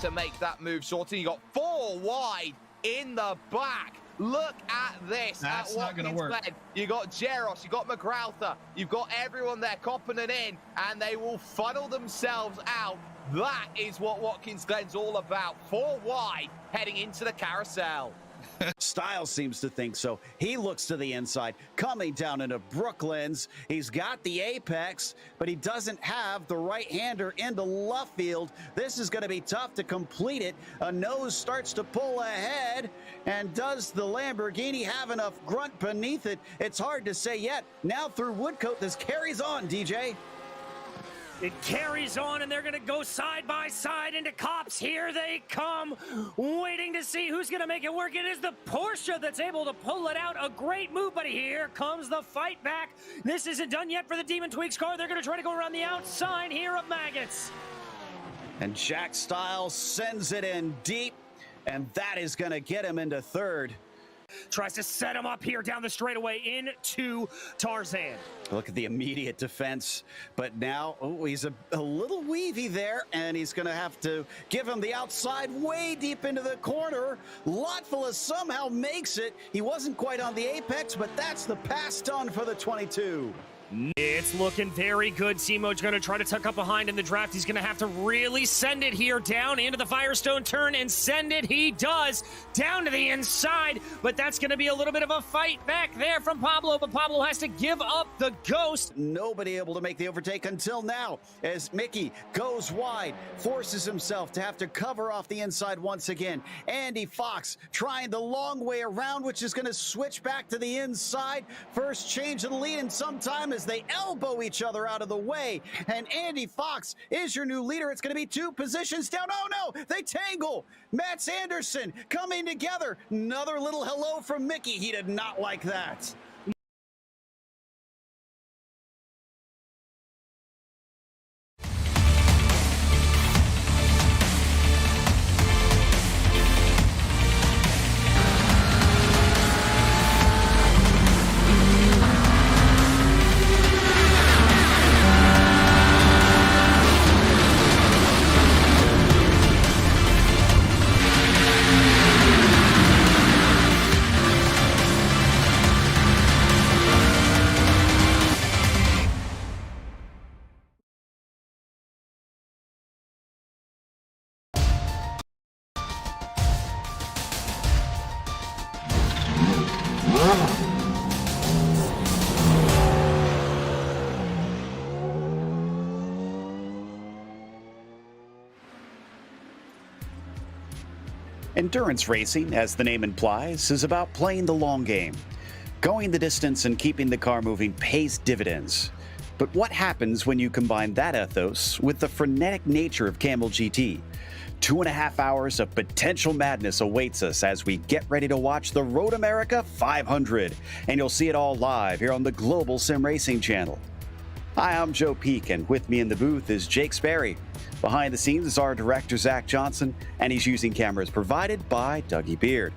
To make that move sorting. You got 4 wide in the back. Look at this. That's not going to work. You got Jeros, you got McGrauther, you've got everyone there copping it in, and they will funnel themselves out. That is what Watkins Glen's all about. 4 wide heading into the carousel. Styles seems to think so. He looks to the inside, coming down into Brooklands. He's got the apex, but he doesn't have the right-hander into Luffield. This is going to be tough to complete it. A nose starts to pull ahead, and does the Lamborghini have enough grunt beneath it? It's hard to say yet. Now through Woodcote, this carries on, DJ. It carries on, and they're going to go side by side into cops. Here they come, waiting to see who's going to make it work. It is the Porsche that's able to pull it out. A great move, but here comes the fight back. This isn't done yet for the Demon Tweaks car. They're going to try to go around the outside here of Maggots. And Jack Styles sends it in deep, and that is going to get him into third. Tries to set him up here down the straightaway into Tarzan. Look at the immediate defense, but now, oh, he's a little weavy there, and he's going to have to give him the outside way deep into the corner. Lotfula somehow makes it. He wasn't quite on the apex, but that's the pass done for the 22. It's looking very good. Simo's going to try to tuck up behind in the draft. He's going to have to really send it here down into the Firestone turn, and send it he does down to the inside. But that's going to be a little bit of a fight back there from Pablo, but Pablo has to give up the ghost. Nobody able to make the overtake until now, as Mickey goes wide, forces himself to have to cover off the inside once again. Andy Fox trying the long way around, which is going to switch back to the inside. First change of the lead in some time as they elbow each other out of the way. And Andy Fox is your new leader. It's going to be 2 positions down. Oh no, they tangle. Mats Anderson coming together. Another little hello from Mickey. He did not like that. Endurance racing, as the name implies, is about playing the long game. Going the distance and keeping the car moving pays dividends. But what happens when you combine that ethos with the frenetic nature of Kamel GT? 2.5 hours of potential madness awaits us as we get ready to watch the Road America 500. And you'll see it all live here on the Global Sim Racing channel. Hi, I'm Joe Peak, and with me in the booth is Jake Sperry. Behind the scenes is our director, Zach Johnson, and he's using cameras provided by Dougie Beard.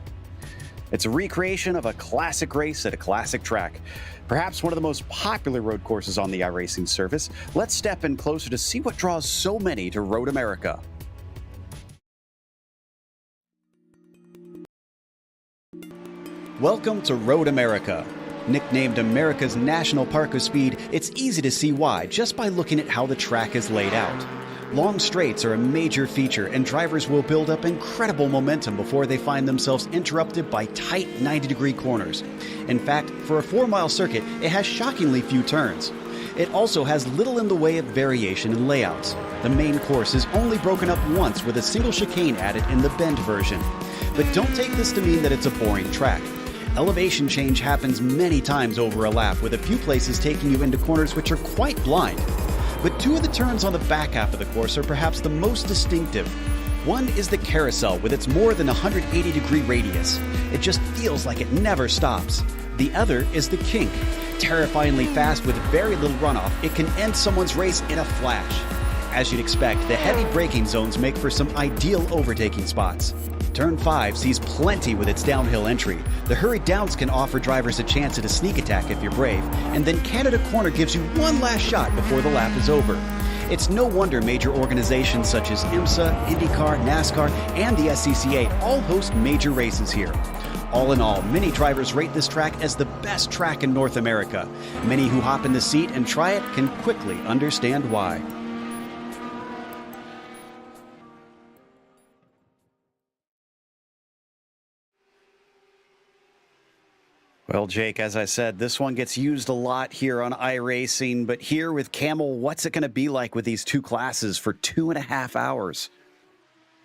It's a recreation of a classic race at a classic track. Perhaps one of the most popular road courses on the iRacing service. Let's step in closer to see what draws so many to Road America. Welcome to Road America. Nicknamed America's National Park of Speed, it's easy to see why just by looking at how the track is laid out. Long straights are a major feature, and drivers will build up incredible momentum before they find themselves interrupted by tight 90-degree corners. In fact, for a 4-mile circuit, it has shockingly few turns. It also has little in the way of variation in layouts. The main course is only broken up once with a single chicane added in the bend version. But don't take this to mean that it's a boring track. Elevation change happens many times over a lap, with a few places taking you into corners which are quite blind. But two of the turns on the back half of the course are perhaps the most distinctive. One is the carousel with its more than 180-degree radius. It just feels like it never stops. The other is the kink. Terrifyingly fast with very little runoff, it can end someone's race in a flash. As you'd expect, the heavy braking zones make for some ideal overtaking spots. Turn 5 sees plenty with its downhill entry. The hurried downs can offer drivers a chance at a sneak attack if you're brave, and then Canada Corner gives you one last shot before the lap is over. It's no wonder major organizations such as IMSA, IndyCar, NASCAR, and the SCCA all host major races here. All in all, many drivers rate this track as the best track in North America. Many who hop in the seat and try it can quickly understand why. Well, Jake, as I said, this one gets used a lot here on iRacing, but here with Kamel, what's it going to be like with these two classes for 2.5 hours?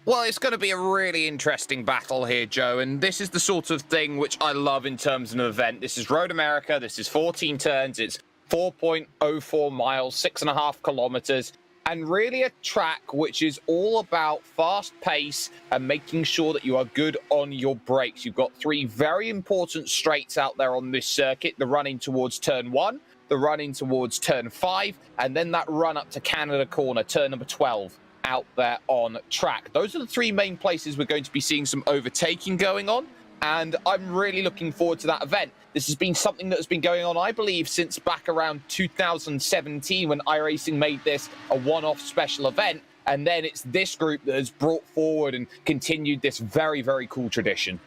Well, it's going to be a really interesting battle here, Joe, and this is the sort of thing which I love in terms of an event. This is Road America, this is 14 turns, it's 4.04 miles, 6.5 kilometers, and really a track which is all about fast pace and making sure that you are good on your brakes. You've got 3 very important straights out there on this circuit, the run in towards turn 1, the run in towards turn 5, and then that run up to Canada Corner, turn number 12, out there on track. Those are the 3 main places we're going to be seeing some overtaking going on, and I'm really looking forward to that event. This has been something that has been going on, I believe, since back around 2017 when iRacing made this a one-off special event, and then it's this group that has brought forward and continued this very, very cool tradition.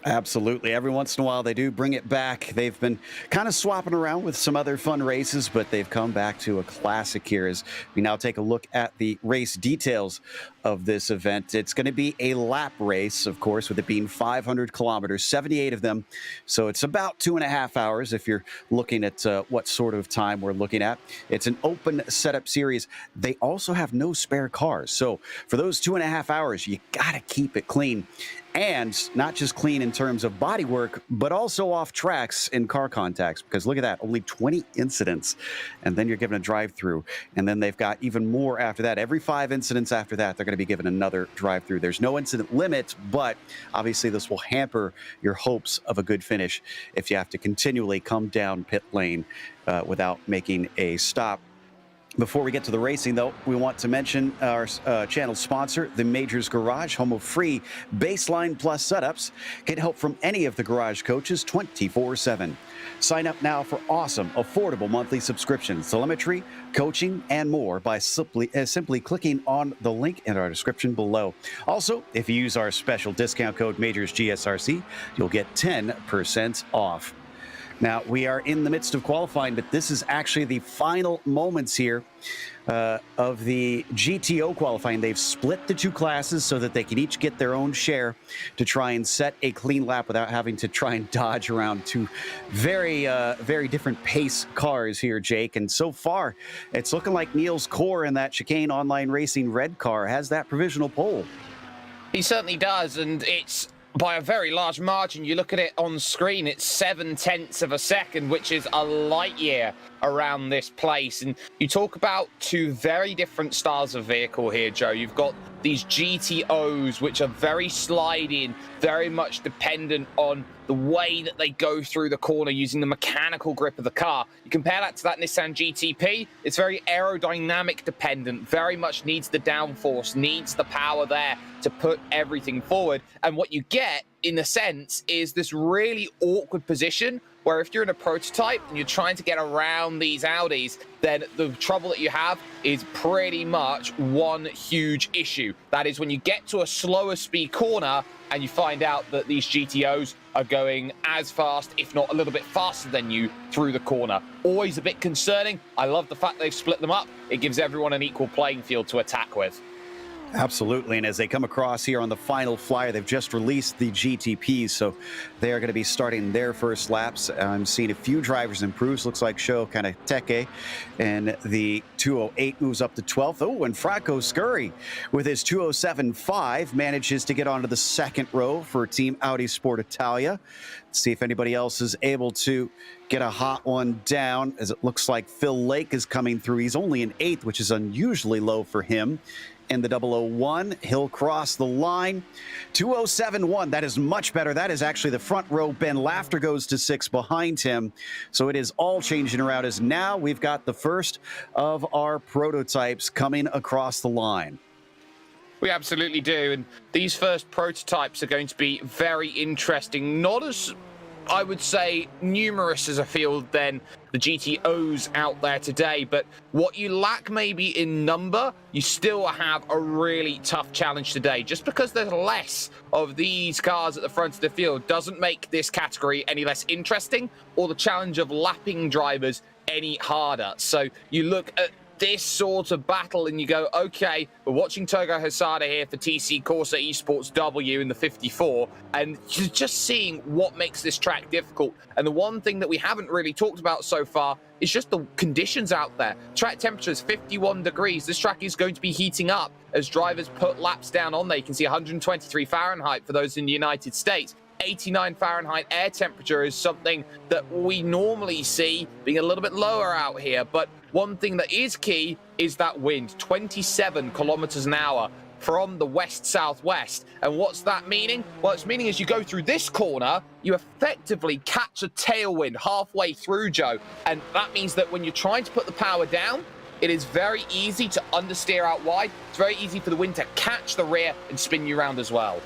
Absolutely. Every once in a while, they do bring it back. They've been kind of swapping around with some other fun races, but they've come back to a classic here as we now take a look at the race details of this event. It's going to be a lap race, of course, with it being 500 kilometers, 78 of them. So it's about 2.5 hours if you're looking at what sort of time we're looking at. It's an open setup series. They also have no spare cars. So for those 2.5 hours, you got to keep it clean. And not just clean in terms of bodywork, but also off tracks in car contacts. Because look at that, only 20 incidents. And then you're given a drive-through. And then they've got even more after that. Every 5 incidents after that, they're going to be given another drive-through. There's no incident limit, but obviously this will hamper your hopes of a good finish if you have to continually come down pit lane without making a stop. Before we get to the racing, though, we want to mention our channel sponsor, the Majors Garage, home of free Baseline Plus setups. Get help from any of the garage coaches 24/7. Sign up now for awesome, affordable monthly subscriptions, telemetry, coaching, and more by simply clicking on the link in our description below. Also, if you use our special discount code MajorsGSRC, you'll get 10% off. Now, we are in the midst of qualifying, but this is actually the final moments here of the GTO qualifying. They've split the 2 classes so that they can each get their own share to try and set a clean lap without having to try and dodge around 2 very different pace cars here, Jake. And so far, it's looking like Niels Core in that Chicane Online Racing red car has that provisional pole. He certainly does, and it's by a very large margin. You look at it on screen, it's 0.7 of a second, which is a light year around this place. And you talk about 2 very different styles of vehicle here, Joe. You've got these GTOs, which are very sliding, very much dependent on the way that they go through the corner using the mechanical grip of the car. You compare that to that Nissan GTP, it's very aerodynamic dependent, very much needs the downforce, needs the power there to put everything forward. And what you get, in a sense, is this really awkward position where if you're in a prototype and you're trying to get around these Audis, then the trouble that you have is pretty much one huge issue. That is when you get to a slower speed corner and you find out that these GTOs are going as fast, if not a little bit faster than you through the corner. Always a bit concerning. I love the fact they've split them up. It gives everyone an equal playing field to attack with. Absolutely, and as they come across here on the final flyer, they've just released the GTPs, so they are going to be starting their first laps. I'm seeing a few drivers improve. Looks like Show kind of Teke, and the 208 moves up to 12th. Oh, and Franco Scurry with his 207.5 manages to get onto the second row for Team Audi Sport Italia. Let's see if anybody else is able to get a hot one down, as it looks like Phil Lake is coming through. He's only in 8th, which is unusually low for him. In the 001, he'll cross the line. 207.1, that is much better. That is actually the front row. Ben Lafter goes to 6th behind him. So it is all changing around as now we've got the first of our prototypes coming across the line. We absolutely do, and these first prototypes are going to be very interesting. Not as, I would say, numerous as a field than the GTOs out there today, but what you lack maybe in number, you still have a really tough challenge today. Just because there's less of these cars at the front of the field doesn't make this category any less interesting or the challenge of lapping drivers any harder. So you look at this sort of battle and you go, okay, we're watching Togo Hosada here for TC Corsa Esports W in the 54, and you're just seeing what makes this track difficult. And the one thing that we haven't really talked about so far is just the conditions out there. Track temperature is 51 degrees. This track is going to be heating up as drivers put laps down on there. You can see 123 Fahrenheit for those in the United States. 89 Fahrenheit air temperature is something that we normally see being a little bit lower out here. But one thing that is key is that wind, 27 kilometers an hour from the west-southwest. And what's that meaning? Well, it's meaning as you go through this corner, you effectively catch a tailwind halfway through, Joe. And that means that when you're trying to put the power down, it is very easy to understeer out wide. It's very easy for the wind to catch the rear and spin you around as well.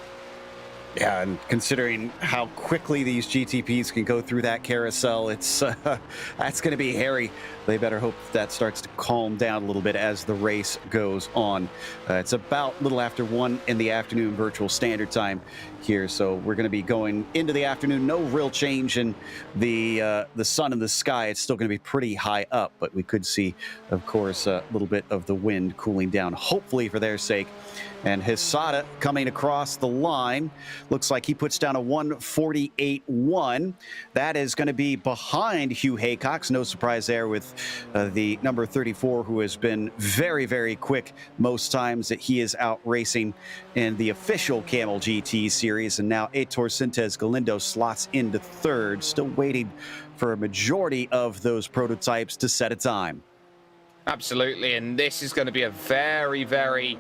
Yeah, and considering how quickly these GTPs can go through that carousel, it's that's going to be hairy. They better hope that starts to calm down a little bit as the race goes on. It's about a little after 1 in the afternoon virtual standard time here, so we're going to be going into the afternoon. No real change in the sun in the sky. It's still going to be pretty high up, but we could see, of course, a little bit of the wind cooling down, hopefully for their sake. And Hosada coming across the line. Looks like he puts down a 1:48.1. That is going to be behind Hugh Haycox. No surprise there with the number 34, who has been very, very quick most times that he is out racing in the official Kamel GT series. And now Heitor Sintes Galindo slots into 3rd, still waiting for a majority of those prototypes to set a time. Absolutely, and this is going to be a very, very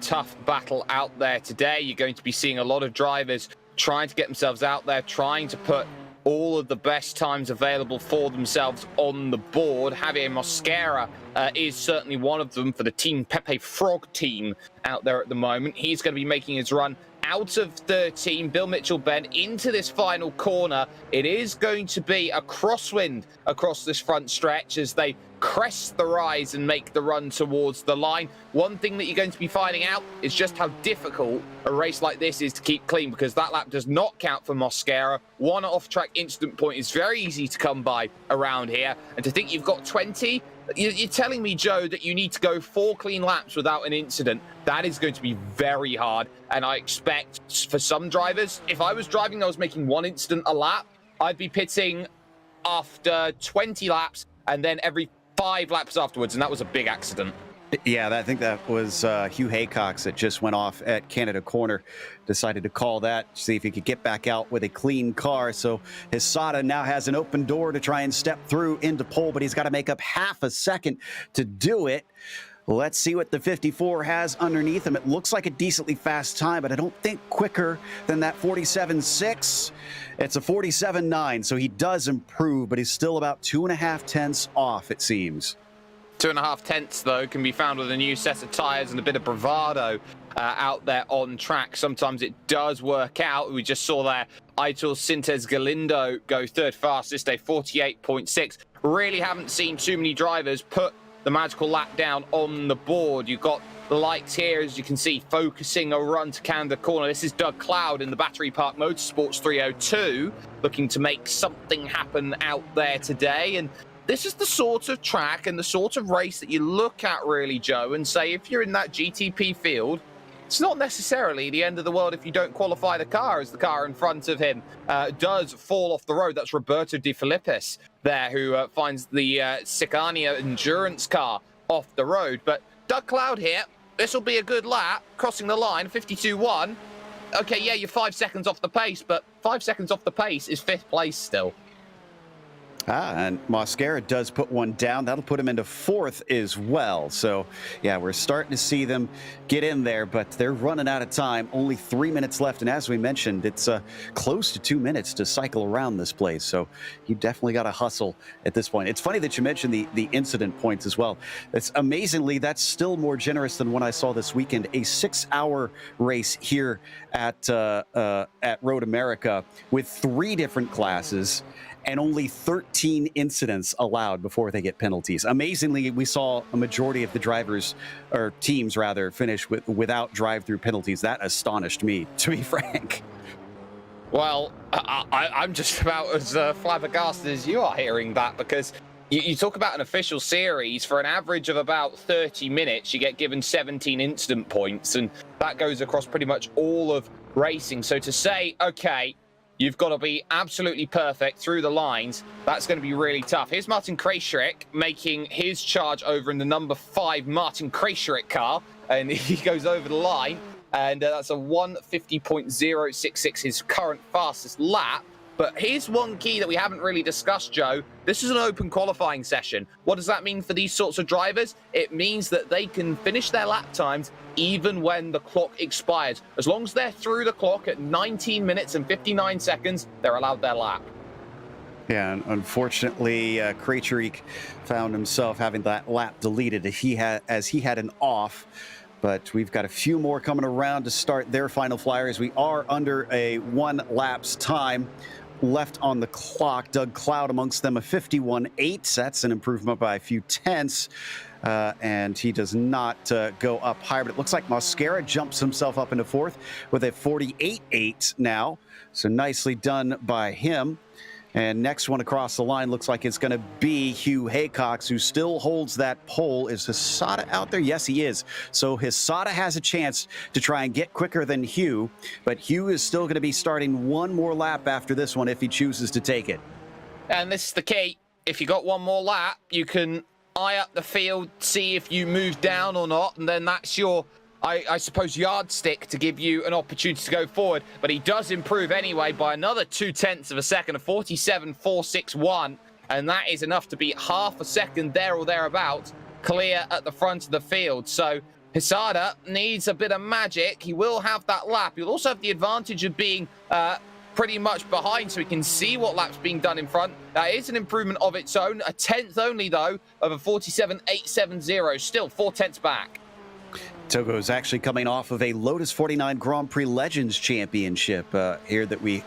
tough battle out there today. You're going to be seeing a lot of drivers trying to get themselves out there, trying to put all of the best times available for themselves on the board. Javier Mosquera is certainly one of them for the Team Pepe Frog team out there at the moment. He's going to be making his run out of 13, Bill Mitchell-Ben into this final corner. It is going to be a crosswind across this front stretch as they crest the rise and make the run towards the line. One thing that you're going to be finding out is just how difficult a race like this is to keep clean, because that lap does not count for Mosquera. One off-track incident point is very easy to come by around here, and to think you've got 20, you're telling me, Joe, that you need to go 4 clean laps without an incident. That is going to be very hard, and I expect for some drivers, if I was driving, I was making 1 incident a lap, I'd be pitting after 20 laps and then every 5 laps afterwards, and that was a big accident. Yeah, I think that was Hugh Haycox that just went off at Canada Corner. Decided to call that, see if he could get back out with a clean car. So Hosada now has an open door to try and step through into pole, but he's got to make up half a second to do it. Let's see what the 54 has underneath him. It looks like a decently fast time, but I don't think quicker than that 47.6. It's a 47.9, so he does improve, but he's still about 2.5 tenths off, it seems. 2.5 tenths, though, can be found with a new set of tyres and a bit of bravado out there on track. Sometimes it does work out. We just saw there Aitor Sintes Galindo go third fastest, a 48.6. Really haven't seen too many drivers put the magical lap down on the board. You've got the lights here, as you can see, focusing a run to Canada Corner. This is Doug Cloud in the Battery Park Motorsports 302, looking to make something happen out there today. And this is the sort of track and the sort of race that you look at, really, Joe, and say, if you're in that GTP field, it's not necessarily the end of the world if you don't qualify the car, as the car in front of him does fall off the road. That's Roberto De Filippis there, who finds the Scania endurance car off the road. But Doug Cloud here, this will be a good lap, crossing the line, 52.1. Okay, yeah, you're 5 seconds off the pace, but 5 seconds off the pace is 5th place still. And Mosquera does put one down. That'll put him into 4th as well. So, yeah, we're starting to see them get in there, but they're running out of time. Only 3 minutes left. And as we mentioned, it's close to 2 minutes to cycle around this place. So you definitely got to hustle at this point. It's funny that you mentioned the incident points as well. It's amazingly, that's still more generous than when I saw this weekend. A 6-hour race here at Road America with 3 different classes, and only 13 incidents allowed before they get penalties. Amazingly, we saw a majority of the drivers, or teams rather, finish without drive-through penalties. That astonished me, to be frank. Well, I'm just about as flabbergasted as you are hearing that, because you talk about an official series. For an average of about 30 minutes, you get given 17 incident points, and that goes across pretty much all of racing. So to say, okay, you've got to be absolutely perfect through the lines, that's going to be really tough. Here's Martin Krejcik making his charge over in the number 5 Martin Krejcik car, and he goes over the line, and that's a 150.066, his current fastest lap. But here's one key that we haven't really discussed, Joe. This is an open qualifying session. What does that mean for these sorts of drivers? It means that they can finish their lap times even when the clock expires. As long as they're through the clock at 19 minutes and 59 seconds, they're allowed their lap. Yeah, and unfortunately, Krejcik found himself having that lap deleted as he had an off. But we've got a few more coming around to start their final flyers. We are under a 1 lap's time left on the clock. Doug Cloud amongst them, a 51.8. That's an improvement by a few tenths. And he does not go up higher. But it looks like Mosquera jumps himself up into 4th with a 48.8 now. So nicely done by him. And next one across the line looks like it's going to be Hugh Haycox, who still holds that pole. Is Hisada out there? Yes, he is. So Hisada has a chance to try and get quicker than Hugh, but Hugh is still going to be starting one more lap after this one if he chooses to take it. And this is the key. If you got one more lap, you can eye up the field, see if you move down or not, and then that's your, I suppose, yardstick to give you an opportunity to go forward. But he does improve anyway by another 0.2 of a second, a 47.461, and that is enough to be half a second there or thereabouts clear at the front of the field. So Hisada needs a bit of magic. He will have that lap. He'll also have the advantage of being pretty much behind, so he can see what lap's being done in front. That is an improvement of its own, a tenth only though of a 47.870, still 4 tenths back. Togo is actually coming off of a Lotus 49 Grand Prix Legends Championship here that we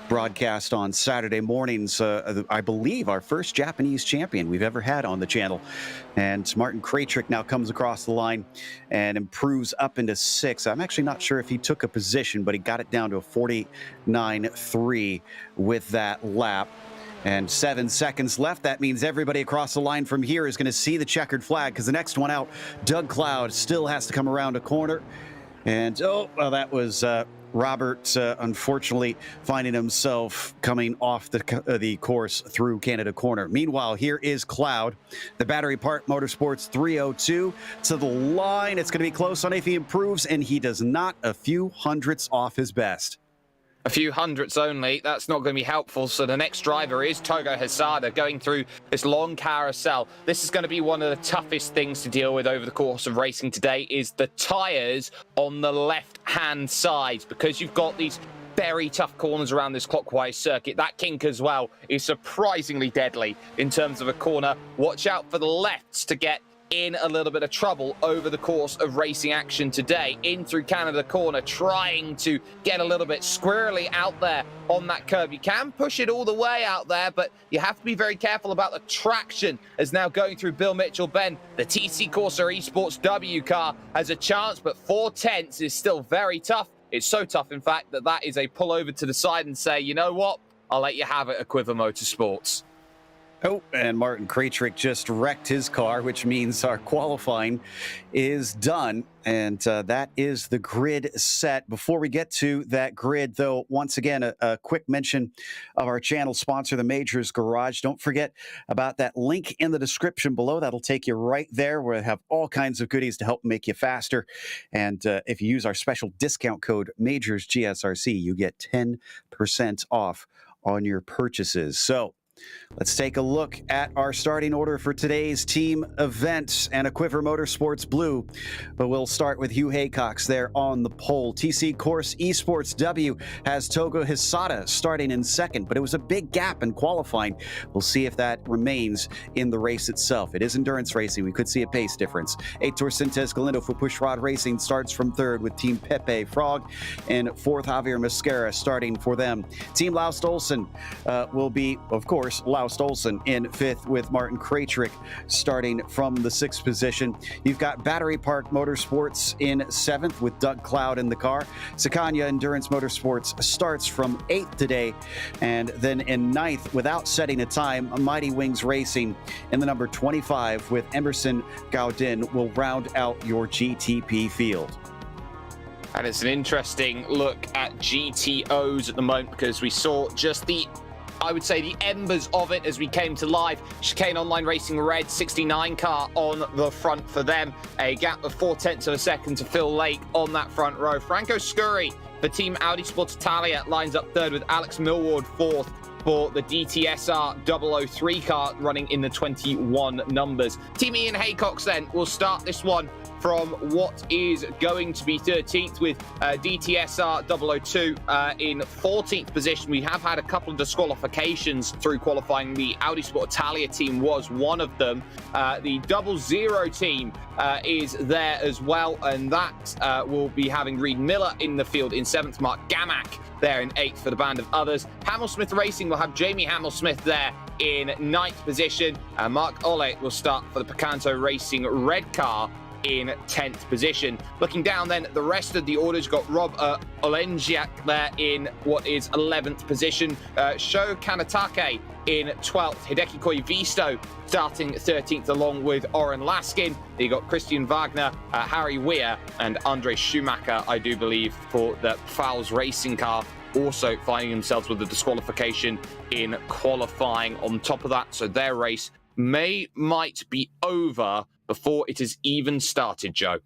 broadcast on Saturday mornings. I believe our first Japanese champion we've ever had on the channel. And Martin Krejcik now comes across the line and improves up into 6. I'm actually not sure if he took a position, but he got it down to a 49.3 with that lap. And 7 seconds left. That means everybody across the line from here is going to see the checkered flag, because the next one out, Doug Cloud, still has to come around a corner. And, oh, well, that was Robert, unfortunately, finding himself coming off the course through Canada Corner. Meanwhile, here is Cloud, the Battery Park Motorsports 302 to the line. It's going to be close on if he improves, and he does not, a few hundredths off his best. A few hundredths only. That's not going to be helpful. So the next driver is Togo Hesada going through this long carousel. This is going to be one of the toughest things to deal with over the course of racing today, is the tyres on the left-hand side, because you've got these very tough corners around this clockwise circuit. That kink as well is surprisingly deadly in terms of a corner. Watch out for the lefts to get in a little bit of trouble over the course of racing action today. In through Canada corner, trying to get a little bit squirrely out there on that curve. You can push it all the way out there, but you have to be very careful about the traction as now going through Bill Mitchell Ben. The TC Corsair Esports W car has a chance, but 4/10 is still very tough. It's so tough, in fact, that that is a pull over to the side and say, you know what, I'll let you have it, Quiver Motorsports. Oh, and Martin Krejcik just wrecked his car, which means our qualifying is done. And that is the grid set. Before we get to that grid, though, once again, a quick mention of our channel sponsor, the Majors Garage. Don't forget about that link in the description below. That'll take you right there. We'll have all kinds of goodies to help make you faster. And if you use our special discount code MajorsGSRC, you get 10% off on your purchases. So let's take a look at our starting order for today's team events and a Quiver Motorsports Blue. But we'll start with Hugh Haycox there on the pole. TC Course Esports W has Togo Hesada starting in second, but it was a big gap in qualifying. We'll see if that remains in the race itself. It is endurance racing. We could see a pace difference. Heitor Sintes Galindo for Pushrod Racing starts from third with Team Pepe Frog, and fourth Javier Mascara starting for them. Team Laust Olsen will be, of course, Laust Olsen in fifth with Martin Krejcik starting from the sixth position. You've got Battery Park Motorsports in seventh with Doug Cloud in the car. Sakanya Endurance Motorsports starts from eighth today. And then in ninth, without setting a time, Mighty Wings Racing in the number 25 with Emerson Gaudin will round out your GTP field. And it's an interesting look at GTOs at the moment, because we saw just I would say the embers of it as we came to live. Chicane Online Racing Red 69 car on the front for them. A gap of 0.4 of a second to Phil Lake on that front row. Franco Scurri for Team Audi Sport Italia lines up third with Alex Millward fourth for the DTSR 003 car running in the 21 numbers. Team Ian Haycox then will start this one from what is going to be 13th with DTSR 002 in 14th position. We have had a couple of disqualifications through qualifying. The Audi Sport Italia team was one of them. The 00 team is there as well, and that will be having Reid Miller in the field in 7th, Mark Gamack there in 8th for the band of others. Hamelsmith Racing will have Jamie Hamelsmith there in 9th position. Mark Ole will start for the Picanto Racing red car in 10th position. Looking down then, the rest of the orders got Rob Olenjiak there in what is 11th position. Sho Kanatake in 12th. Hideki Koivisto starting 13th along with Oren Laskin. You got Christian Wagner, Harry Weir, and Andre Schumacher, I do believe, for the Fowles Racing car, also finding themselves with a disqualification in qualifying on top of that. So their race might be over before it has even started, Joe.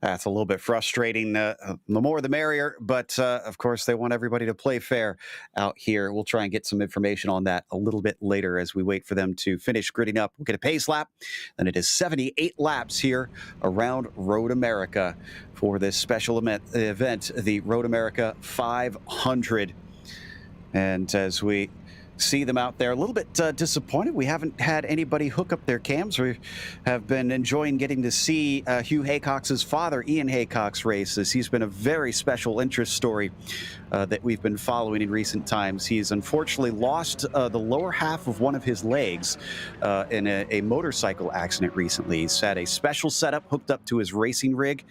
That's a little bit frustrating. The more the merrier, but of course they want everybody to play fair out here. We'll try and get some information on that a little bit later as we wait for them to finish gridding up. We'll get a pace lap, and it is 78 laps here around Road America for this special event, the Road America 500. And as we see them out there, a little bit disappointed we haven't had anybody hook up their cams. We have been enjoying getting to see Hugh Haycox's father, Ian Haycox, races. He's been a very special interest story that we've been following in recent times. He's unfortunately lost the lower half of one of his legs in a motorcycle accident recently. He's had a special setup hooked up to his racing rig,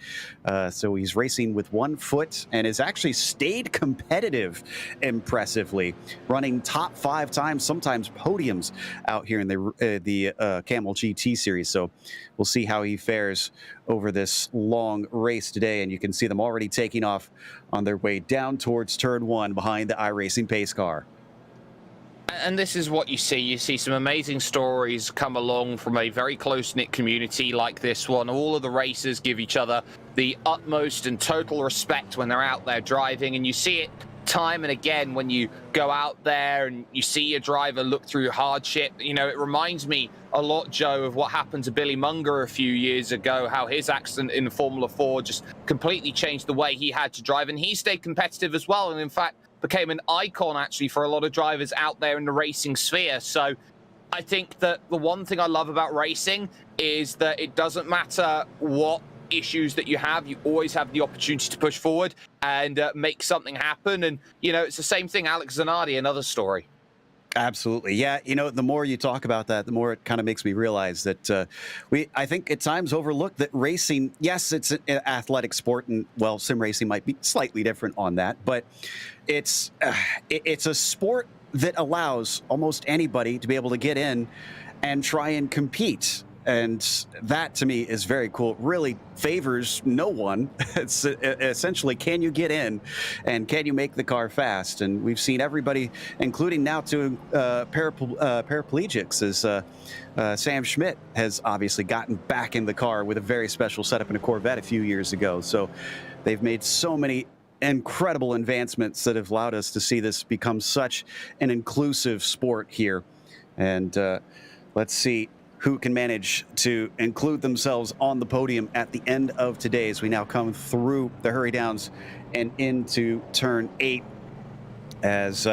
so he's racing with one foot and has actually stayed competitive impressively, running top 5 times, sometimes podiums out here in the Kamel GT series. So we'll see how he fares over this long race today, and you can see them already taking off on their way down towards turn 1 behind the iRacing pace car. And this is what you see. You see some amazing stories come along from a very close-knit community like this one. All of the racers give each other the utmost and total respect when they're out there driving, and you see it time and again, when you go out there and you see your driver look through hardship, you know, it reminds me a lot, Joe, of what happened to Billy Munger a few years ago, how his accident in Formula 4 just completely changed the way he had to drive. And he stayed competitive as well, and in fact became an icon actually for a lot of drivers out there in the racing sphere. So I think that the one thing I love about racing is that it doesn't matter what issues that you always have the opportunity to push forward and make something happen. And, you know, it's the same thing. Alex Zanardi, another story. Absolutely. Yeah. You know, the more you talk about that, the more it kind of makes me realize that I think at times overlook that racing, yes, it's an athletic sport, and well, sim racing might be slightly different on that, but it's a sport that allows almost anybody to be able to get in and try and compete. And that, to me, is very cool. It really favors no one. It's essentially, can you get in and can you make the car fast? And we've seen everybody, including now to paraplegics, as Sam Schmidt has obviously gotten back in the car with a very special setup in a Corvette a few years ago. So they've made so many incredible advancements that have allowed us to see this become such an inclusive sport here. And let's see who can manage to include themselves on the podium at the end of today as we now come through the hurry downs and into turn 8. As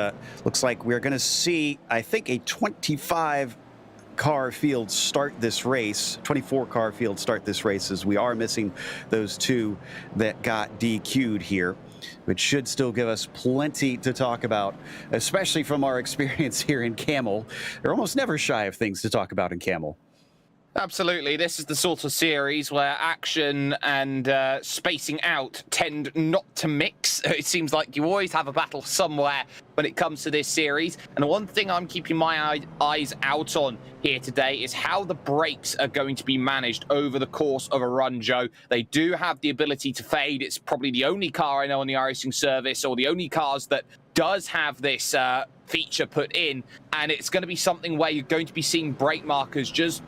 looks like we're going to see, I think, a 25 car field start this race, 24 car field start this race, as we are missing those two that got DQ'd here, which should still give us plenty to talk about, especially from our experience here in Kamel. They're almost never shy of things to talk about in Kamel. Absolutely. This is the sort of series where action and spacing out tend not to mix. It seems like you always have a battle somewhere when it comes to this series. And the one thing I'm keeping my eyes out on here today is how the brakes are going to be managed over the course of a run, Joe. They do have the ability to fade. It's probably the only car I know on the iRacing service, or the only cars that does have this feature put in. And it's going to be something where you're going to be seeing brake markers just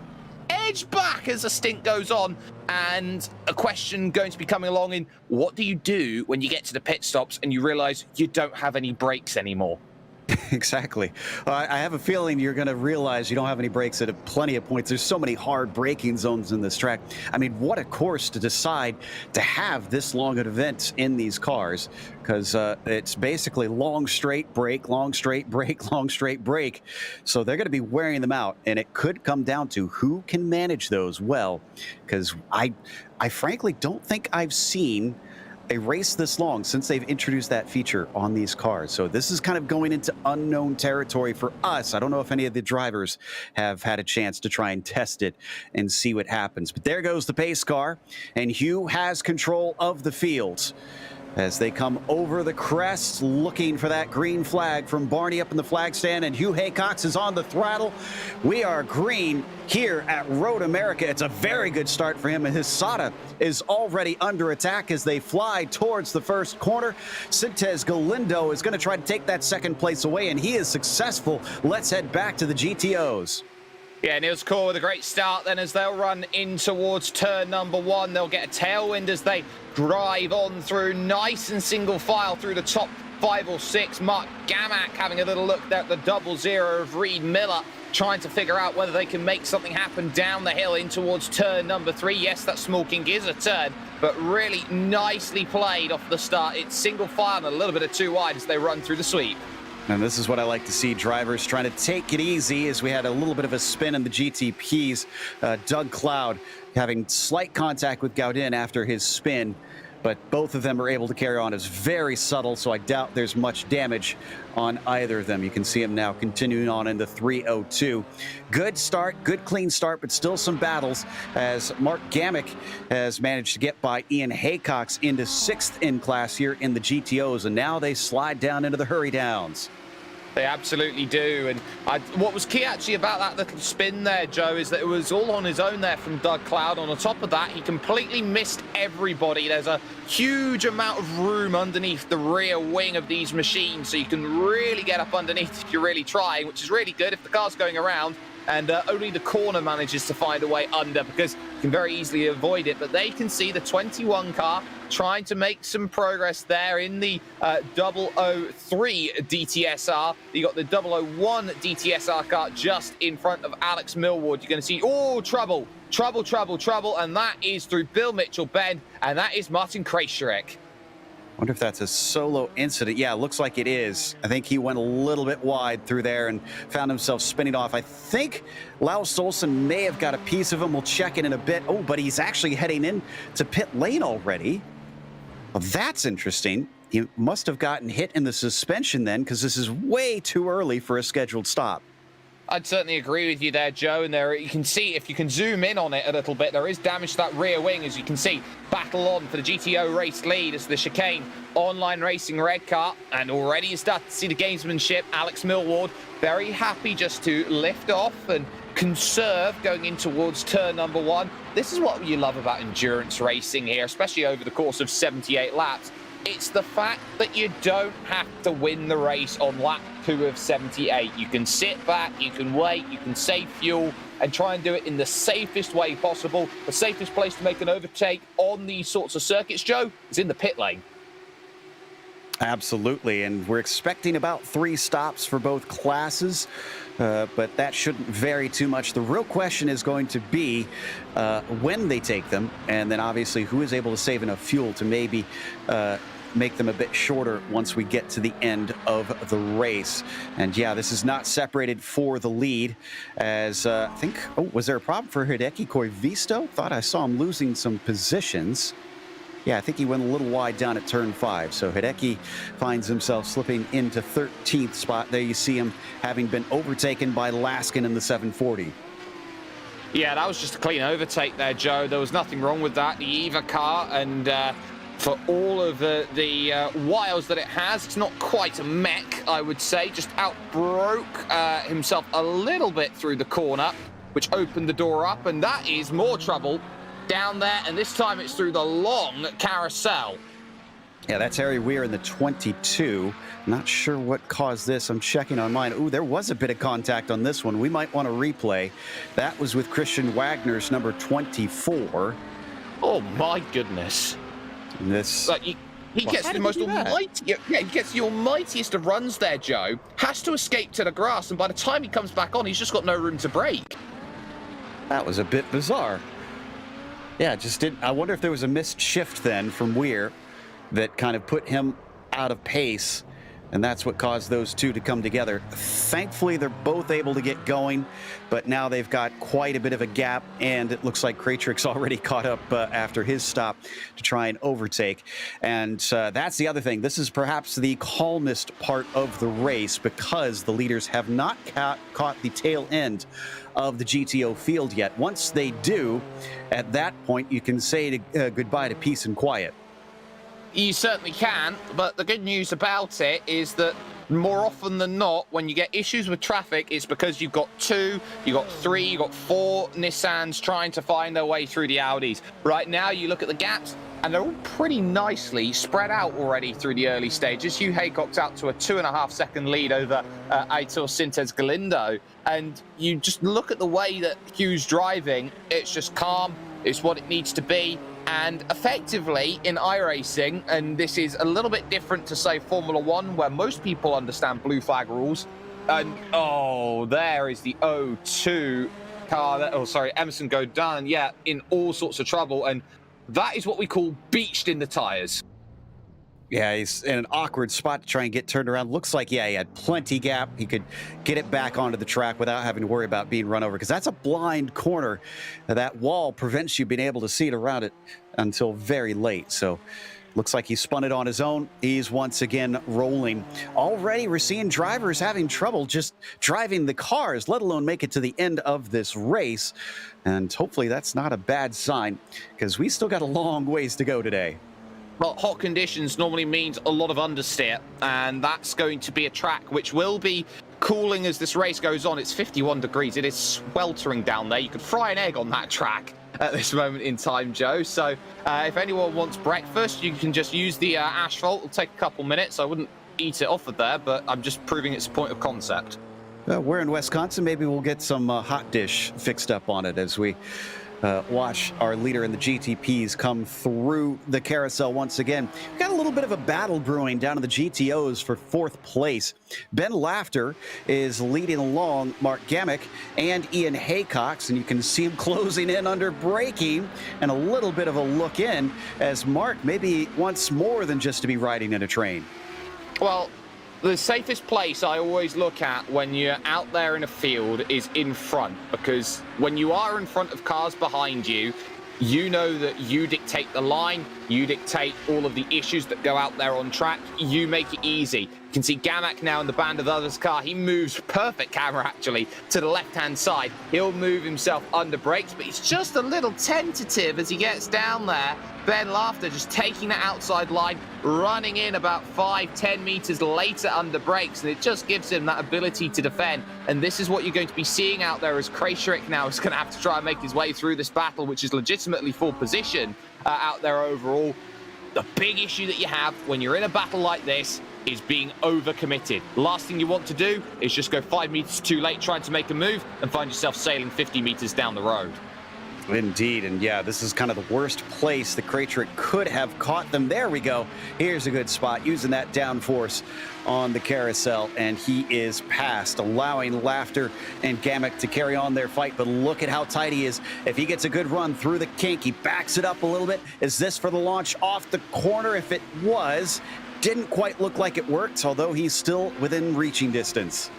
edge back as a stint goes on, and a question going to be coming along in what do you do when you get to the pit stops and you realize you don't have any brakes anymore? Exactly. I have a feeling you're going to realize you don't have any brakes at plenty of points. There's so many hard braking zones in this track. I mean, what a course to decide to have this long an event in these cars, because it's basically long straight brake, long straight brake, long straight brake. So they're going to be wearing them out, and it could come down to who can manage those well, because I frankly don't think I've seen a race this long since they've introduced that feature on these cars. So this is kind of going into unknown territory for us. I don't know if any of the drivers have had a chance to try and test it and see what happens. But there goes the pace car, and Hugh has control of the field as they come over the crest looking for that green flag from Barney up in the flag stand, and Hugh Haycox is on the throttle. We are green here at Road America. It's a very good start for him, and his Sada is already under attack as they fly towards the first corner. Sintez Galindo is going to try to take that second place away, and he is successful. Let's head back to the GTOs. Yeah, Niels Core with a great start then as they'll run in towards turn number 1. They'll get a tailwind as they drive on through nice and single file through the top 5 or 6. Mark Gamack having a little look there at the 00 of Reid Miller, trying to figure out whether they can make something happen down the hill in towards turn number 3. Yes, that Small King is a turn, but really nicely played off the start. It's single file and a little bit of too wide as they run through the sweep. And this is what I like to see, drivers trying to take it easy, as we had a little bit of a spin in the GTPs. Doug Cloud having slight contact with Gaudin after his spin, but both of them are able to carry on. It's very subtle, so I doubt there's much damage on either of them. You can see him now continuing on in the 302. Good start, good clean start, but still some battles as Mark Gamick has managed to get by Ian Haycox into 6th in class here in the GTOs, and now they slide down into the hurry downs. They absolutely do. And what was key actually about that little spin there, Joe, is that it was all on his own there from Doug Cloud. On top of that, he completely missed everybody. There's a huge amount of room underneath the rear wing of these machines, so you can really get up underneath if you're really trying, which is really good if the car's going around. and only the corner manages to find a way under because you can very easily avoid it. But they can see the 21 car trying to make some progress there in the 003 DTSR. You got the 001 DTSR car just in front of Alex Millward. You're going to see, oh, trouble, and that is through Bill Mitchell Bend, and that is Martin Krejcirek. Wonder if that's a solo incident. Yeah, looks like it is. I think he went a little bit wide through there and found himself spinning off. I think Laus Olsen may have got a piece of him. We'll check it in a bit. Oh, but he's actually heading in to pit lane already. Well, that's interesting. He must have gotten hit in the suspension then, because this is way too early for a scheduled stop. I'd certainly agree with you there, Joe. And there you can see, if you can zoom in on it a little bit, there is damage to that rear wing, as you can see. Battle on for the GTO race lead as the chicane online racing red car. And already you start to see the gamesmanship. Alex Millward very happy just to lift off and conserve going in towards turn number 1. This is what you love about endurance racing here, especially over the course of 78 laps. It's the fact that you don't have to win the race on lap 2 of 78. You can sit back, you can wait, you can save fuel and try and do it in the safest way possible. The safest place to make an overtake on these sorts of circuits, Joe, is in the pit lane. Absolutely, and we're expecting about 3 stops for both classes, but that shouldn't vary too much. The real question is going to be when they take them, and then obviously who is able to save enough fuel to maybe make them a bit shorter once we get to the end of the race. And yeah, this is not separated for the lead, as I think, oh, was there a problem for Hideki Koivisto? Thought I saw him losing some positions. Yeah, I think he went a little wide down at turn 5. So Hideki finds himself slipping into 13th spot. There you see him having been overtaken by Laskin in the 740. Yeah, that was just a clean overtake there, Joe. There was nothing wrong with that. The EVA car, and for all of the wiles that it has, it's not quite a mech, I would say. Just outbroke himself a little bit through the corner, which opened the door up, and that is more trouble down there, and this time it's through the long carousel. Yeah, that's Harry Weir in the 22. Not sure what caused this. I'm checking on mine. Ooh, there was a bit of contact on this one. We might want to replay. That was with Christian Wagner's number 24. Oh my goodness. And this... Like, he gets the most almighty, yeah, he gets the almightiest of runs there, Joe. Has to escape to the grass, and by the time he comes back on, he's just got no room to brake. That was a bit bizarre. Yeah, just didn't. I wonder if there was a missed shift then from Weir that kind of put him out of pace, and that's what caused those two to come together. Thankfully, they're both able to get going, but now they've got quite a bit of a gap, and it looks like Krejcirik's already caught up after his stop to try and overtake. And that's the other thing. This is perhaps the calmest part of the race because the leaders have not caught the tail end of the GTO field yet. Once they do, at that point, you can say goodbye to peace and quiet. You certainly can, but the good news about it is that more often than not, when you get issues with traffic, it's because you've got 2, you've got 3, you've got 4 Nissans trying to find their way through the Audis. Right now, you look at the gaps, and they're all pretty nicely spread out already through the early stages. Hugh Haycock's out to a 2.5-second lead over Aitor Sintes Galindo. And you just look at the way that Hugh's driving, it's just calm, it's what it needs to be. And effectively in iRacing, and this is a little bit different to, say, Formula 1, where most people understand blue flag rules. And, oh, there is the 02 car, Emerson Godin, yeah, in all sorts of trouble. And that is what we call beached in the tyres. Yeah, he's in an awkward spot to try and get turned around. Looks like, yeah, he had plenty gap. He could get it back onto the track without having to worry about being run over, because that's a blind corner. That wall prevents you being able to see it around it until very late. So looks like he spun it on his own. He's once again rolling. Already we're seeing drivers having trouble just driving the cars, let alone make it to the end of this race. And hopefully that's not a bad sign, because we still got a long ways to go today. Well, hot conditions normally means a lot of understeer, and that's going to be a track which will be cooling as this race goes on. It's 51 degrees. It is sweltering down there. You could fry an egg on that track at this moment in time, Joe. So if anyone wants breakfast, you can just use the asphalt. It'll take a couple minutes. I wouldn't eat it off of there, but I'm just proving it's a point of concept. We're in Wisconsin. Maybe we'll get some hot dish fixed up on it as we watch our leader in the GTPs come through the carousel once again. We've got a little bit of a battle brewing down in the GTOs for 4th place. Ben Laughter is leading along Mark Gimmick and Ian Haycox, and you can see him closing in under braking, and a little bit of a look in as Mark maybe wants more than just to be riding in a train. Well, the safest place I always look at when you're out there in a field is in front, because when you are in front of cars behind you, you know that you dictate the line, you dictate all of the issues that go out there on track, you make it easy. You can see Gamak now in the band of others car. He moves, perfect camera actually, to the left-hand side. He'll move himself under brakes, but he's just a little tentative as he gets down there. Ben Laughter just taking that outside line, running in about 5-10 meters later under brakes, and it just gives him that ability to defend. And this is what you're going to be seeing out there as Krejcik now is going to have to try and make his way through this battle, which is legitimately for position out there overall. The big issue that you have when you're in a battle like this is being overcommitted. Last thing you want to do is just go 5 meters too late trying to make a move and find yourself sailing 50 meters down the road. Indeed, and yeah, this is kind of the worst place that Krejcik could have caught them. There we go. Here's a good spot, using that downforce on the carousel, and he is past, allowing Laughter and Gimmick to carry on their fight. But look at how tight he is. If he gets a good run through the kink, he backs it up a little bit. Is this for the launch off the corner? If it was, didn't quite look like it worked, although he's still within reaching distance.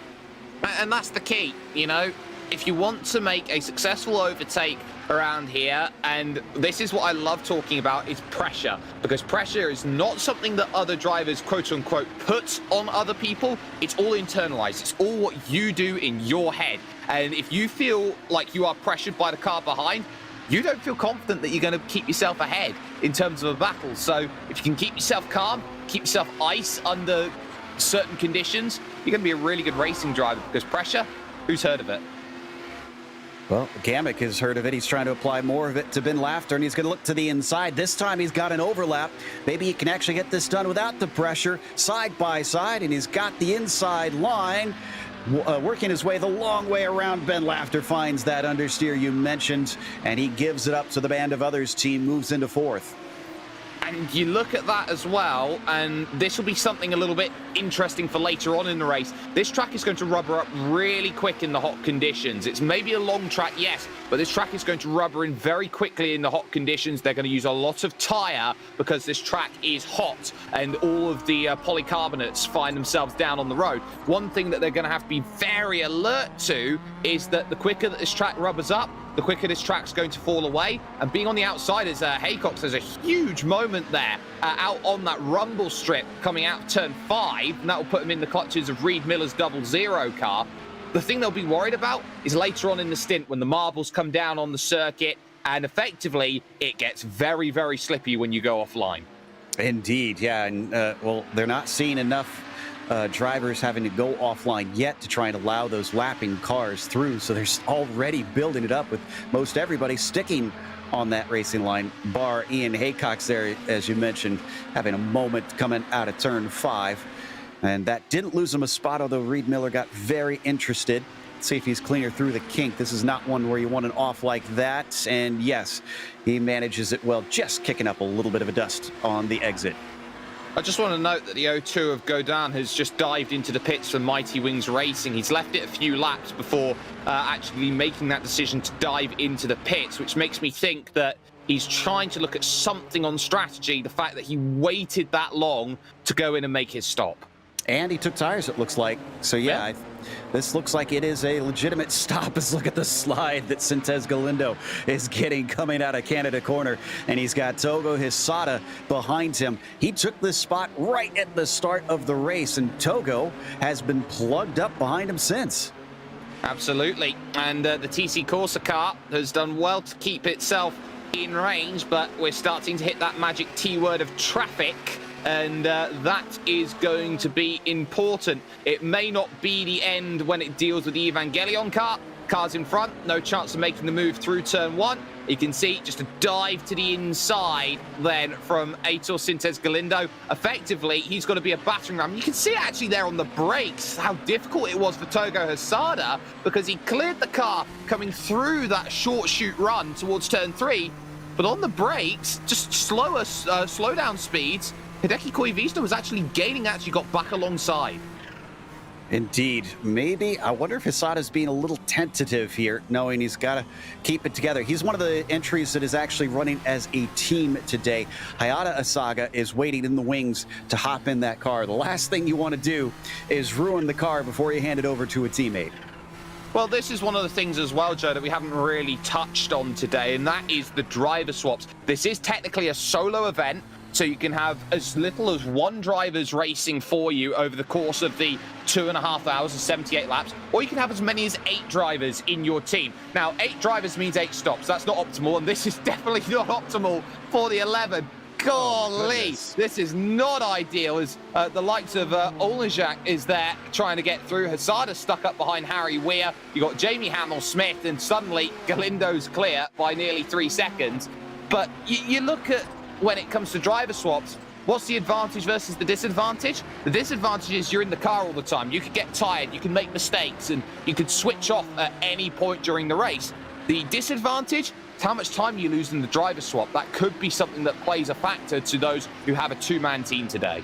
And that's the key, you know, if you want to make a successful overtake around here, and this is what I love talking about, is pressure, because pressure is not something that other drivers quote unquote put on other people. It's all internalized. It's all what you do in your head. And if you feel like you are pressured by the car behind, you don't feel confident that you're going to keep yourself ahead in terms of a battle. So if you can keep yourself calm, keep yourself ice under certain conditions, you're going to be a really good racing driver, because pressure, who's heard of it? Well, Gimmick has heard of it. He's trying to apply more of it to Ben Laughter, and he's going to look to the inside. This time he's got an overlap. Maybe he can actually get this done without the pressure, side by side, and he's got the inside line. Working his way the long way around. Ben Laughter finds that understeer you mentioned, and he gives it up to the band of others team, moves into 4th. And you look at that as well, and this will be something a little bit interesting for later on in the race. This track is going to rubber up really quick in the hot conditions. It's maybe a long track, yes, but this track is going to rubber in very quickly in the hot conditions. They're going to use a lot of tire because this track is hot, and all of the polycarbonates find themselves down on the road. One thing that they're going to have to be very alert to is that the quicker that this track rubbers up, the quicker this track's going to fall away. And being on the outside is Haycox. There's a huge moment there out on that rumble strip coming out of turn 5, and that will put him in the clutches of Reid Miller's 00 car. The thing they'll be worried about is later on in the stint when the marbles come down on the circuit, and effectively it gets very, very slippy when you go offline. Indeed, yeah, and well, they're not seeing enough drivers having to go offline yet to try and allow those lapping cars through. So they're already building it up with most everybody sticking on that racing line, bar Ian Haycox there, as you mentioned, having a moment coming out of turn 5. And that didn't lose him a spot, although Reid Miller got very interested. Let's see if he's cleaner through the kink. This is not one where you want an off like that. And yes, he manages it well, just kicking up a little bit of a dust on the exit. I just want to note that the O2 of Godin has just dived into the pits for Mighty Wings Racing. He's left it a few laps before actually making that decision to dive into the pits, which makes me think that he's trying to look at something on strategy, the fact that he waited that long to go in and make his stop. And he took tires, it looks like. So, yeah, this looks like it is a legitimate stop. Let's look at the slide that Sintez Galindo is getting coming out of Canada corner. And he's got Togo Hisada behind him. He took this spot right at the start of the race, and Togo has been plugged up behind him since. Absolutely. And the TC Corsa car has done well to keep itself in range, but we're starting to hit that magic T word of traffic. And that is going to be important. It may not be the end when it deals with the Evangelion car, Cars in front, no chance of making the move through turn 1. You can see just a dive to the inside then from Aitor Sintes Galindo. Effectively, he's got to be a battering ram. You can see actually there on the brakes how difficult it was for Togo Hosada because he cleared the car coming through that short shoot run towards turn 3. But on the brakes, just slow down speeds, Hideki Koivisno was actually gaining, actually got back alongside. Indeed. Maybe. I wonder if Hosada's being a little tentative here, knowing he's got to keep it together. He's one of the entries that is actually running as a team today. Hayata Asaga is waiting in the wings to hop in that car. The last thing you want to do is ruin the car before you hand it over to a teammate. Well, this is one of the things as well, Joe, that we haven't really touched on today, and that is the driver swaps. This is technically a solo event, so you can have as little as 1 driver's racing for you over the course of the 2.5 hours and 78 laps, or you can have as many as 8 drivers in your team. Now, 8 drivers means 8 stops. That's not optimal, and this is definitely not optimal for the 11. Golly, this is not ideal as the likes of Olnijak is there trying to get through. Hosada stuck up behind Harry Weir. You got Jamie Hamill-Smith, and suddenly Galindo's clear by nearly 3 seconds. But you look at when it comes to driver swaps, what's the advantage versus the disadvantage? The disadvantage is you're in the car all the time. You could get tired, you can make mistakes, and you could switch off at any point during the race. The disadvantage is how much time you lose in the driver swap. That could be something that plays a factor to those who have a 2-man team today.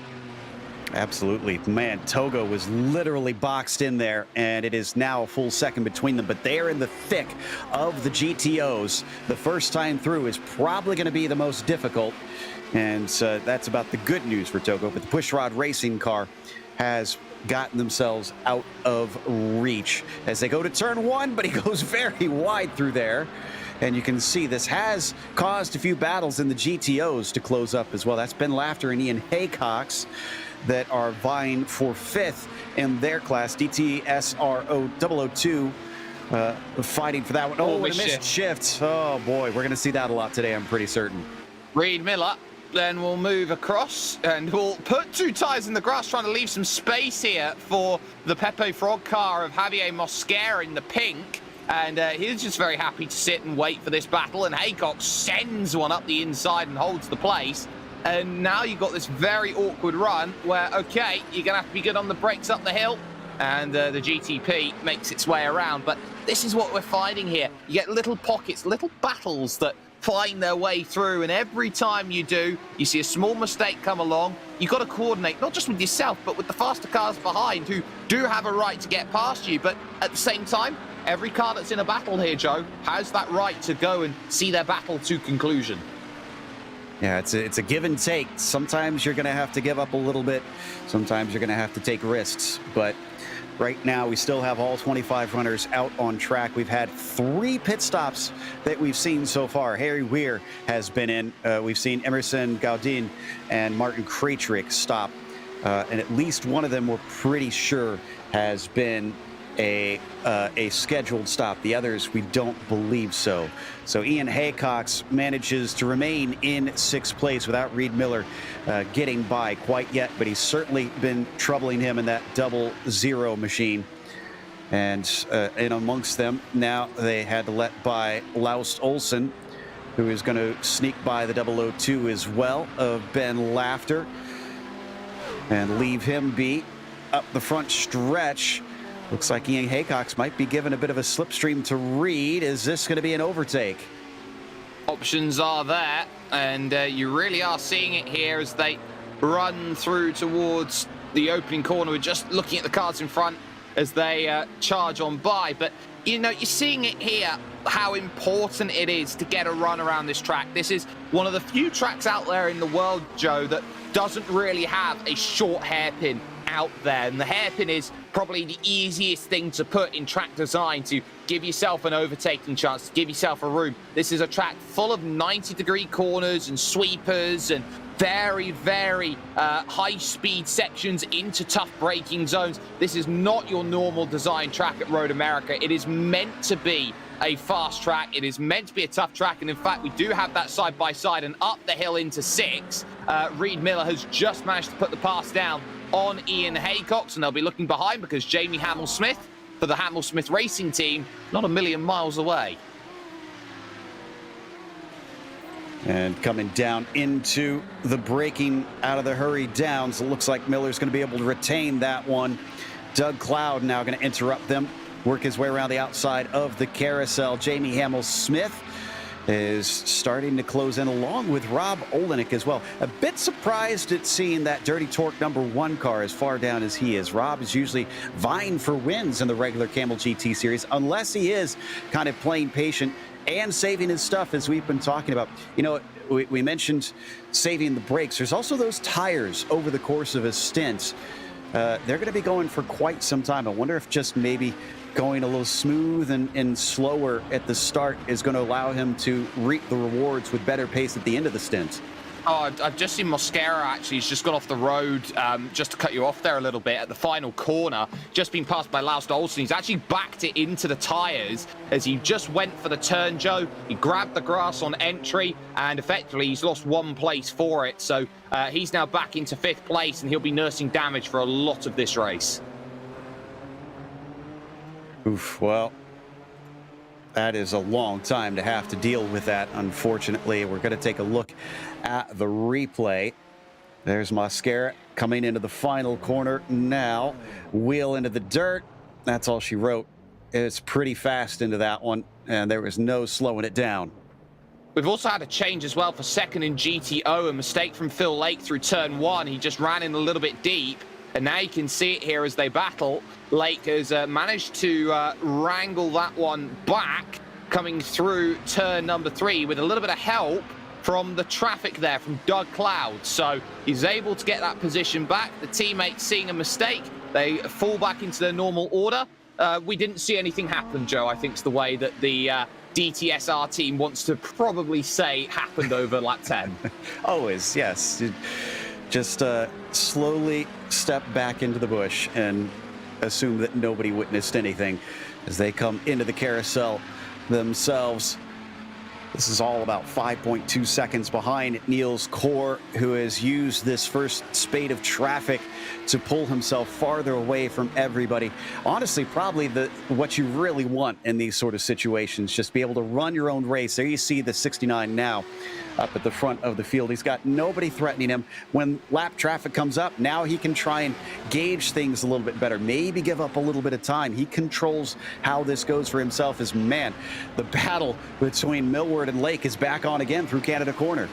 Absolutely. Man, Togo was literally boxed in there, and it is now a full second between them, but they are in the thick of the GTOs. The first time through is probably going to be the most difficult, and that's about the good news for Togo, but the Pushrod Racing car has gotten themselves out of reach as they go to turn 1, but he goes very wide through there. And you can see this has caused a few battles in the GTOs to close up as well. That's Ben Laughter and Ian Haycox that are vying for 5th in their class. DTSRO 002 fighting for that one. Oh, and a missed shift. Oh, boy. We're going to see that a lot today, I'm pretty certain. Reid Miller. Then we'll move across and we'll put 2 tires in the grass, trying to leave some space here for the Pepe Frog car of Javier Mosquera in the pink. And he's just very happy to sit and wait for this battle. And Haycock sends one up the inside and holds the place. And now you've got this very awkward run where, okay, you're going to have to be good on the brakes up the hill. And the GTP makes its way around. But this is what we're finding here. You get little pockets, little battles that find their way through. And every time you do, you see a small mistake come along. You've got to coordinate, not just with yourself, but with the faster cars behind who do have a right to get past you. But at the same time, every car that's in a battle here, Joe, has that right to go and see their battle to conclusion. Yeah, it's a give and take. Sometimes you're going to have to give up a little bit. Sometimes you're going to have to take risks. But right now, we still have all 25 runners out on track. We've had 3 pit stops that we've seen so far. Harry Weir has been in. We've seen Emerson Gaudin and Martin Krejcik stop. And at least one of them we're pretty sure has been a scheduled stop. The others, we don't believe so. So Ian Haycox manages to remain in 6th place without Reid Miller getting by quite yet, but he's certainly been troubling him in that 0-0 machine. And in amongst them, now they had to let by Laust Olsen, who is going to sneak by the 002 as well of Ben Laughter and leave him be up the front stretch. Looks like Ian Haycox might be given a bit of a slipstream to Reid. Is this going to be an overtake? Options are there, and you really are seeing it here as they run through towards the opening corner. We're just looking at the cars in front as they charge on by. But, you know, you're seeing it here, how important it is to get a run around this track. This is one of the few tracks out there in the world, Joe, that doesn't really have a short hairpin out there, and the hairpin is probably the easiest thing to put in track design to give yourself an overtaking chance, to give yourself a room. This is a track full of 90-degree corners and sweepers and very, very high-speed sections into tough braking zones. This is not your normal design track at Road America. It is meant to be a fast track. It is meant to be a tough track, and in fact, we do have that side-by-side and up the hill into 6. Reid Miller has just managed to put the pass down on Ian Haycox, and they'll be looking behind because Jamie Hamill-Smith for the Hamel-Smith Racing team, not a million miles away. And coming down into the braking out of the hurry downs, it looks like Miller's going to be able to retain that one. Doug Cloud now going to interrupt them, work his way around the outside of the carousel. Jamie Hamel-Smith is starting to close in along with Rob Olenek as well. A bit surprised at seeing that Dirty Torque #1 car as far down as he is. Rob is usually vying for wins in the regular Kamel GT series, unless he is kind of playing patient and saving his stuff, as we've been talking about. You know, we mentioned saving the brakes. There's also those tires over the course of his stint. They're going to be going for quite some time. I wonder if just maybe going a little smooth and slower at the start is going to allow him to reap the rewards with better pace at the end of the stint. Oh, I've just seen Mosquera, actually. He's just gone off the road, just to cut you off there a little bit, at the final corner. Just been passed by Laust Olsen. He's actually backed it into the tyres as he just went for the turn, Joe. He grabbed the grass on entry, and effectively he's lost 1 place for it. So he's now back into 5th place, and he'll be nursing damage for a lot of this race. Oof, well, that is a long time to have to deal with that, unfortunately. We're going to take a look at the replay. There's Mosquera coming into the final corner now. Wheel into the dirt. That's all she wrote. It's pretty fast into that one, and there was no slowing it down. We've also had a change as well for second in GTO. A mistake from Phil Lake through turn 1. He just ran in a little bit deep, and now you can see it here as they battle. Lake has managed to wrangle that one back, coming through turn number 3 with a little bit of help from the traffic there from Doug Cloud. So he's able to get that position back. The teammates seeing a mistake, they fall back into their normal order. We didn't see anything happen, Joe, I think is the way that the DTSR team wants to probably say happened over lap 10. Always, yes. Just slowly step back into the bush and assume that nobody witnessed anything as they come into the carousel themselves. This is all about 5.2 seconds behind Niels Kor, who has used this first spate of traffic to pull himself farther away from everybody. Honestly, probably what you really want in these sort of situations, just be able to run your own race. There you see the 69 now up at the front of the field. He's got nobody threatening him. When lap traffic comes up, now he can try and gauge things a little bit better, maybe give up a little bit of time. He controls how this goes for himself. As man, the battle between Millward and Lake is back on again through Canada Corner.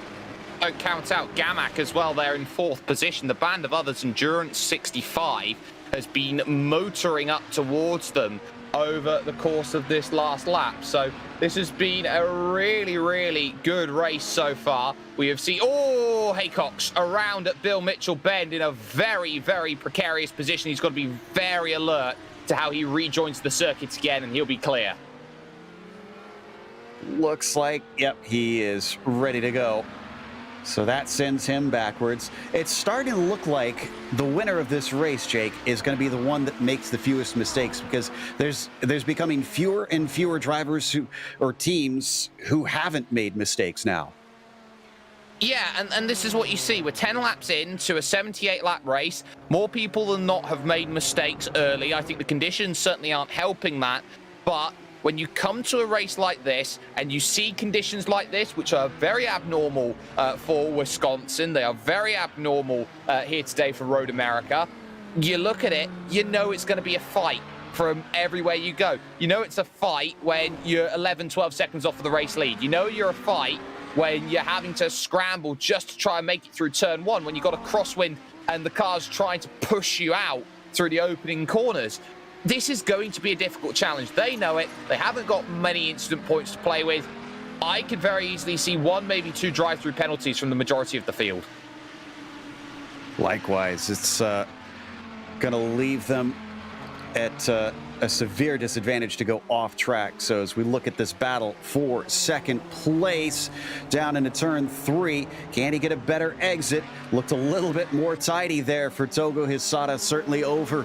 Don't count out Gimmick as well there in 4th position. The band of others, Endurance 65, has been motoring up towards them over the course of this last lap. So this has been a really, really good race so far. We have seen, Haycox around at Bill Mitchell Bend in a very, very precarious position. He's got to be very alert to how he rejoins the circuit again, and he'll be clear. Looks like, yep, he is ready to go. So that sends him backwards. It's starting to look like the winner of this race, Jake, is going to be the one that makes the fewest mistakes, because there's becoming fewer and fewer drivers or teams who haven't made mistakes now. Yeah, and this is what you see. We're 10 laps into a 78-lap race. More people than not have made mistakes early. I think the conditions certainly aren't helping that, but when you come to a race like this and you see conditions like this, which are very abnormal for Wisconsin, they are very abnormal here today for Road America, you look at it, you know it's going to be a fight from everywhere you go. You know it's a fight when you're 11, 12 seconds off of the race lead. You know you're a fight when you're having to scramble just to try and make it through turn 1, when you've got a crosswind and the car's trying to push you out through the opening corners. This is going to be a difficult challenge. They know it. They haven't got many incident points to play with. I could very easily see 1, maybe 2 drive-through penalties from the majority of the field. Likewise, it's going to leave them at a severe disadvantage to go off track. So as we look at this battle for second place down into turn 3, can he get a better exit? Looked a little bit more tidy there for Togo Hisada, certainly over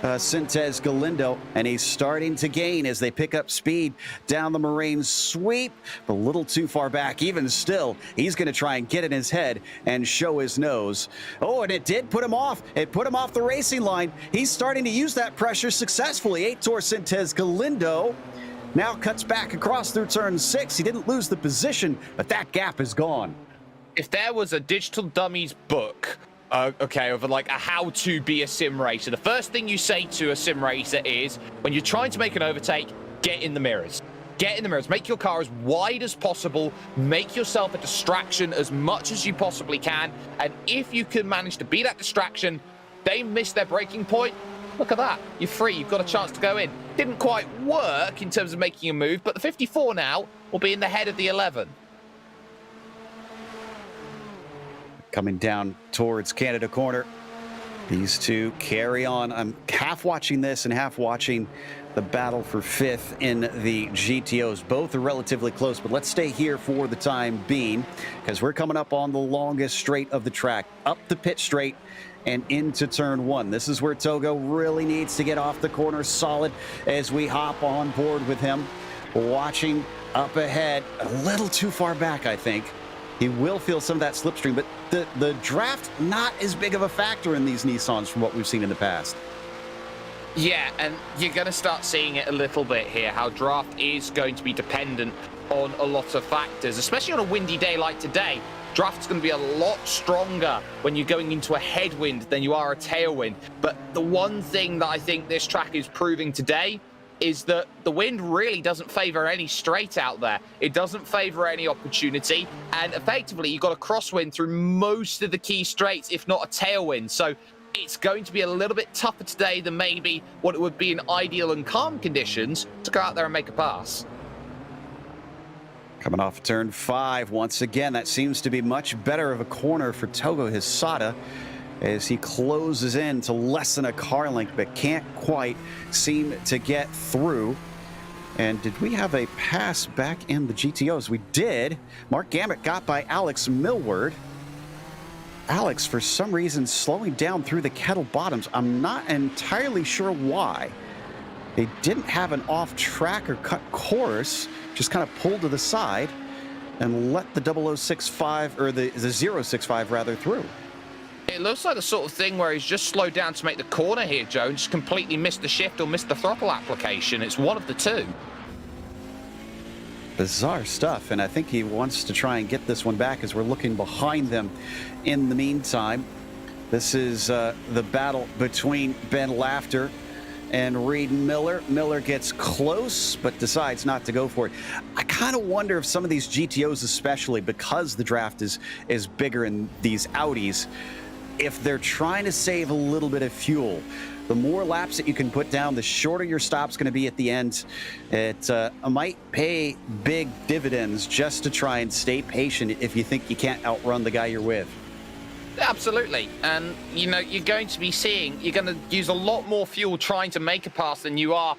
Sintez Galindo, and he's starting to gain as they pick up speed down the Moraine sweep, but a little too far back. Even still, he's going to try and get in his head and show his nose. Oh, and it did put him off. It put him off the racing line. He's starting to use that pressure successfully, 8. Torcentes Galindo now cuts back across through turn 6. He didn't lose the position, but that gap is gone. If there was a digital dummies book, okay, of like a how to be a sim racer, the first thing you say to a sim racer is, when you're trying to make an overtake, get in the mirrors. Get in the mirrors. Make your car as wide as possible. Make yourself a distraction as much as you possibly can. And if you can manage to be that distraction, they miss their braking point. Look at that. You're free. You've got a chance to go in. Didn't quite work in terms of making a move, but the 54 now will be in the head of the 11. Coming down towards Canada corner. These two carry on. I'm half watching this and half watching the battle for 5th in the GTOs. Both are relatively close, but let's stay here for the time being because we're coming up on the longest straight of the track, up the pit straight and into turn 1. This is where Togo really needs to get off the corner solid as we hop on board with him. Watching up ahead, a little too far back, I think. He will feel some of that slipstream, but the draft not as big of a factor in these Nissans from what we've seen in the past. Yeah, and you're going to start seeing it a little bit here, how draft is going to be dependent on a lot of factors, especially on a windy day like today. Draft's going to be a lot stronger when you're going into a headwind than you are a tailwind. But the one thing that I think this track is proving today is that the wind really doesn't favor any straight out there. It doesn't favor any opportunity. And effectively, you've got a crosswind through most of the key straights, if not a tailwind. So it's going to be a little bit tougher today than maybe what it would be in ideal and calm conditions to go out there and make a pass. Coming off turn 5, once again, that seems to be much better of a corner for Togo Hisada as he closes in to less than a car length, but can't quite seem to get through. And did we have a pass back in the GTOs? We did. Mark Gimmick got by Alex Millward. Alex, for some reason, slowing down through the kettle bottoms. I'm not entirely sure why. They didn't have an off-track or cut course, just kind of pulled to the side and let the 0065, or the 065 rather, through. It looks like the sort of thing where he's just slowed down to make the corner here, Joe, and just completely missed the shift or missed the throttle application. It's one of the two. Bizarre stuff, and I think he wants to try and get this one back as we're looking behind them. In the meantime, this is the battle between Ben Laughter and Reid Miller. Miller gets close, but decides not to go for it. I kind of wonder if some of these GTOs, especially because the draft is bigger in these Audis, if they're trying to save a little bit of fuel. The more laps that you can put down, the shorter your stop's going to be at the end. It might pay big dividends just to try and stay patient if you think you can't outrun the guy you're with. Absolutely. And, you know, you're going to be seeing, you're going to use a lot more fuel trying to make a pass than you are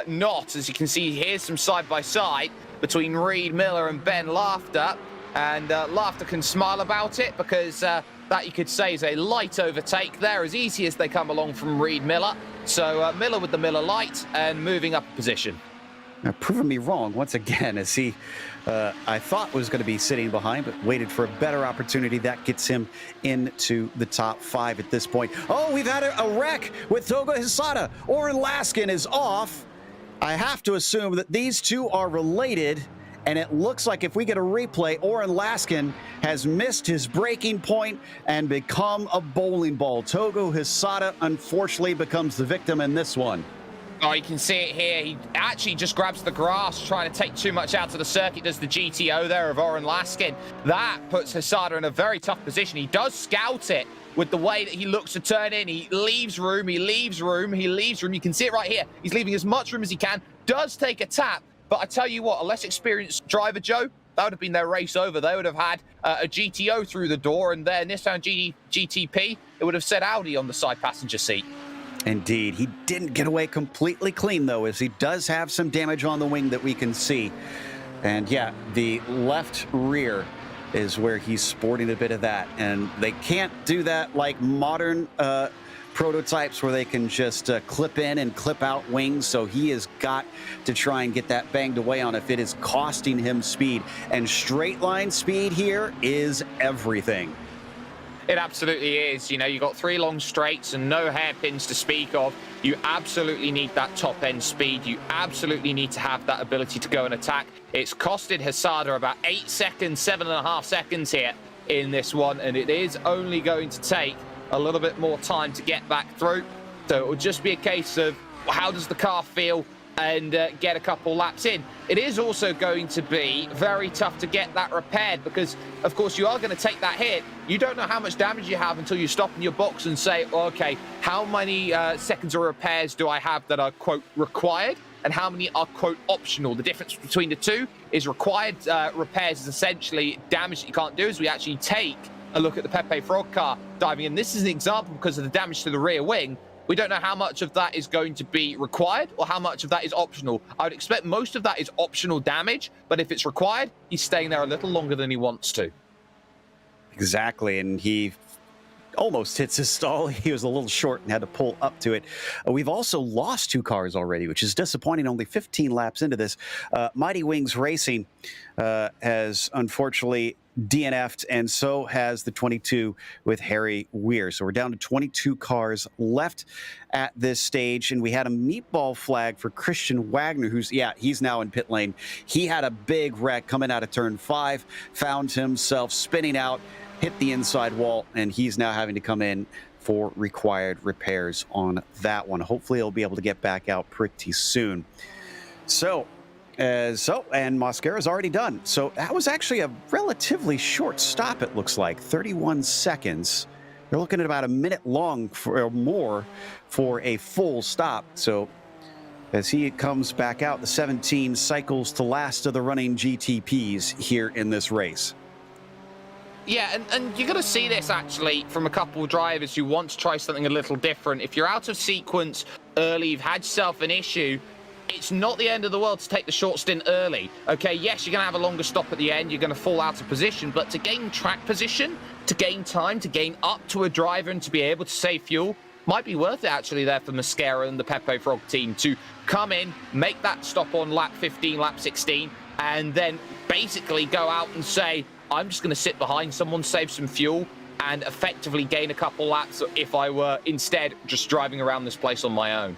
not. As you can see, here's some side-by-side between Reid Miller and Ben Laughter. And Laughter can smile about it because that, you could say, is a light overtake there, as easy as they come along from Reid Miller. So Miller with the Miller light and moving up a position. Now, proving me wrong once again, as he, I thought was going to be sitting behind, but waited for a better opportunity. That gets him into the top 5 at this point. Oh, we've had a wreck with Togo Hisada. Oren Laskin is off. I have to assume that these two are related. And it looks like if we get a replay, Oren Laskin has missed his breaking point and become a bowling ball. Togo Hisada, unfortunately, becomes the victim in this one. Oh, you can see it here. He actually just grabs the grass, trying to take too much out of the circuit. Does the GTO there of Oren Laskin. That puts Hisada in a very tough position. He does scout it with the way that he looks to turn in. He leaves room, he leaves room, he leaves room. You can see it right here. He's leaving as much room as he can. Does take a tap. But I tell you what, a less experienced driver, Joe, that would have been their race over. They would have had a GTO through the door, and their Nissan GTP, it would have said Audi on the side passenger seat. Indeed. He didn't get away completely clean, though, as he does have some damage on the wing that we can see. And yeah, the left rear is where he's sporting a bit of that. And they can't do that like modern prototypes where they can just clip in and clip out wings. So he has got to try and get that banged away on if it is costing him speed. And straight line speed here is everything. It absolutely is. You know, you've got 3 long straights and no hairpins to speak of. You absolutely need that top-end speed. You absolutely need to have that ability to go and attack. It's costed Hesada about 8 seconds, 7.5 seconds here in this one, and it is only going to take a little bit more time to get back through. So it will just be a case of how does the car feel and get a couple laps in. It is also going to be very tough to get that repaired because, of course, you are going to take that hit. You don't know how much damage you have until you stop in your box and say, okay, how many seconds of repairs do I have that are, quote, required? And how many are, quote, optional? The difference between the two is required repairs is essentially damage that you can't do as we actually take a look at the Pepe Frog car diving in. This is an example because of the damage to the rear wing. We don't know how much of that is going to be required or how much of that is optional. I would expect most of that is optional damage, but if it's required, he's staying there a little longer than he wants to. Exactly, and he almost hits his stall. He was a little short and had to pull up to it. We've also lost 2 cars already, which is disappointing. Only 15 laps into this. Mighty Wings Racing has unfortunately DNF'd, and so has the 22 with Harry Weir. So we're down to 22 cars left at this stage, and we had a meatball flag for Christian Wagner, who's, he's now in pit lane. He had a big wreck coming out of turn 5, found himself spinning out, hit the inside wall, and he's now having to come in for required repairs on that one. Hopefully he'll be able to get back out pretty soon. And Mosquera's already done. So that was actually a relatively short stop, it looks like. 31 seconds. They're looking at about a minute long or more for a full stop. So as he comes back out, the 17 cycles to last of the running GTPs here in this race. Yeah, and you're going to see this actually from a couple of drivers who want to try something a little different. If you're out of sequence early, you've had yourself an issue, it's not the end of the world to take the short stint early. Okay, yes, you're going to have a longer stop at the end, you're going to fall out of position, but to gain track position, to gain time, to gain up to a driver and to be able to save fuel, might be worth it actually there for Mosquera and the Pepe Frog team to come in, make that stop on lap 15, lap 16, and then basically go out and say, I'm just going to sit behind someone, save some fuel, and effectively gain a couple laps if I were instead just driving around this place on my own.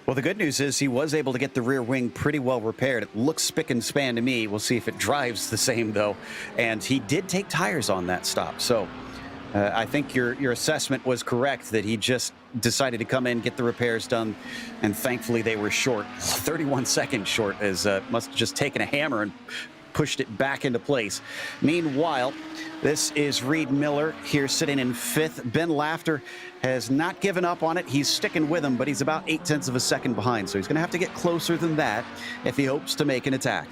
Well, the good news is he was able to get the rear wing pretty well repaired. It looks spick and span to me. We'll see if it drives the same, though. And he did take tires on that stop. So I think your assessment was correct that he just decided to come in, get the repairs done, and thankfully they were short. 31 seconds short, as must have just taken a hammer and pushed it back into place. Meanwhile, this is Reid Miller here sitting in 5th. Ben Laughter has not given up on it. He's sticking with him, but he's about 0.8 of a second behind. So he's going to have to get closer than that if he hopes to make an attack.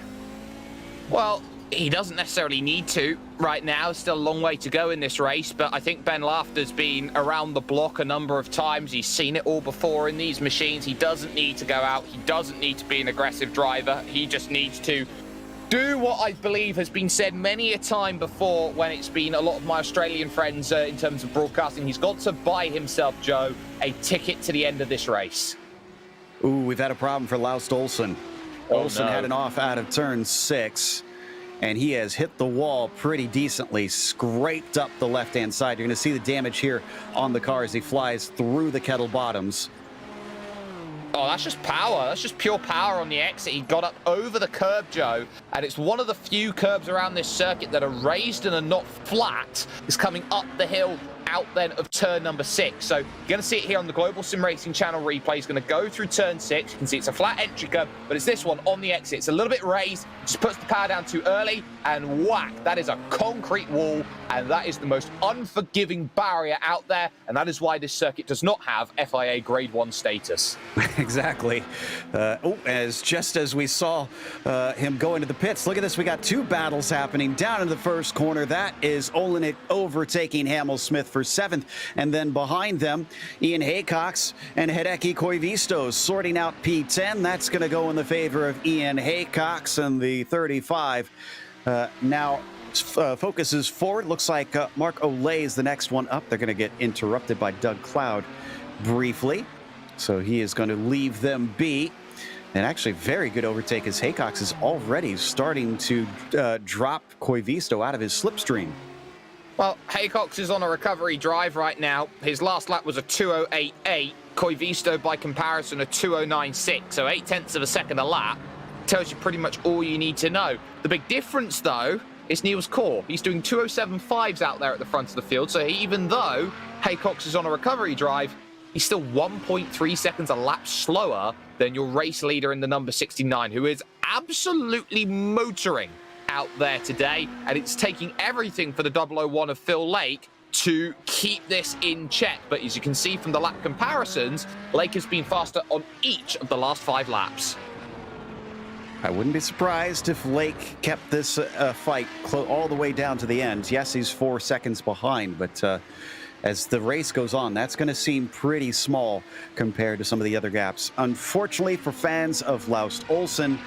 Well, he doesn't necessarily need to right now. Still a long way to go in this race, but I think Ben Laughter's been around the block a number of times. He's seen it all before in these machines. He doesn't need to go out. He doesn't need to be an aggressive driver. He just needs to do what I believe has been said many a time before when it's been a lot of my Australian friends in terms of broadcasting. He's got to buy himself, Joe, a ticket to the end of this race. Ooh, we've had a problem for Laust Olsen. Olsen had an off out of turn 6, and he has hit the wall pretty decently, scraped up the left-hand side. You're going to see the damage here on the car as he flies through the kettle bottoms. Oh, that's just power. That's just pure power on the exit. He got up over the curb, Joe, and it's one of the few curbs around this circuit that are raised and are not flat. It's coming up the hill out then of turn number 6. So you're going to see it here on the Global Sim Racing channel replay. He's going to go through turn 6. You can see it's a flat entry curb, but it's this one on the exit. It's a little bit raised. Just puts the power down too early, and whack. That is a concrete wall, and that is the most unforgiving barrier out there, and that is why this circuit does not have FIA Grade 1 status. Exactly. Just as we saw him go into the pits, look at this. We got 2 battles happening down in the first corner. That is Olenek overtaking Hamel-Smith for 7th, and then behind them, Ian Haycox and Hideki Koivisto sorting out P10. That's going to go in the favor of Ian Haycox, and the 35 now focuses forward. Looks like Mark Olay is the next one up. They're going to get interrupted by Doug Cloud briefly, so he is going to leave them be. And actually, very good overtake as Haycox is already starting to drop Koivisto out of his slipstream. Well, Haycox is on a recovery drive right now. His last lap was a 2:08.8. Koivisto, by comparison, a 2:09.6. So 0.8 of a second a lap. Tells you pretty much all you need to know. The big difference, though, is Niels Core. He's doing 2:07.5s out there at the front of the field. So even though Haycox is on a recovery drive, he's still 1.3 seconds a lap slower than your race leader in the number 69, who is absolutely motoring out there today. And it's taking everything for the 001 of Phil Lake to keep this in check. But as you can see from the lap comparisons, Lake has been faster on each of the last 5 laps. I wouldn't be surprised if Lake kept this fight all the way down to the end. Yes, he's 4 seconds behind, but as the race goes on, that's going to seem pretty small compared to some of the other gaps. Unfortunately for fans of Laust Olsen,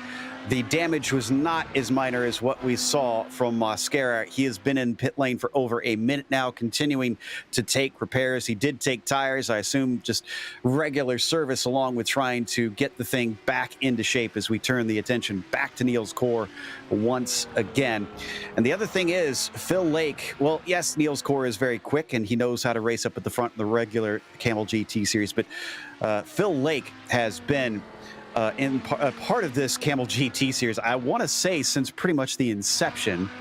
the damage was not as minor as what we saw from Mascara. He has been in pit lane for over a minute now, continuing to take repairs. He did take tires, I assume just regular service, along with trying to get the thing back into shape as we turn the attention back to Niels Core once again. And the other thing is, Phil Lake, well, yes, Niels Core is very quick and he knows how to race up at the front of the regular Kamel GT series, but Phil Lake has been in part of this Kamel GT series, I want to say, since pretty much the inception,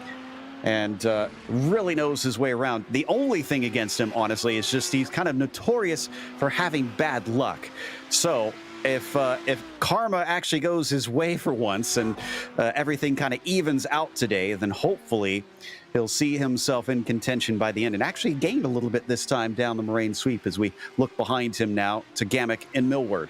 and really knows his way around. The only thing against him, honestly, is just he's kind of notorious for having bad luck. So if karma actually goes his way for once and everything kind of evens out today, then hopefully he'll see himself in contention by the end, and actually gained a little bit this time down the Moraine sweep as we look behind him now to Gimmick and Millward.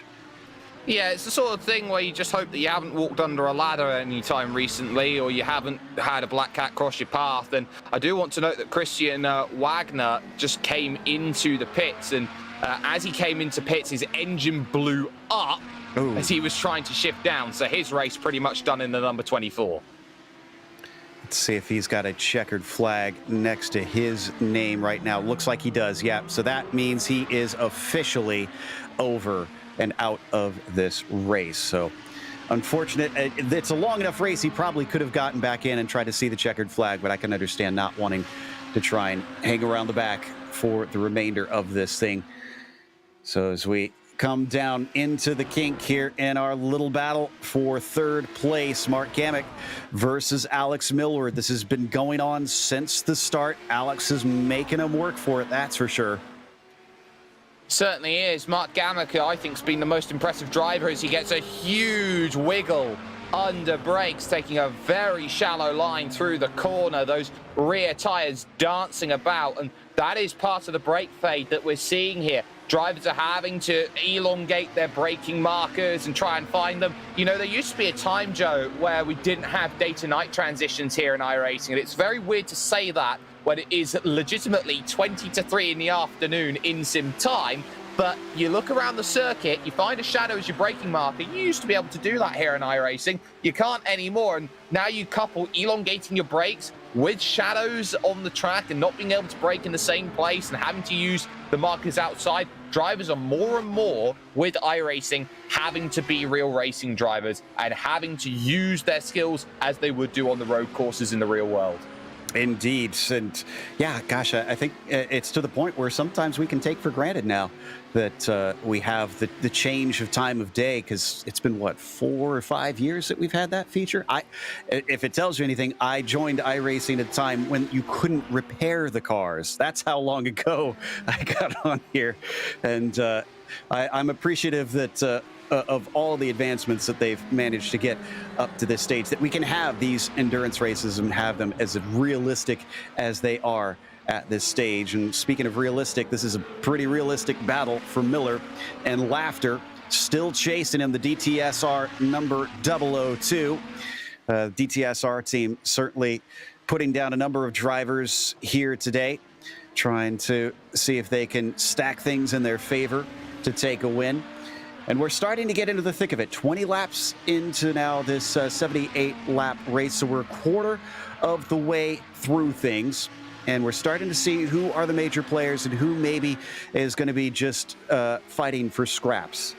Yeah, it's the sort of thing where you just hope that you haven't walked under a ladder any time recently, or you haven't had a black cat cross your path. And I do want to note that Christian Wagner just came into the pits, and as he came into pits, his engine blew up as he was trying to shift down. So his race pretty much done in the number 24. Let's see if he's got a checkered flag next to his name right now. Looks like he does, yeah. So that means he is officially over and out of this race. So unfortunate. It's a long enough race. He probably could have gotten back in and tried to see the checkered flag, but I can understand not wanting to try and hang around the back for the remainder of this thing. So as we come down into the kink here in our little battle for third place, Mark Gamick versus Alex Millward. This has been going on since the start. Alex is making him work for it, that's for sure. Certainly is. Mark Gamick, I think, has been the most impressive driver as he gets a huge wiggle under brakes, taking a very shallow line through the corner. Those rear tires dancing about, and that is part of the brake fade that we're seeing here. Drivers are having to elongate their braking markers and try and find them. You know, there used to be a time, Joe, where we didn't have day to night transitions here in iRacing, and it's very weird to say that when it is legitimately 20 to 3 in the afternoon in sim time. But you look around the circuit, you find a shadow as your braking marker. You used to be able to do that here in iRacing. You can't anymore. And now you couple elongating your brakes with shadows on the track and not being able to brake in the same place and having to use the markers outside. Drivers are more and more, with iRacing, having to be real racing drivers and having to use their skills as they would do on the road courses in the real world. Indeed. And yeah, gosh, I think it's to the point where sometimes we can take for granted now that we have the change of time of day, because it's been, what, 4 or 5 years that we've had that feature? If it tells you anything, I joined iRacing at a time when you couldn't repair the cars. That's how long ago I got on here. And I'm appreciative that of all the advancements that they've managed to get up to this stage, that we can have these endurance races and have them as realistic as they are at this stage. And speaking of realistic, this is a pretty realistic battle for Miller, and Laughter still chasing him, the DTSR number 002. DTSR team certainly putting down a number of drivers here today, trying to see if they can stack things in their favor to take a win. And we're starting to get into the thick of it. 20 laps into now this 78-lap race. So we're a quarter of the way through things. And we're starting to see who are the major players and who maybe is going to be just fighting for scraps.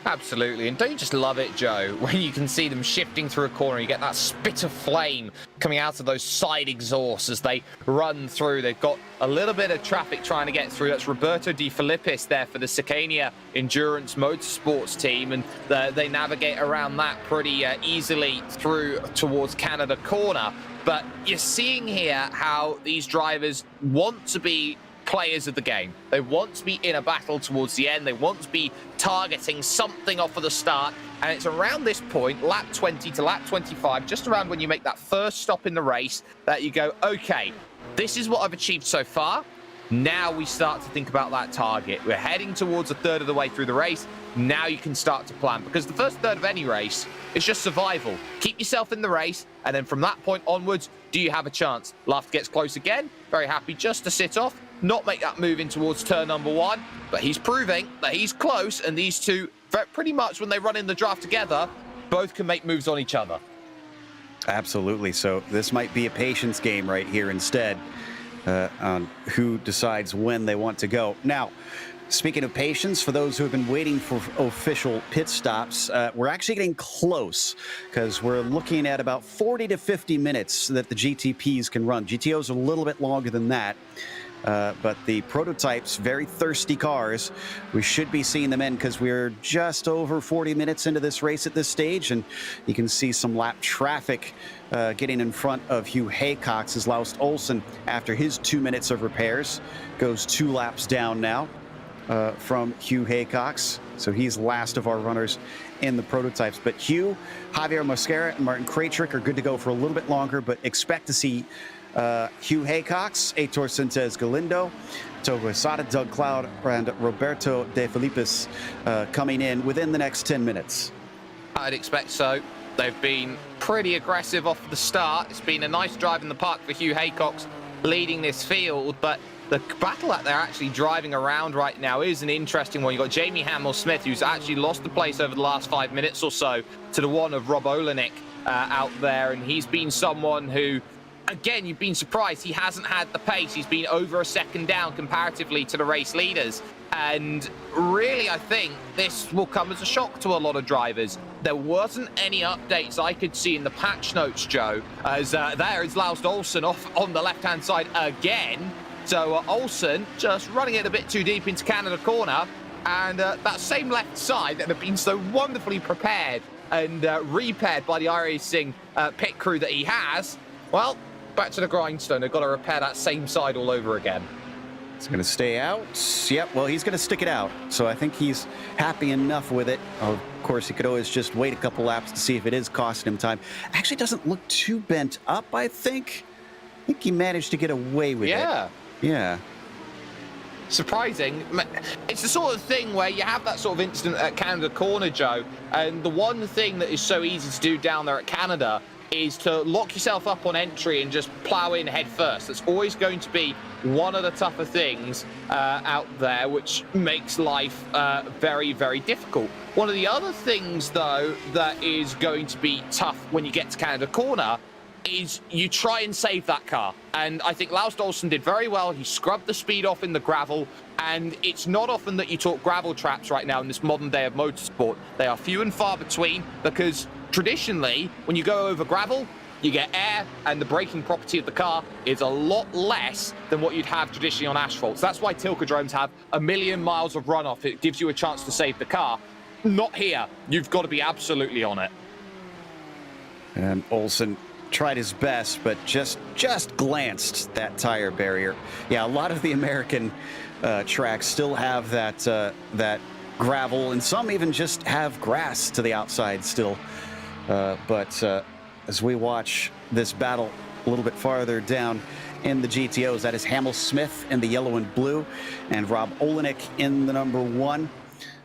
Absolutely, and don't you just love it, Joe, when you can see them shifting through a corner, you get that spit of flame coming out of those side exhausts as they run through. They've got a little bit of traffic trying to get through. That's Roberto De Filippis there for the Scania Endurance Motorsports team, and they navigate around that pretty easily through towards Canada Corner. But you're seeing here how these drivers want to be players of the game. They want to be in a battle towards the end. They want to be targeting something off of the start. And it's around this point, lap 20 to lap 25, just around when you make that first stop in the race, that you go, okay, this is what I've achieved so far. Now we start to think about that target. We're heading towards a third of the way through the race. Now you can start to plan, because the first third of any race is just survival. Keep yourself in the race, and then from that point onwards, do you have a chance? Luft gets close again. Very happy just to sit off, not make that move in towards turn number one, but he's proving that he's close, and these two, pretty much when they run in the draft together, both can make moves on each other. Absolutely. So this might be a patience game right here instead, on who decides when they want to go. Now, speaking of patience, for those who have been waiting for official pit stops, we're actually getting close, because we're looking at about 40 to 50 minutes that the GTPs can run. GTOs are a little bit longer than that. But the prototypes, very thirsty cars, we should be seeing them in, because we're just over 40 minutes into this race at this stage, and you can see some lap traffic getting in front of Hugh Haycox as Laust Olsen, after his 2 minutes of repairs, goes 2 laps down now from Hugh Haycox. So he's last of our runners in the prototypes. But Hugh, Javier Mosquera, and Martin Krajcik are good to go for a little bit longer, but expect to see Hugh Haycox, Heitor Sintez Galindo, Togo Asada, Doug Cloud, and Roberto De Filippis coming in within the next 10 minutes. I'd expect so. They've been pretty aggressive off the start. It's been a nice drive in the park for Hugh Haycox leading this field, but the battle that they're actually driving around right now is an interesting one. You've got Jamie Hamill-Smith, who's actually lost the place over the last 5 minutes or so to the one of Rob Olenek out there, and he's been someone who, again, you've been surprised he hasn't had the pace. He's been over a second down comparatively to the race leaders. And really, I think this will come as a shock to a lot of drivers. There wasn't any updates I could see in the patch notes, Joe, as there is Laust Olsen off on the left-hand side again. So Olsen just running it a bit too deep into Canada Corner. And that same left side that had been so wonderfully prepared and repaired by the iRacing pit crew that he has, well, back to the grindstone. They've got to repair that same side all over again. It's going to stay out. Yep, well, he's going to stick it out. So I think he's happy enough with it. Of course, he could always just wait a couple laps to see if it is costing him time. Actually doesn't look too bent up, I think. I think he managed to get away with it. Yeah. Surprising. It's the sort of thing where you have that sort of incident at Canada Corner, Joe, and the one thing that is so easy to do down there at Canada is to lock yourself up on entry and just plow in head first. That's always going to be one of the tougher things out there, which makes life very, very difficult. One of the other things, though, that is going to be tough when you get to Canada Corner is you try and save that car. And I think Laust Olsen did very well. He scrubbed the speed off in the gravel, and it's not often that you talk gravel traps right now in this modern day of motorsport. They are few and far between, because traditionally, when you go over gravel, you get air, and the braking property of the car is a lot less than what you'd have traditionally on asphalt. So that's why Tilkodromes have a million miles of runoff. It gives you a chance to save the car. Not here. You've got to be absolutely on it. And Olsen tried his best, but just glanced that tire barrier. Yeah, a lot of the American tracks still have that gravel, and some even just have grass to the outside still. But as we watch this battle a little bit farther down in the GTOs, that is Hamill-Smith in the yellow and blue, and Rob Olenek in the number 1.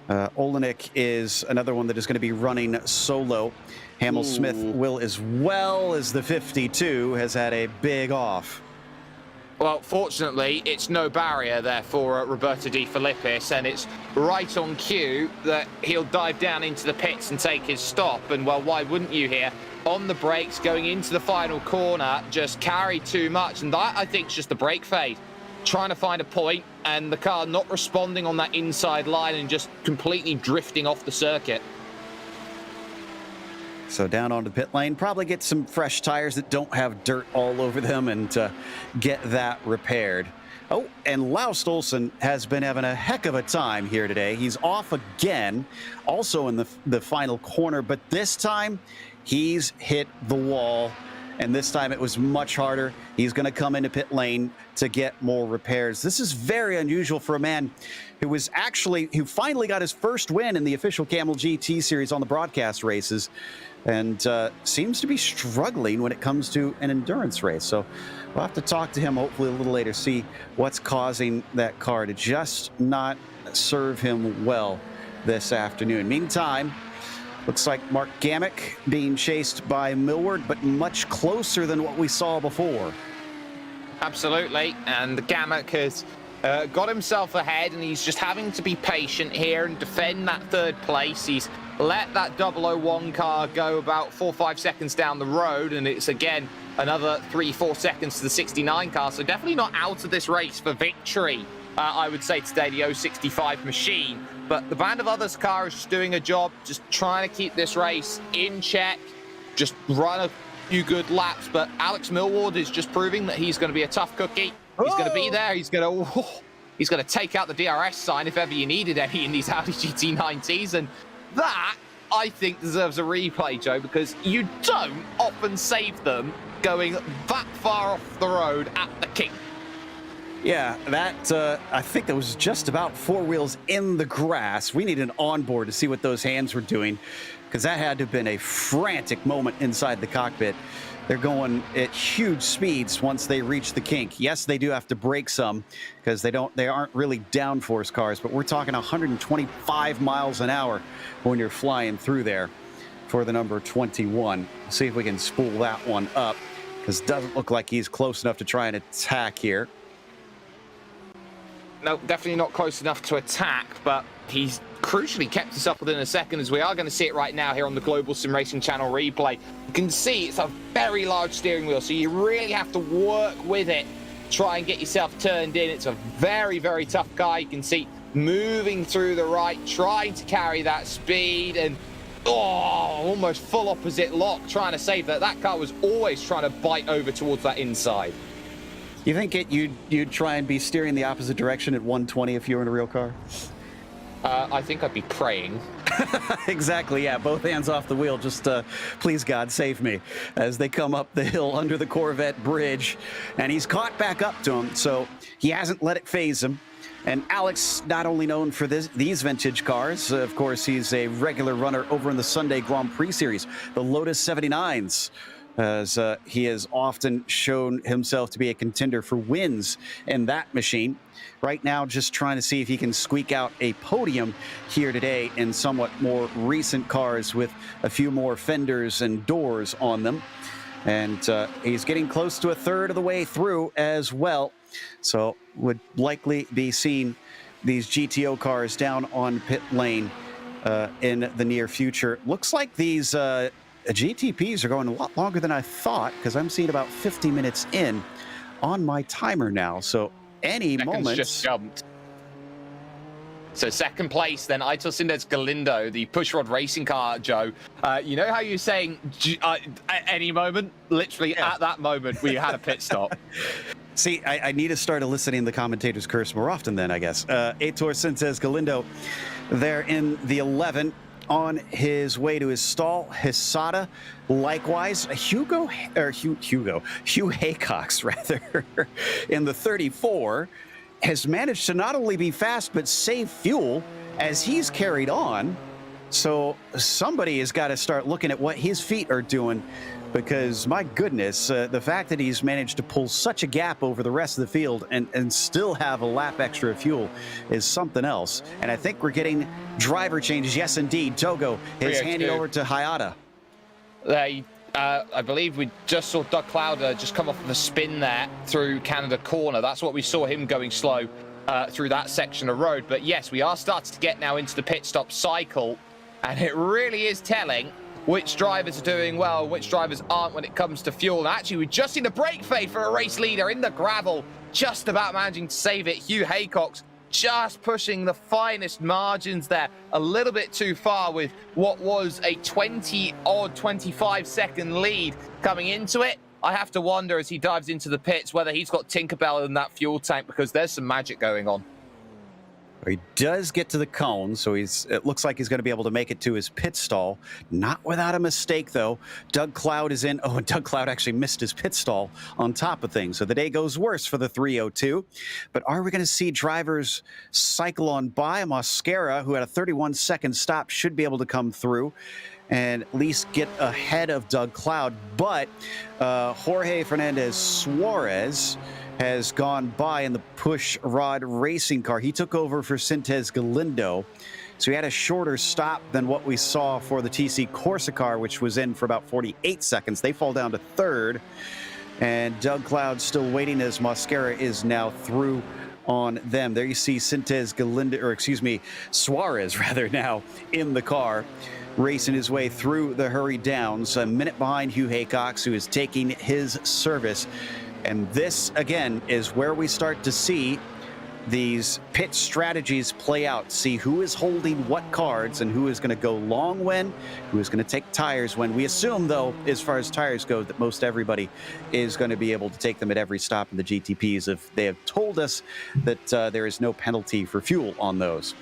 Olenek is another one that is going to be running solo. Hamill-Smith will, as well as the 52, has had a big off. Well, fortunately, it's no barrier there for Roberto De Filippis, and it's right on cue that he'll dive down into the pits and take his stop. And, well, why wouldn't you here? On the brakes, going into the final corner, just carried too much. And that, I think, is just the brake fade. Trying to find a point, and the car not responding on that inside line and just completely drifting off the circuit. So down onto the pit lane, probably get some fresh tires that don't have dirt all over them and get that repaired. Oh, and Laust Olsen has been having a heck of a time here today. He's off again, also in the final corner, but this time he's hit the wall, and this time it was much harder. He's going to come into pit lane to get more repairs. This is very unusual for a man who finally got his first win in the official Kamel GT series on the broadcast races, and seems to be struggling when it comes to an endurance race. So we'll have to talk to him hopefully a little later, see what's causing that car to just not serve him well this afternoon. Meantime, looks like Mark Gimmick being chased by Millward, but much closer than what we saw before. Absolutely, and Gimmick has got himself ahead, and he's just having to be patient here and defend that third place. He's let that 001 car go about 4 or 5 seconds down the road, and it's again another 3-4 seconds to the 69 car, so definitely not out of this race for victory, I would say today, the 065 machine. But the band of others car is just doing a job, just trying to keep this race in check, just run a few good laps. But Alex Millward is just proving that he's going to be a tough cookie. He's going to be there. He's going to take out the DRS sign if ever you needed any in these Audi GT90s. And that, I think, deserves a replay, Joe, because you don't often save them going that far off the road at the kink. Yeah, that, I think that was just about 4 wheels in the grass. We need an onboard to see what those hands were doing, because that had to have been a frantic moment inside the cockpit. They're going at huge speeds once they reach the kink. Yes, they do have to brake some because they aren't really downforce cars, but we're talking 125 miles an hour when you're flying through there for the number 21. See if we can spool that one up, because it doesn't look like he's close enough to try and attack here. No, definitely not close enough to attack, but he's crucially kept us up within a second, as we are going to see it right now here on the Global SimRacing channel replay. You can see it's a very large steering wheel, so you really have to work with it, try and get yourself turned in. It's a very, very tough car. You can see moving through the right, trying to carry that speed, and almost full opposite lock, trying to save that. That car was always trying to bite over towards that inside. You think you'd try and be steering the opposite direction at 120 if you were in a real car? I think I'd be praying. Exactly, yeah. Both hands off the wheel. Just please, God, save me as they come up the hill under the Corvette bridge. And he's caught back up to him, so he hasn't let it phase him. And Alex, not only known for these vintage cars, of course, he's a regular runner over in the Sunday Grand Prix Series, the Lotus 79s. As he has often shown himself to be a contender for wins in that machine. Right now, just trying to see if he can squeak out a podium here today in somewhat more recent cars with a few more fenders and doors on them. And he's getting close to a third of the way through as well. So would likely be seeing these GTO cars down on pit lane in the near future. Looks like these GTPs are going a lot longer than I thought, because I'm seeing about 50 minutes in on my timer now. So any moment. Just jumped. So second place, then Aitor Sindez Galindo, the pushrod racing car, Joe. You know how you're saying at any moment? Literally at that moment we had a pit stop. See, I need to start eliciting the commentator's curse more often then, I guess. Aitor Sindez Galindo there in the 11. On his way to his stall, Hisada, likewise, Hugh Haycox, rather, in the 34, has managed to not only be fast, but save fuel as he's carried on. So somebody has got to start looking at what his feet are doing, because my goodness, the fact that he's managed to pull such a gap over the rest of the field and still have a lap extra of fuel is something else. And I think we're getting driver changes. Yes, indeed. Togo is handing over to Hayata. I believe we just saw Doug Clouder just come off of a spin there through Canada Corner. That's what we saw him going slow through that section of road. But yes, we are starting to get now into the pit stop cycle, and it really is telling which drivers are doing well, which drivers aren't when it comes to fuel. And actually, we've just seen a brake fade for a race leader in the gravel. just about managing to save it. Hugh Haycock's just pushing the finest margins there a little bit too far with what was a 20-odd, 25-second lead coming into it. I have to wonder as he dives into the pits whether he's got Tinkerbell in that fuel tank, because there's some magic going on. He does get to the cone, so it looks like he's going to be able to make it to his pit stall. Not without a mistake, though. Doug Cloud is in. Oh, and Doug Cloud actually missed his pit stall on top of things. So the day goes worse for the 302. But are we going to see drivers cycle on by? Mascara, who had a 31-second stop, should be able to come through and at least get ahead of Doug Cloud. But Jorge Fernandez Suarez has gone by in the push rod racing car. He took over for Sintez Galindo. So he had a shorter stop than what we saw for the TC Corsa car, which was in for about 48 seconds. They fall down to third. And Doug Cloud still waiting as Mascara is now through on them. There you see Sintez Galindo, or excuse me, Suarez rather, now in the car, racing his way through the hurry downs. A minute behind Hugh Haycock, who is taking his service. And this, again, is where we start to see these pit strategies play out. See who is holding what cards and who is going to go long when, who is going to take tires when. We assume, though, as far as tires go, that most everybody is going to be able to take them at every stop in the GTPs if they have told us that there is no penalty for fuel on those.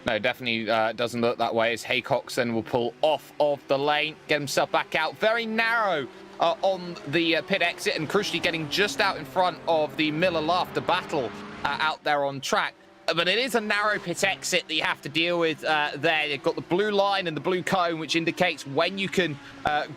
No, definitely doesn't look that way, as Haycock then will pull off of the lane, get himself back out. Very narrow on the pit exit, and crucially getting just out in front of the Miller Laughter battle out there on track. But it is a narrow pit exit that you have to deal with there. You've got the blue line and the blue cone, which indicates when you can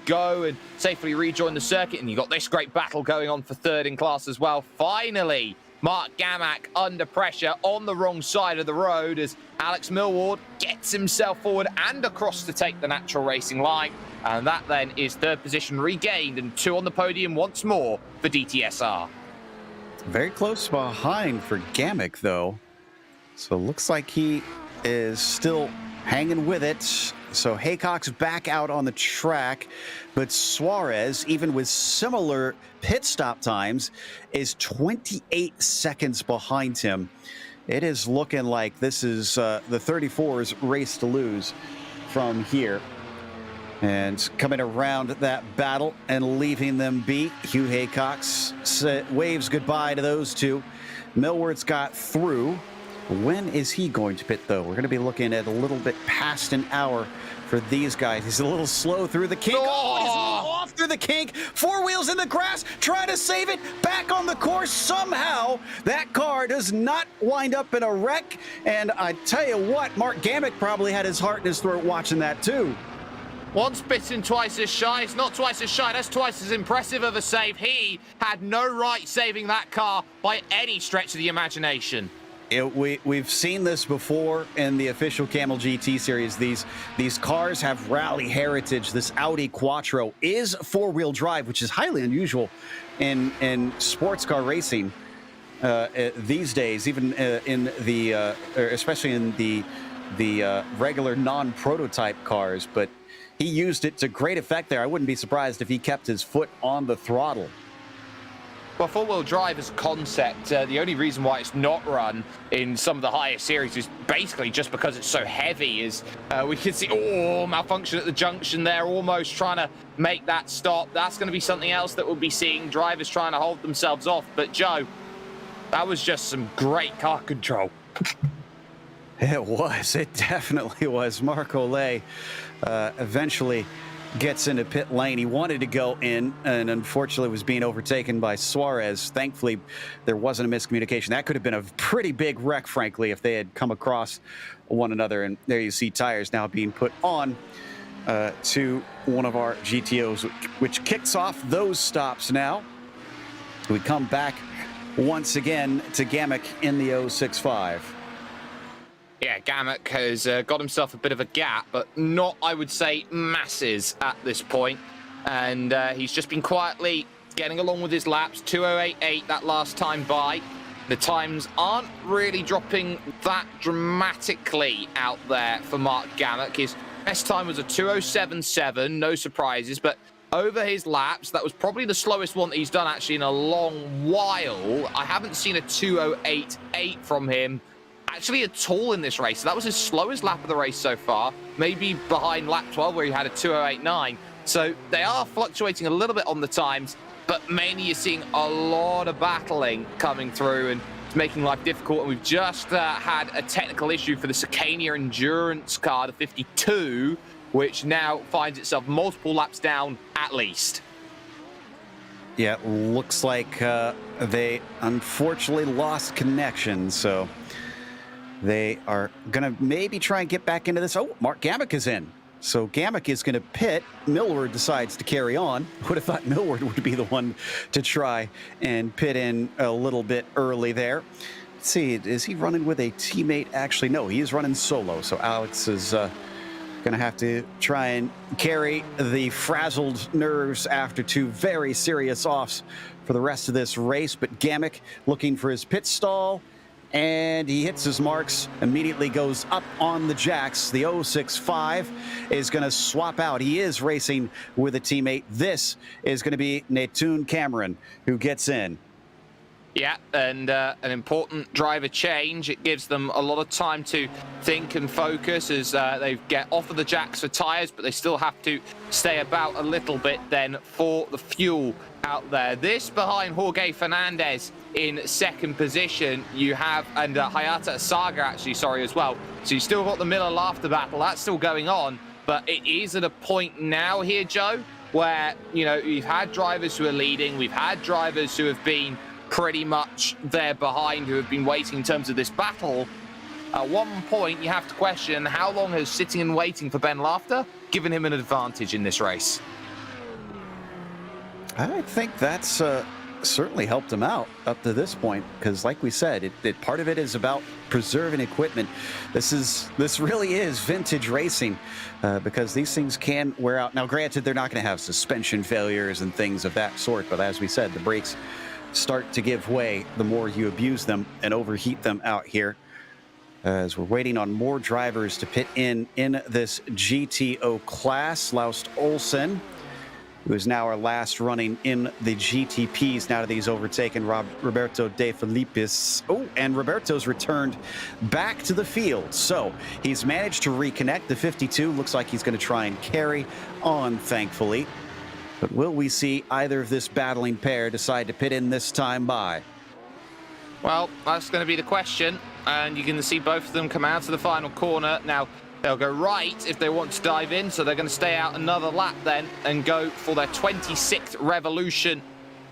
go and safely rejoin the circuit. And you've got this great battle going on for third in class as well. Finally, Mark Gamack under pressure on the wrong side of the road as Alex Millward gets himself forward and across to take the natural racing line. And that then is third position regained and 2 on the podium once more for DTSR. Very close behind for Gimmick, though. So it looks like he is still hanging with it. So Haycock's back out on the track, but Suarez, even with similar pit stop times, is 28 seconds behind him. It is looking like this is the 34's race to lose from here. And coming around that battle and leaving them be, Hugh Haycock waves goodbye to those two. Millward's got through. When is he going to pit, though? We're going to be looking at a little bit past an hour for these guys. He's a little slow through the kink. Oh, he's a little off through the kink. 4 wheels in the grass, trying to save it. Back on the course somehow. That car does not wind up in a wreck. And I tell you what, Mark Gamick probably had his heart in his throat watching that, too. Once bitten, twice as shy. It's not twice as shy. That's twice as impressive of a save. He had no right saving that car by any stretch of the imagination. We've seen this before in the official Kamel GT series. These cars have rally heritage. This Audi Quattro is 4-wheel drive, which is highly unusual in sports car racing these days, even in the especially in the regular non-prototype cars. But he used it to great effect there. I wouldn't be surprised if he kept his foot on the throttle. Well, 4-wheel drive as a concept, the only reason why it's not run in some of the higher series is basically just because it's so heavy. Is we can see, malfunction at the junction there, almost trying to make that stop. That's going to be something else that we'll be seeing, drivers trying to hold themselves off. But Joe, that was just some great car control. It was. It definitely was. Mark Ole eventually gets into pit lane. He wanted to go in and unfortunately was being overtaken by Suarez. Thankfully, there wasn't a miscommunication. That could have been a pretty big wreck, frankly, if they had come across one another. And there you see tires now being put on to one of our GTOs, which kicks off those stops now. We come back once again to Gamick in the 065. Yeah, Gamick has got himself a bit of a gap, but not, I would say, masses at this point. And he's just been quietly getting along with his laps. 2:08.8 that last time by. The times aren't really dropping that dramatically out there for Mark Gamick. His best time was a 2:07.7, no surprises, but over his laps. That was probably the slowest one that he's done actually in a long while. I haven't seen a 2:08.8 from him actually at all in this race. So that was his slowest lap of the race so far, maybe behind lap 12 where he had a 2:08.9. So they are fluctuating a little bit on the times, but mainly you're seeing a lot of battling coming through, and it's making life difficult. And we've just had a technical issue for the Scania Endurance car, the 52, which now finds itself multiple laps down at least. Yeah, looks like they unfortunately lost connection, so they are going to maybe try and get back into this. Oh, Mark Gimmick is in. So Gimmick is going to pit. Millward decides to carry on. Would have thought Millward would be the one to try and pit in a little bit early there. Let's see, is he running with a teammate? Actually, no, he is running solo. So Alex is going to have to try and carry the frazzled nerves after two very serious offs for the rest of this race. But Gimmick looking for his pit stall, and he hits his marks, immediately goes up on the jacks. The 065 is going to swap out. He is racing with a teammate. This is going to be Natun Cameron who gets in. Yeah, and an important driver change. It gives them a lot of time to think and focus as they get off of the jacks for tyres, but they still have to stay about a little bit then for the fuel out there. This behind Jorge Fernandez in second position. You have, and Hayata Saga actually, sorry, as well. So you still got the Miller laughter battle. That's still going on, but it is at a point now here, Joe, where, you know, you've had drivers who are leading. We've had drivers who have been pretty much there behind, who have been waiting in terms of this battle. At one point, you have to question how long has sitting and waiting for Ben Laughter given him an advantage in this race? I think that's certainly helped him out up to this point, because like we said, part of it is about preserving equipment. This really is vintage racing, because these things can wear out. Now, granted, they're not going to have suspension failures and things of that sort, but as we said, the brakes start to give way the more you abuse them and overheat them out here. As we're waiting on more drivers to pit in this GTO class. Laust Olsen, who is now our last running in the GTPs now that he's overtaken Roberto De Filippis. Oh, and Roberto's returned back to the field. So he's managed to reconnect. The 52 looks like he's going to try and carry on, thankfully. But will we see either of this battling pair decide to pit in this time by? Well, that's going to be the question. And you're going to see both of them come out to the final corner. Now, they'll go right if they want to dive in. So they're going to stay out another lap then and go for their 26th revolution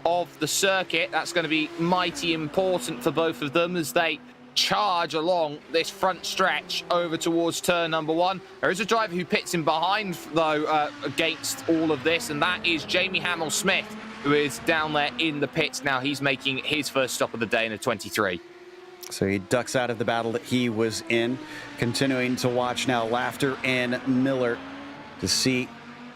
of the circuit. That's going to be mighty important for both of them as they charge along this front stretch over towards turn number one. There is a driver who pits in behind, though, against all of this, and that is Jamie Hamill-Smith, who is down there in the pits now. He's making his first stop of the day in a 23. So he ducks out of the battle that he was in. Continuing to watch now Laughter and Miller to see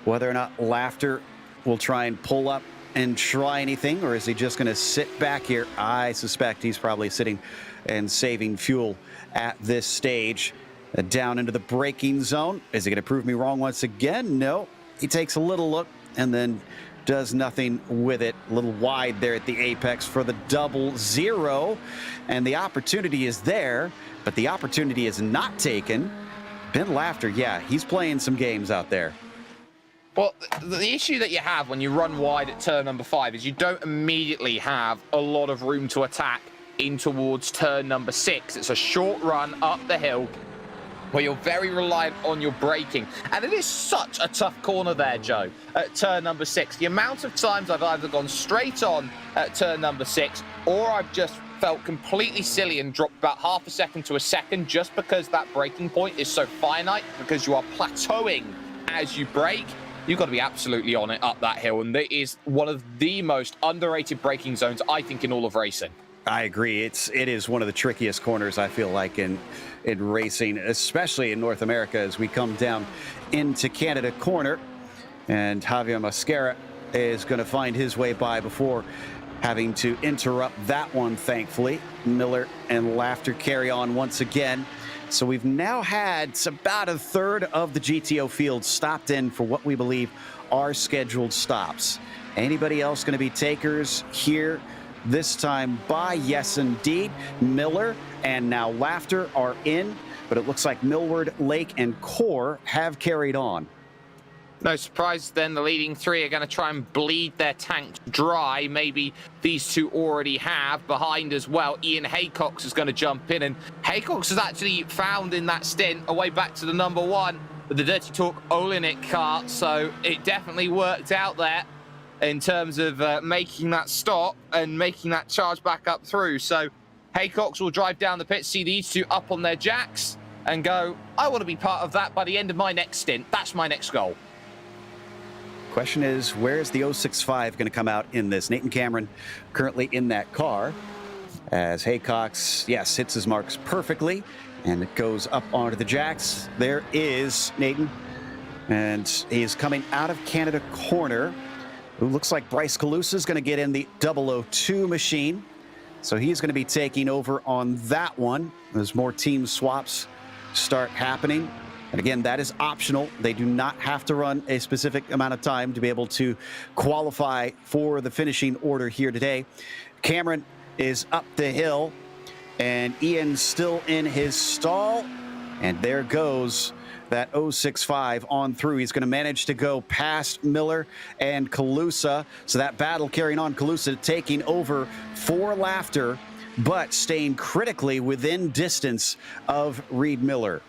whether or not Laughter will try and pull up and try anything, or is he just going to sit back here? I suspect he's probably sitting and saving fuel at this stage. Down into the braking zone. Is he going to prove me wrong once again? No. He takes a little look and then does nothing with it. A little wide there at the apex for the 00. And the opportunity is there, but the opportunity is not taken. Ben Laughter, yeah, he's playing some games out there. Well, the issue that you have when you run wide at turn number 5 is you don't immediately have a lot of room to attack in towards turn number 6. It's a short run up the hill where you're very reliant on your braking. And it is such a tough corner there, Joe, at turn number 6. The amount of times I've either gone straight on at turn number 6 or I've just felt completely silly and dropped about half a second to a second just because that braking point is so finite, because you are plateauing as you brake. You've got to be absolutely on it up that hill. And it is one of the most underrated braking zones, I think, in all of racing. I agree. It is one of the trickiest corners, I feel like, in racing, especially in North America, as we come down into Canada corner. And Javier Mascara is going to find his way by before having to interrupt that one, thankfully. Miller and Laughter carry on once again. So we've now had about a third of the GTO field stopped in for what we believe are scheduled stops. Anybody else going to be takers here this time by? Yes, indeed. Miller and now Laughter are in, but it looks like Millward, Lake, and Core have carried on. No surprise then, the leading three are going to try and bleed their tanks dry. Maybe these two already have. Behind as well, Ian Haycox is going to jump in, and Haycox has actually found in that stint a way back to the number one with the Dirty Talk Olinik car, so it definitely worked out there in terms of making that stop and making that charge back up through. So Haycox will drive down the pit, see these two up on their jacks, and go, I want to be part of that by the end of my next stint. That's my next goal. Question is, where is the 065 going to come out in this? Nathan Cameron currently in that car as Haycox, yes, hits his marks perfectly, and it goes up onto the jacks. There is Nathan, and he is coming out of Canada corner. Who looks like Bryce Calusa is going to get in the 002 machine. So he's going to be taking over on that one as more team swaps start happening. And again, that is optional. They do not have to run a specific amount of time to be able to qualify for the finishing order here today. Cameron is up the hill, and Ian's still in his stall. And there goes that 065 on through. He's going to manage to go past Miller and Calusa. So that battle carrying on, Calusa taking over for Laughter, but staying critically within distance of Reid Miller.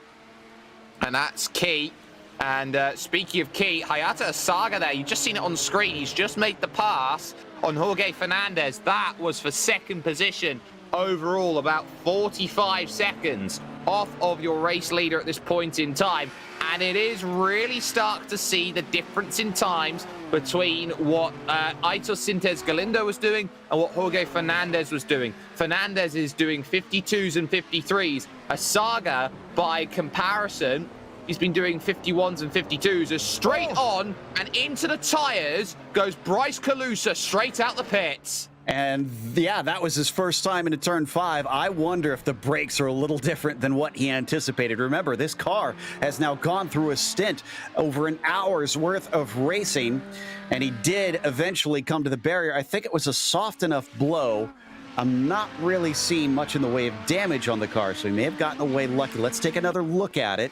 And that's key. And speaking of key, Hayata Saga there, you've just seen it on screen. He's just made the pass on Jorge Fernandez. That was for second position overall, about 45 seconds off of your race leader at this point in time. And it is really stark to see the difference in times between what Aitor Sintes Galindo was doing and what Jorge Fernandez was doing. Fernandez is doing 52s and 53s. Asaga, by comparison, he's been doing 51s and 52s. As straight on and into the tires goes Bryce Calusa straight out the pits. And yeah, that was his first time into turn 5. I wonder if the brakes are a little different than what he anticipated. Remember, this car has now gone through a stint over an hour's worth of racing, and he did eventually come to the barrier. I think it was a soft enough blow. I'm not really seeing much in the way of damage on the car, so he may have gotten away lucky. Let's take another look at it.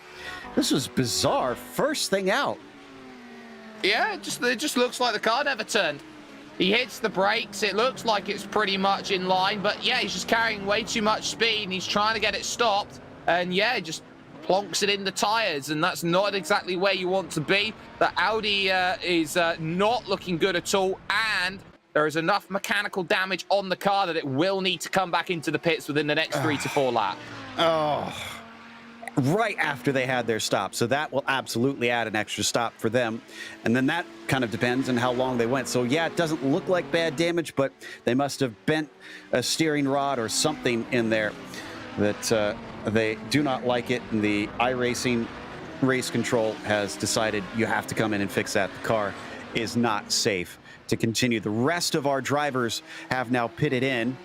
This was bizarre. First thing out. Yeah, it just looks like the car never turned. He hits the brakes. It looks like it's pretty much in line, but yeah, he's just carrying way too much speed, and he's trying to get it stopped. And yeah, just plonks it in the tires, and that's not exactly where you want to be. The Audi is not looking good at all, and there is enough mechanical damage on the car that it will need to come back into the pits within the next 3 to 4 laps. Right after they had their stop. So that will absolutely add an extra stop for them. And then that kind of depends on how long they went. So yeah, it doesn't look like bad damage, but they must have bent a steering rod or something in there that they do not like it. And the iRacing race control has decided you have to come in and fix that. The car is not safe to continue. The rest of our drivers have now pitted in,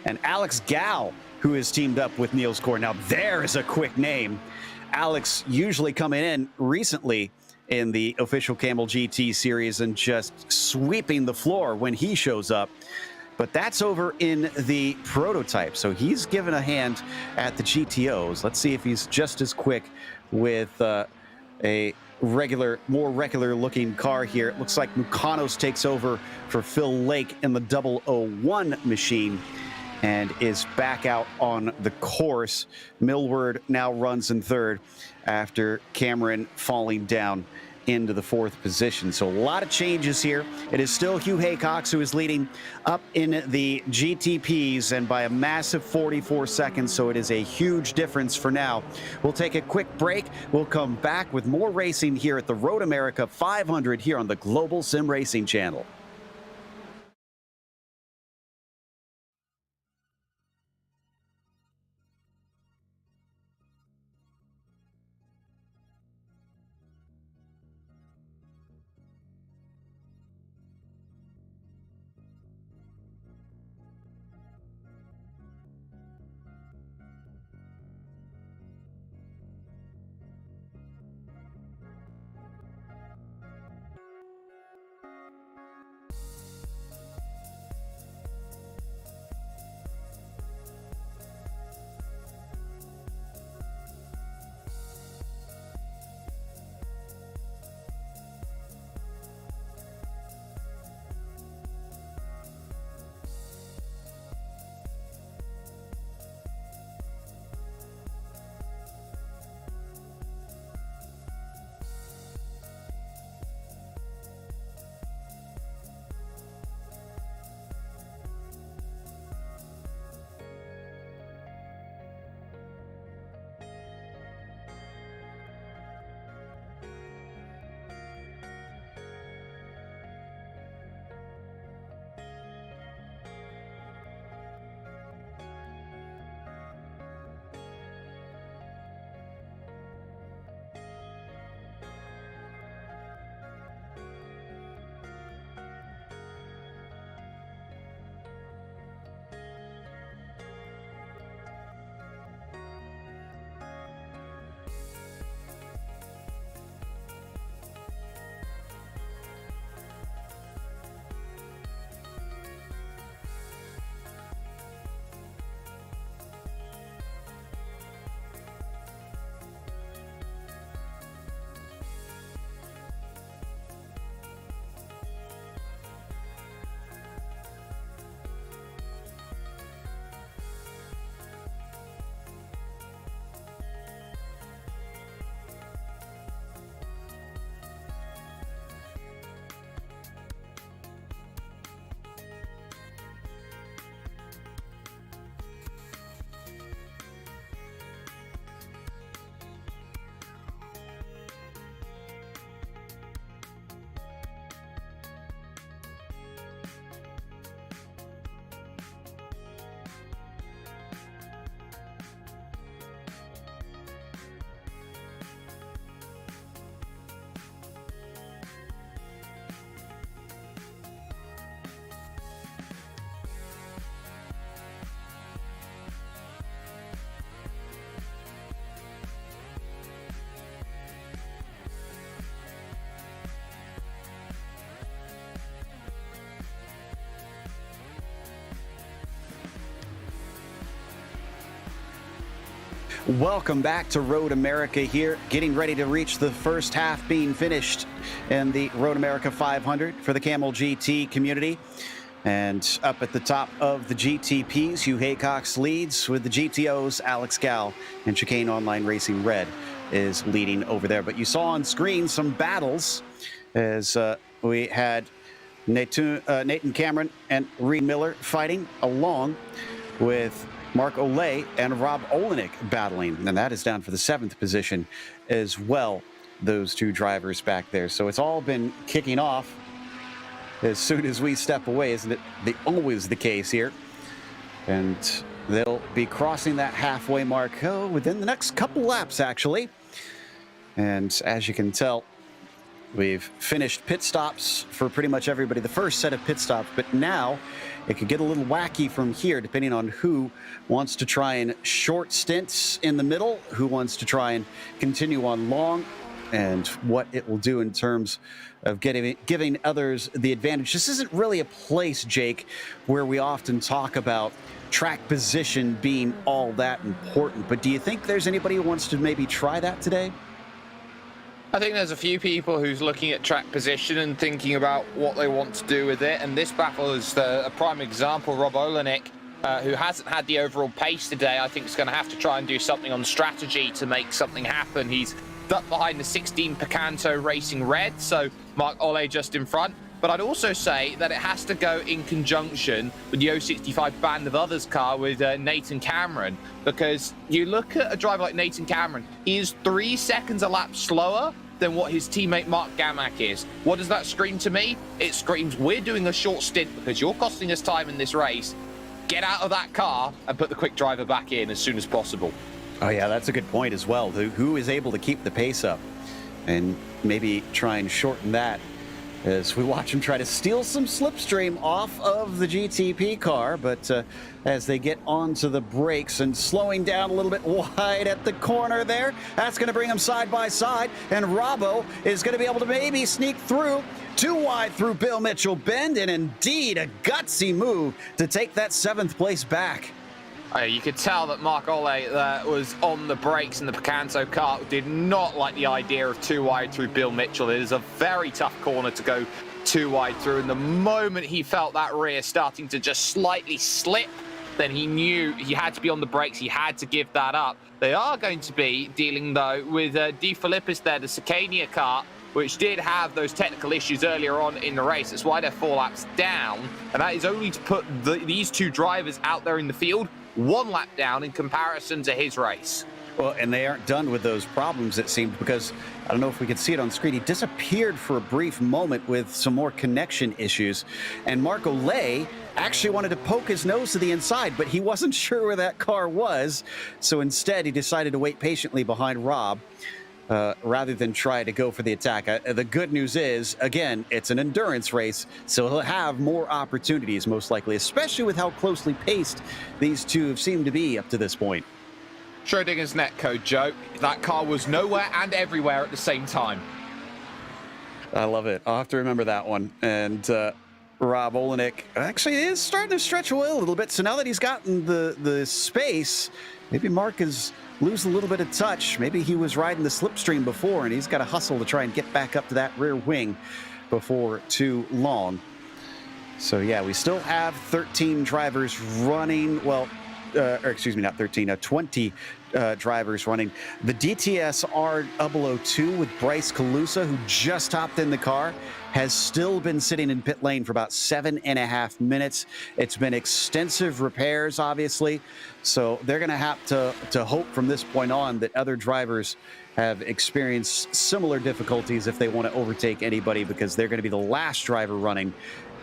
and Alex Gal, who is teamed up with Niels Core. Now, there is a quick name. Alex usually coming in recently in the official Kamel GT series and just sweeping the floor when he shows up. But that's over in the prototype. So he's given a hand at the GTOs. Let's see if he's just as quick with a more regular looking car here. It looks like Mukanos takes over for Phil Lake in the 001 machine and is back out on the course. Millward now runs in third after Cameron falling down into the 4th position. So a lot of changes here. It is still Hugh Haycox who is leading up in the GTPs, and by a massive 44 seconds, so it is a huge difference for now. We'll take a quick break. We'll come back with more racing here at the Road America 500 here on the Global Sim Racing channel. Welcome back to Road America here, getting ready to reach the first half being finished in the Road America 500 for the Kamel GT community. And up at the top of the GTPs, Hugh Haycox leads with the GTOs, Alex Gal and Chicane Online Racing Red is leading over there. But you saw on screen some battles as we had Nathan Cameron and Reid Miller fighting, along with Mark Olay and Rob Olenek battling, and that is down for the 7th position as well, those two drivers back there. So it's all been kicking off as soon as we step away, isn't it always the case here? And they'll be crossing that halfway mark within the next couple laps, actually. And as you can tell, we've finished pit stops for pretty much everybody, the first set of pit stops, but now it could get a little wacky from here depending on who wants to try and short stints in the middle, who wants to try and continue on long, and what it will do in terms of giving others the advantage. This isn't really a place, Jake, where we often talk about track position being all that important, but do you think there's anybody who wants to maybe try that today? I think there's a few people who's looking at track position and thinking about what they want to do with it, and this battle is a prime example. Rob Olenek, who hasn't had the overall pace today, I think is going to have to try and do something on strategy to make something happen. He's ducked behind the 16 Picanto Racing Red, so Mark Olay just in front. But I'd also say that it has to go in conjunction with the 065 Band of Others car with Nathan Cameron, because you look at a driver like Nathan Cameron, he is 3 seconds a lap slower than what his teammate Mark Gamack is. What does that scream to me? It screams, we're doing a short stint because you're costing us time in this race. Get out of that car and put the quick driver back in as soon as possible. Oh yeah, that's a good point as well. Who is able to keep the pace up and maybe try and shorten that, as we watch him try to steal some slipstream off of the GTP car, but as they get onto the brakes and slowing down a little bit wide at the corner there, that's going to bring them side by side, and Robbo is going to be able to maybe sneak through too wide through Bill Mitchell Bend, and indeed a gutsy move to take that 7th place back. You could tell that Mark Olay that was on the brakes in the Picanto car did not like the idea of too wide through Bill Mitchell. It is a very tough corner to go too wide through, and the moment he felt that rear starting to just slightly slip, then he knew he had to be on the brakes. He had to give that up. They are going to be dealing, though, with De Philippis there, the Sicania car, which did have those technical issues earlier on in the race. That's why they're 4 laps down, and that is only to put these two drivers out there in the field 1 lap down in comparison to his race. Well, and they aren't done with those problems, it seemed, because I don't know if we could see it on screen. He disappeared for a brief moment with some more connection issues. And Mark Olay actually wanted to poke his nose to the inside, but he wasn't sure where that car was. So instead, he decided to wait patiently behind Rob rather than try to go for the attack. The good news is, again, it's an endurance race, so he'll have more opportunities, most likely, especially with how closely paced these two have seemed to be up to this point. Schrodinger's net code, Joe. That car was nowhere and everywhere at the same time. I love it. I'll have to remember that one. And Rob Olenek actually is starting to stretch away a little bit. So now that he's gotten the space, maybe Mark is losing a little bit of touch. Maybe he was riding the slipstream before, and he's got to hustle to try and get back up to that rear wing before too long. So yeah, we still have 13 drivers running. Well, or excuse me, not 13, 20 drivers running. The DTS R002 with Bryce Calusa, who just hopped in the car, has still been sitting in pit lane for about 7.5 minutes. It's been extensive repairs, obviously, so they're going to have to hope from this point on that other drivers have experienced similar difficulties if they want to overtake anybody, because they're going to be the last driver running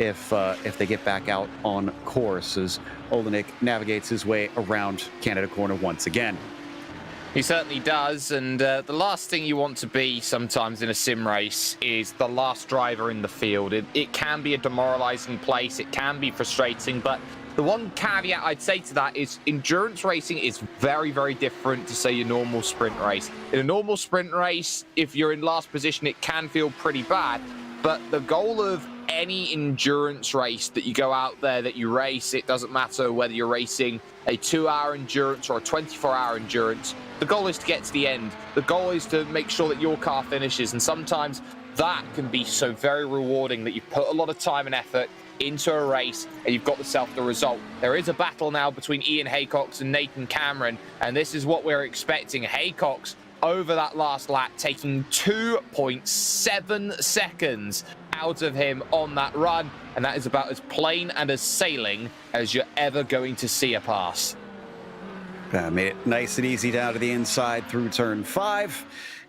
if they get back out on course, as Olenek navigates his way around Canada Corner once again. He certainly does, and the last thing you want to be sometimes in a sim race is the last driver in the field. It can be a demoralizing place, it can be frustrating, but the one caveat I'd say to that is endurance racing is very, very different to, say, your normal sprint race. In a normal sprint race, if you're in last position, it can feel pretty bad, but the goal of any endurance race that you go out there that you race, it doesn't matter whether you're racing a 2-hour endurance or a 24-hour endurance. The goal is to get to the end. The goal is to make sure that your car finishes. And sometimes that can be so very rewarding that you've put a lot of time and effort into a race and you've got yourself the result. There is a battle now between Ian Haycox and Nathan Cameron, and this is what we're expecting. Haycox over that last lap, taking 2.7 seconds out of him on that run, and that is about as plain and as sailing as you're ever going to see a pass. Made it nice and easy down to the inside through turn 5,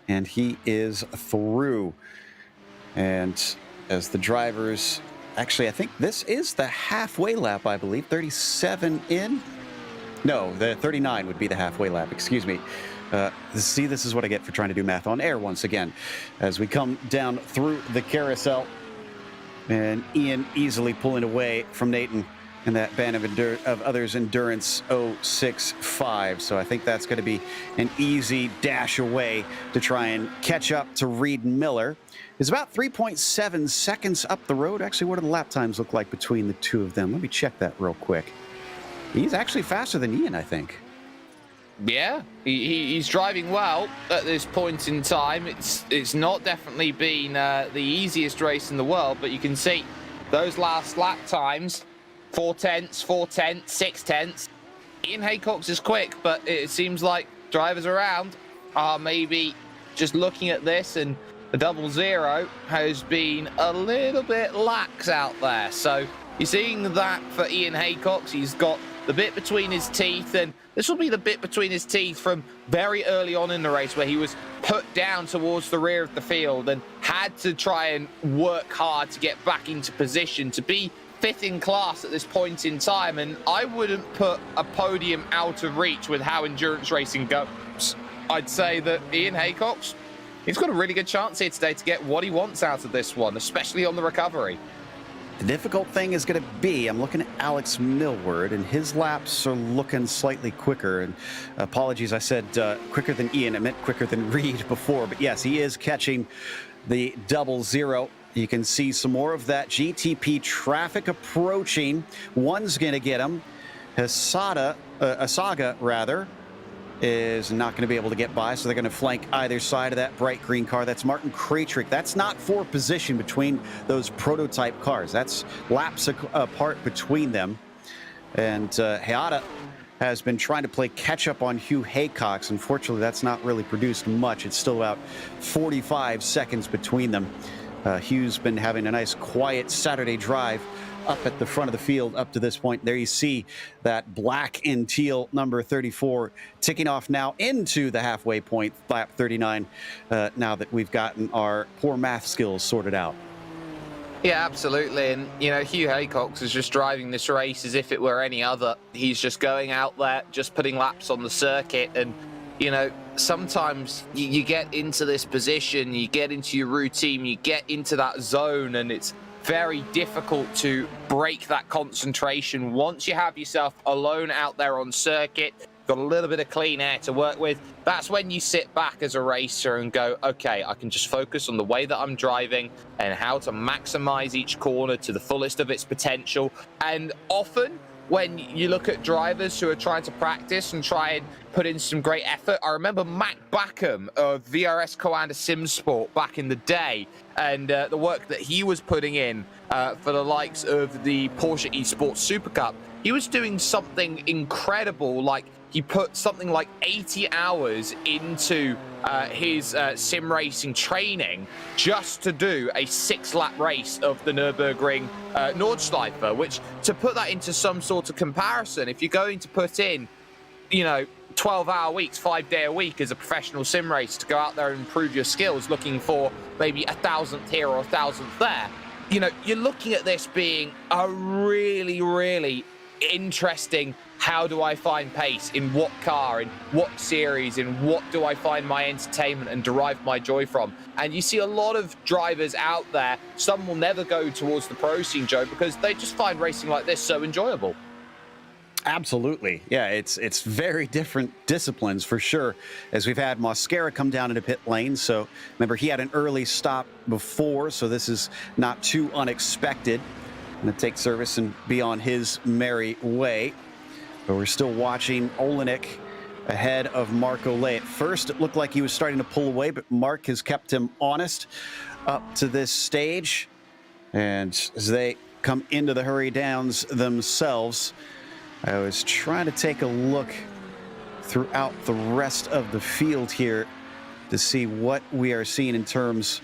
and he is through. And as the drivers, actually, I think this is the halfway lap, I believe. 37 in. No, the 39 would be the halfway lap. Excuse me. See, this is what I get for trying to do math on air once again. As we come down through the carousel, and Ian easily pulling away from Nathan in that band of others endurance 065. So I think that's going to be an easy dash away to try and catch up to Reid Miller. It's about 3.7 seconds up the road. Actually, what do the lap times look like between the two of them? Let me check that real quick. He's actually faster than Ian, I think. Yeah, he's driving well at this point in time. It's not definitely been the easiest race in the world, but you can see those last lap times, 4 tenths, 4 tenths, 6 tenths. Ian Haycox is quick, but it seems like drivers around are maybe just looking at this, and the 00 has been a little bit lax out there. So you're seeing that for Ian Haycox. He's got the bit between his teeth, and this will be the bit between his teeth from very early on in the race, where he was put down towards the rear of the field and had to try and work hard to get back into position to be 5th in class at this point in time. And I wouldn't put a podium out of reach with how endurance racing goes. I'd say that Ian Haycox, he's got a really good chance here today to get what he wants out of this one, especially on the recovery. The difficult thing is going to be, I'm looking at Alex Millward, and his laps are looking slightly quicker. And apologies, I said quicker than Ian. I meant quicker than Reid before. But yes, he is catching the 00. You can see some more of that GTP traffic approaching. One's going to get him. Asaga, is not going to be able to get by, so they're going to flank either side of that bright green car. That's Martin Krajcik. That's not for position between those prototype cars. That's laps apart between them. And Hayata has been trying to play catch-up on Hugh Haycox. Unfortunately, that's not really produced much. It's still about 45 seconds between them. Hugh's been having a nice, quiet Saturday drive up at the front of the field up to this point. There you see that black and teal number 34 ticking off now into the halfway point, lap 39, now that we've gotten our poor math skills sorted out. Yeah, absolutely. And, you know, Hugh Haycox is just driving this race as if it were any other. He's just going out there, just putting laps on the circuit. And, you know, sometimes you get into this position, you get into your routine, you get into that zone, and it's very difficult to break that concentration. Once you have yourself alone out there on circuit, got a little bit of clean air to work with, that's when you sit back as a racer and go, okay, I can just focus on the way that I'm driving and how to maximize each corner to the fullest of its potential. And often when you look at drivers who are trying to practice and try and put in some great effort, I remember Matt Backham of VRS Coanda SimSport back in the day, and the work that he was putting in for the likes of the Porsche Esports Super Cup. He was doing something incredible, like he put something like 80 hours into his sim racing training just to do a 6-lap race of the Nürburgring Nordschleife, which, to put that into some sort of comparison, if you're going to put in, you know, 12-hour weeks, 5-day a week as a professional sim racer to go out there and improve your skills, looking for maybe 1,000th here or 1,000th there, you know, you're looking at this being a really, really interesting, how do I find pace, in what car, in what series, in what do I find my entertainment and derive my joy from. And you see a lot of drivers out there, some will never go towards the pro scene, Joe, because they just find racing like this so enjoyable. Absolutely. Yeah, it's very different disciplines for sure, as we've had Mosquera come down into pit lane. So remember, he had an early stop before, so this is not too unexpected. Going to take service and be on his merry way. But we're still watching Olenek ahead of Mark Olay. At first, it looked like he was starting to pull away, but Mark has kept him honest up to this stage. And as they come into the hurry downs themselves, I was trying to take a look throughout the rest of the field here to see what we are seeing in terms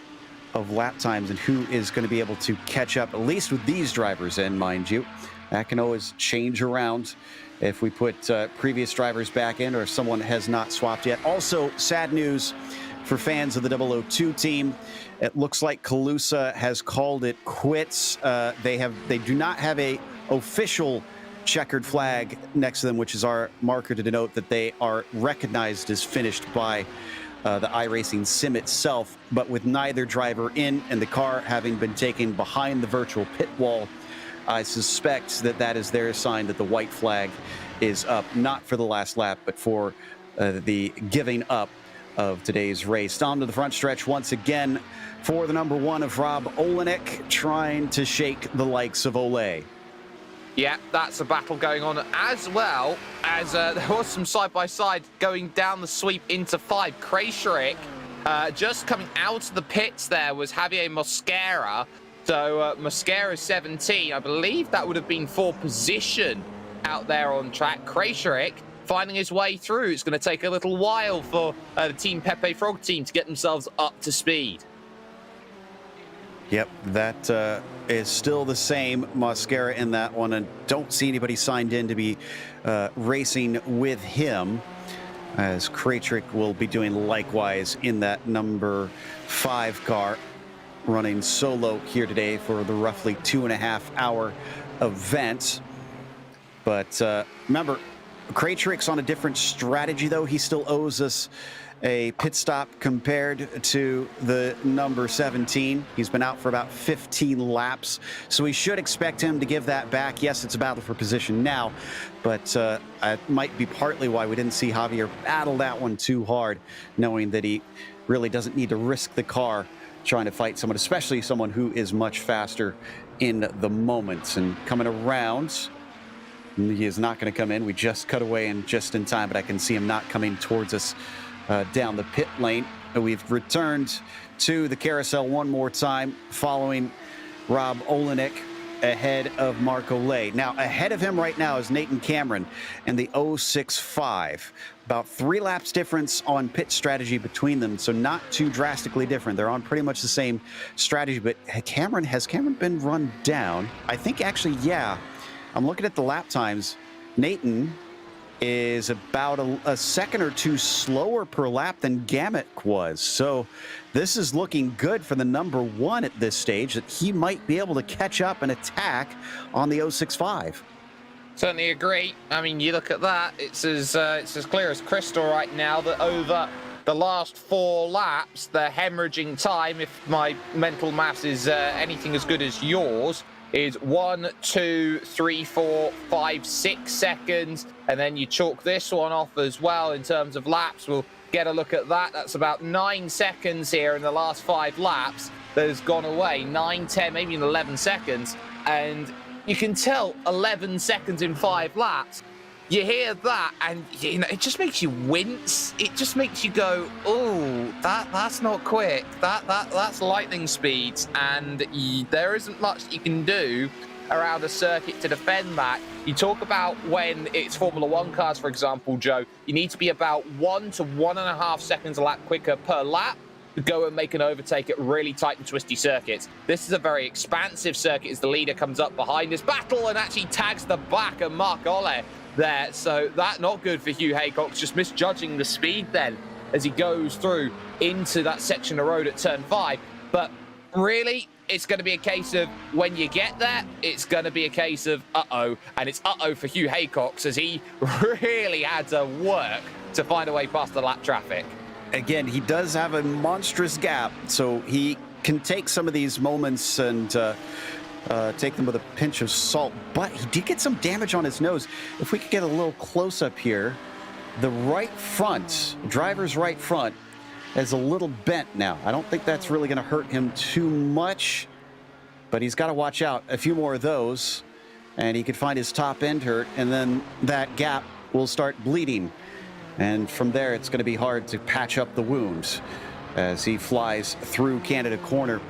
of lap times and who is going to be able to catch up, at least with these drivers in, mind you. That can always change around if we put previous drivers back in or if someone has not swapped yet. Also, sad news for fans of the 002 team. It looks like Calusa has called it quits. They do not have a official checkered flag next to them, which is our marker to denote that they are recognized as finished by the iRacing sim itself. But with neither driver in and the car having been taken behind the virtual pit wall, I suspect that that is their sign that the white flag is up, not for the last lap, but for the giving up of today's race. On to the front stretch once again for the number 1 of Rob Olenek, trying to shake the likes of Olay. Yeah, that's a battle going on, as well as there was some side-by-side going down the sweep into 5. Krejcik just coming out of the pits there was Javier Mosquera. So Mosquera 17, I believe that would have been for position out there on track. Krejcik finding his way through. It's going to take a little while for the Team Pepe Frog team to get themselves up to speed. Yep, that is still the same Mosquera in that one, and don't see anybody signed in to be racing with him, as Krejcik will be doing likewise in that number 5 car, running solo here today for the roughly 2.5-hour event. But remember, Krejcik's on a different strategy, though. He still owes us a pit stop compared to the number 17. He's been out for about 15 laps, so we should expect him to give that back. Yes, it's a battle for position now, but it might be partly why we didn't see Javier battle that one too hard, knowing that he really doesn't need to risk the car trying to fight someone, especially someone who is much faster in the moment. And coming around, he is not going to come in. We just cut away and just in time, but I can see him not coming towards us down the pit lane. We've returned to the carousel one more time following Rob Olenek ahead of Mark Olay. Now, ahead of him right now is Nathan Cameron and the 065. About 3 laps difference on pit strategy between them, so not too drastically different. They're on pretty much the same strategy, but has Cameron been run down? I think actually, yeah. I'm looking at the lap times. Nathan is about a second or 2 slower per lap than Gimmick was. So this is looking good for the number 1 at this stage, that he might be able to catch up and attack on the 065. Certainly agree. I mean, you look at that, it's as clear as crystal right now that over the last 4 laps, the hemorrhaging time, if my mental maths is anything as good as yours, is 1, 2, 3, 4, 5, 6 seconds. And then you chalk this one off as well in terms of laps. We'll get a look at that. That's about 9 seconds here in the last 5 laps that has gone away. 9, 10, maybe even 11 seconds. And you can tell 11 seconds in 5 laps. You hear that and you know, it just makes you wince. It just makes you go, oh, that's not quick. That's lightning speeds, and there isn't much you can do around a circuit to defend that. You talk about when it's Formula 1 cars, for example, Joe, you need to be about 1 to 1.5 seconds a lap quicker per lap to go and make an overtake at really tight and twisty circuits. This is a very expansive circuit as the leader comes up behind this battle and actually tags the back of Mark Ole there. So that not good for Hugh Haycox, just misjudging the speed then as he goes through into that section of road at turn 5. But really, it's going to be a case of when you get there, it's going to be a case of uh-oh. And it's uh-oh for Hugh Haycox as he really had to work to find a way past the lap traffic. Again, he does have a monstrous gap, so he can take some of these moments and take them with a pinch of salt, but he did get some damage on his nose. If we could get a little close-up here, the right front, driver's right front, is a little bent now. I don't think that's really going to hurt him too much, but he's got to watch out. A few more of those, and he could find his top end hurt, and then that gap will start bleeding. And from there, it's going to be hard to patch up the wounds as he flies through Canada corner.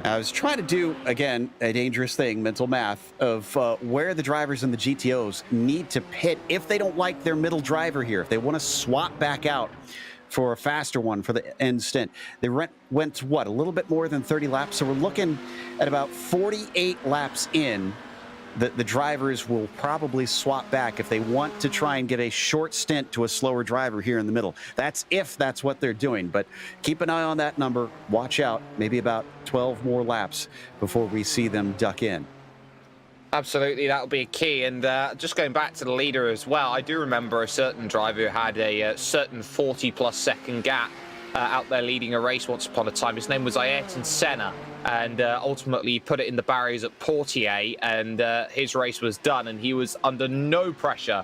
I was trying to do, again, a dangerous thing, mental math, of where the drivers in the GTOs need to pit if they don't like their middle driver here, if they want to swap back out for a faster one for the end stint. They went to, what, a little bit more than 30 laps, so we're looking at about 48 laps in. The drivers will probably swap back if they want to try and give a short stint to a slower driver here in the middle. That's if that's what they're doing, but keep an eye on that number. Watch out, maybe about 12 more laps before we see them duck in. Absolutely, that'll be a key. And just going back to the leader as well, I do remember a certain driver who had a certain 40-plus second gap out there leading a race once upon a time. His name was Ayrton Senna, and ultimately he put it in the barriers at Portier, and his race was done, and he was under no pressure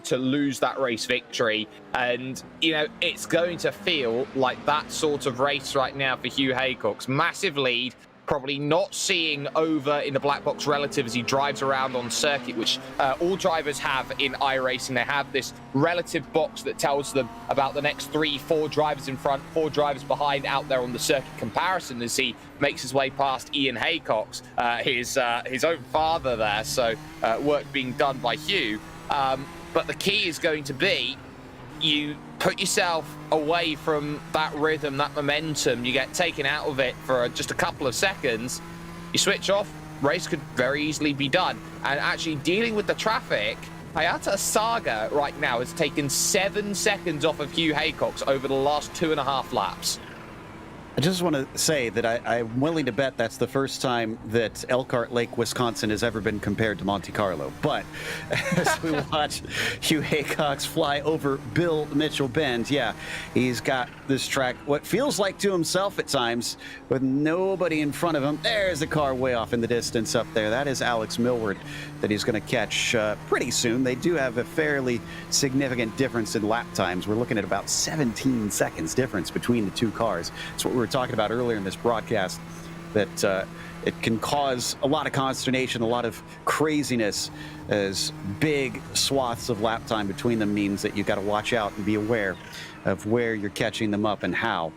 to lose that race victory. And, you know, it's going to feel like that sort of race right now for Hugh Haycock's. Massive lead, probably not seeing over in the black box relative as he drives around on circuit, which all drivers have in iRacing. They have this relative box that tells them about the next 3-4 drivers in front, 4 drivers behind out there on the circuit comparison as he makes his way past Ian Haycock's, his own father there. So work being done by Hugh. But the key is going to be you put yourself away from that rhythm, that momentum. You get taken out of it for just a couple of seconds. You switch off, race could very easily be done. And actually dealing with the traffic, Hayata Saga right now has taken 7 seconds off of Hugh Haycock's over the last 2.5 laps. I just want to say that I'm willing to bet that's the first time that Elkhart Lake, Wisconsin has ever been compared to Monte Carlo. But as we watch Hugh Haycock's fly over Bill Mitchell Bend, yeah, he's got this track, what feels like to himself at times, with nobody in front of him. There's a car way off in the distance up there. That is Alex Millward that he's going to catch pretty soon. They do have a fairly significant difference in lap times. We're looking at about 17 seconds difference between the two cars. That's what we were talking about earlier in this broadcast, that it can cause a lot of consternation, a lot of craziness, as big swaths of lap time between them means that you got to watch out and be aware of where you're catching them up and how.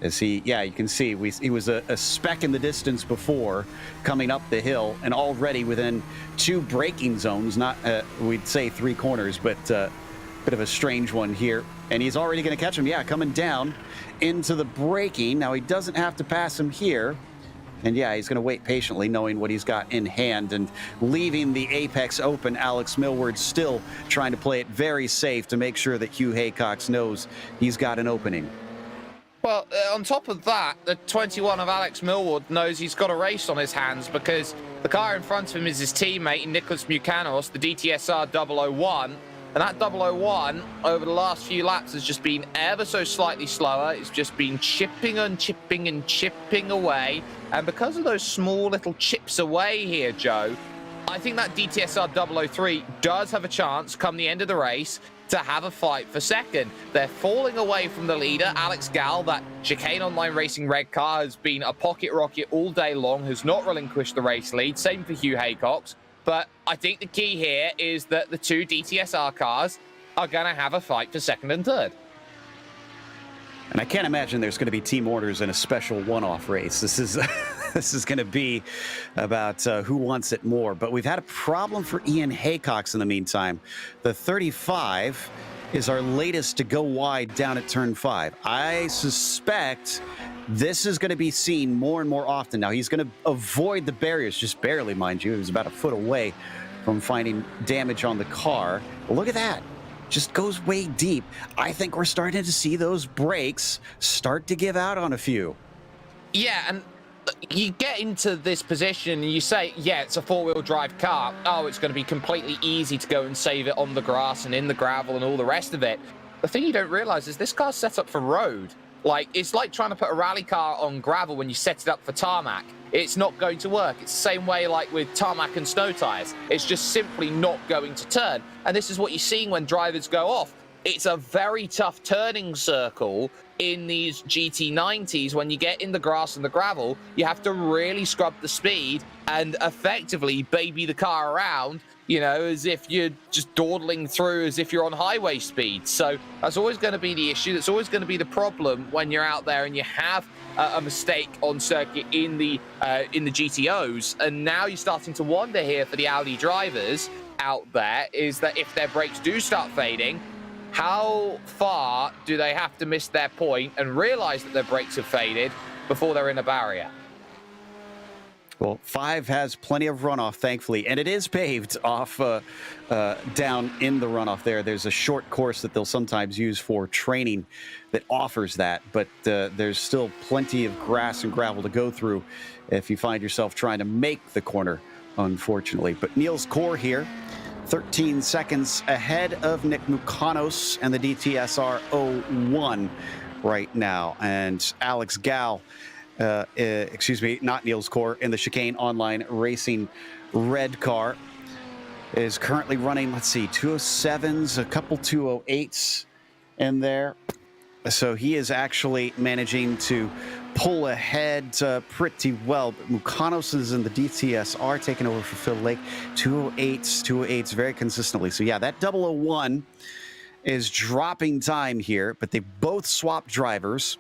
As you can see, he was a speck in the distance before coming up the hill, and already within 2 braking zones, not we'd say 3 corners, but bit of a strange one here. And he's already going to catch him, coming down into the braking. Now he doesn't have to pass him here. And he's going to wait patiently, knowing what he's got in hand and leaving the apex open. Alex Millward still trying to play it very safe to make sure that Hugh Haycock knows he's got an opening. Well, on top of that, the 21 of Alex Millward knows he's got a race on his hands, because the car in front of him is his teammate, Nicholas Mucanos, the DTSR 001. And that 001, over the last few laps, has just been ever so slightly slower. It's just been chipping and chipping and chipping away. And because of those small little chips away here, Joe, I think that DTSR 003 does have a chance, come the end of the race, to have a fight for second. They're falling away from the leader, Alex Gall. That Chicane Online Racing red car has been a pocket rocket all day long, has not relinquished the race lead. Same for Hugh Haycock. But I think the key here is that the 2 DTSR cars are going to have a fight for second and third. And I can't imagine there's going to be team orders in a special one-off race. This is this is going to be about who wants it more. But we've had a problem for Ian Haycock in the meantime. The 35 is our latest to go wide down at turn 5. I suspect this is going to be seen more and more often. Now, he's going to avoid the barriers, just barely, mind you. He was about a foot away from finding damage on the car. But look at that. Just goes way deep. I think we're starting to see those brakes start to give out on a few. Yeah, and you get into this position and you say, it's a 4-wheel drive car. Oh, it's going to be completely easy to go and save it on the grass and in the gravel and all the rest of it. The thing you don't realize is this car's set up for road. Like, it's like trying to put a rally car on gravel when you set it up for tarmac. It's not going to work. It's the same way like with tarmac and snow tires. It's just simply not going to turn. And this is what you're seeing when drivers go off. It's a very tough turning circle in these GT90s. When you get in the grass and the gravel, you have to really scrub the speed and effectively baby the car around, you know, as if you're just dawdling through as if you're on highway speed. So that's always going to be the issue. That's always going to be the problem when you're out there and you have a mistake on circuit in the GTOs. And now you're starting to wonder here for the Audi drivers out there is that if their brakes do start fading, how far do they have to miss their point and realize that their brakes have faded before they're in a barrier? Well, 5 has plenty of runoff, thankfully, and it is paved off down in the runoff there. There's a short course that they'll sometimes use for training that offers that, but there's still plenty of grass and gravel to go through if you find yourself trying to make the corner, unfortunately. But Niels Kor here, 13 seconds ahead of Nick Mukanos and the DTSR 01 right now. And Alex Gal, excuse me, not Niels Kor, in the Chicane Online Racing red car is currently running, let's see, 207s, a couple 208s in there. So he is actually managing to pull ahead pretty well. But Mukanos is in the DTSR taking over for Phil Lake. 208s very consistently. So yeah, that 001 is dropping time here, but they both swapped drivers.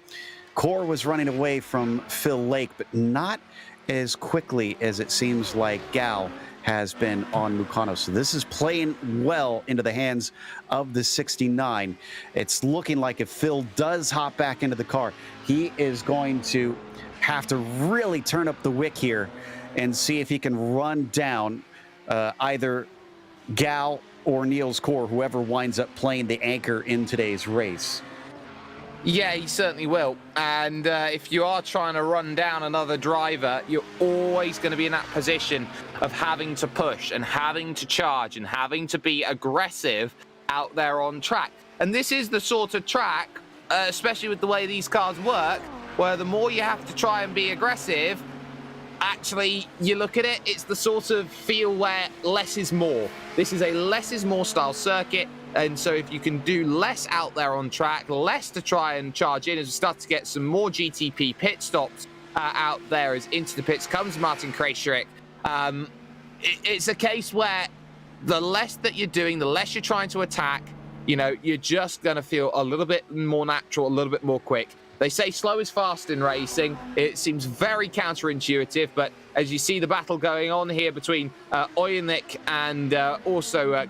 Kor was running away from Phil Lake, but not as quickly as it seems like Gal has been on Mukanos. So this is playing well into the hands of the 69. It's looking like if Phil does hop back into the car, he is going to have to really turn up the wick here and see if he can run down either Gal or Niels Kor, whoever winds up playing the anchor in today's race. Yeah, he certainly will. And if you are trying to run down another driver, you're always going to be in that position of having to push and having to charge and having to be aggressive out there on track. And this is the sort of track, especially with the way these cars work, where the more you have to try and be aggressive, actually, you look at it, it's the sort of feel where less is more. This is a less is more style circuit. And so if you can do less out there on track, less to try and charge in, as we start to get some more GTP pit stops out there, as into the pits comes Martin Krejcik. It's a case where the less that you're doing, the less you're trying to attack, you know, you're just going to feel a little bit more natural, a little bit more quick. They say slow is fast in racing. It seems very counterintuitive, but as you see the battle going on here between Oyunik and also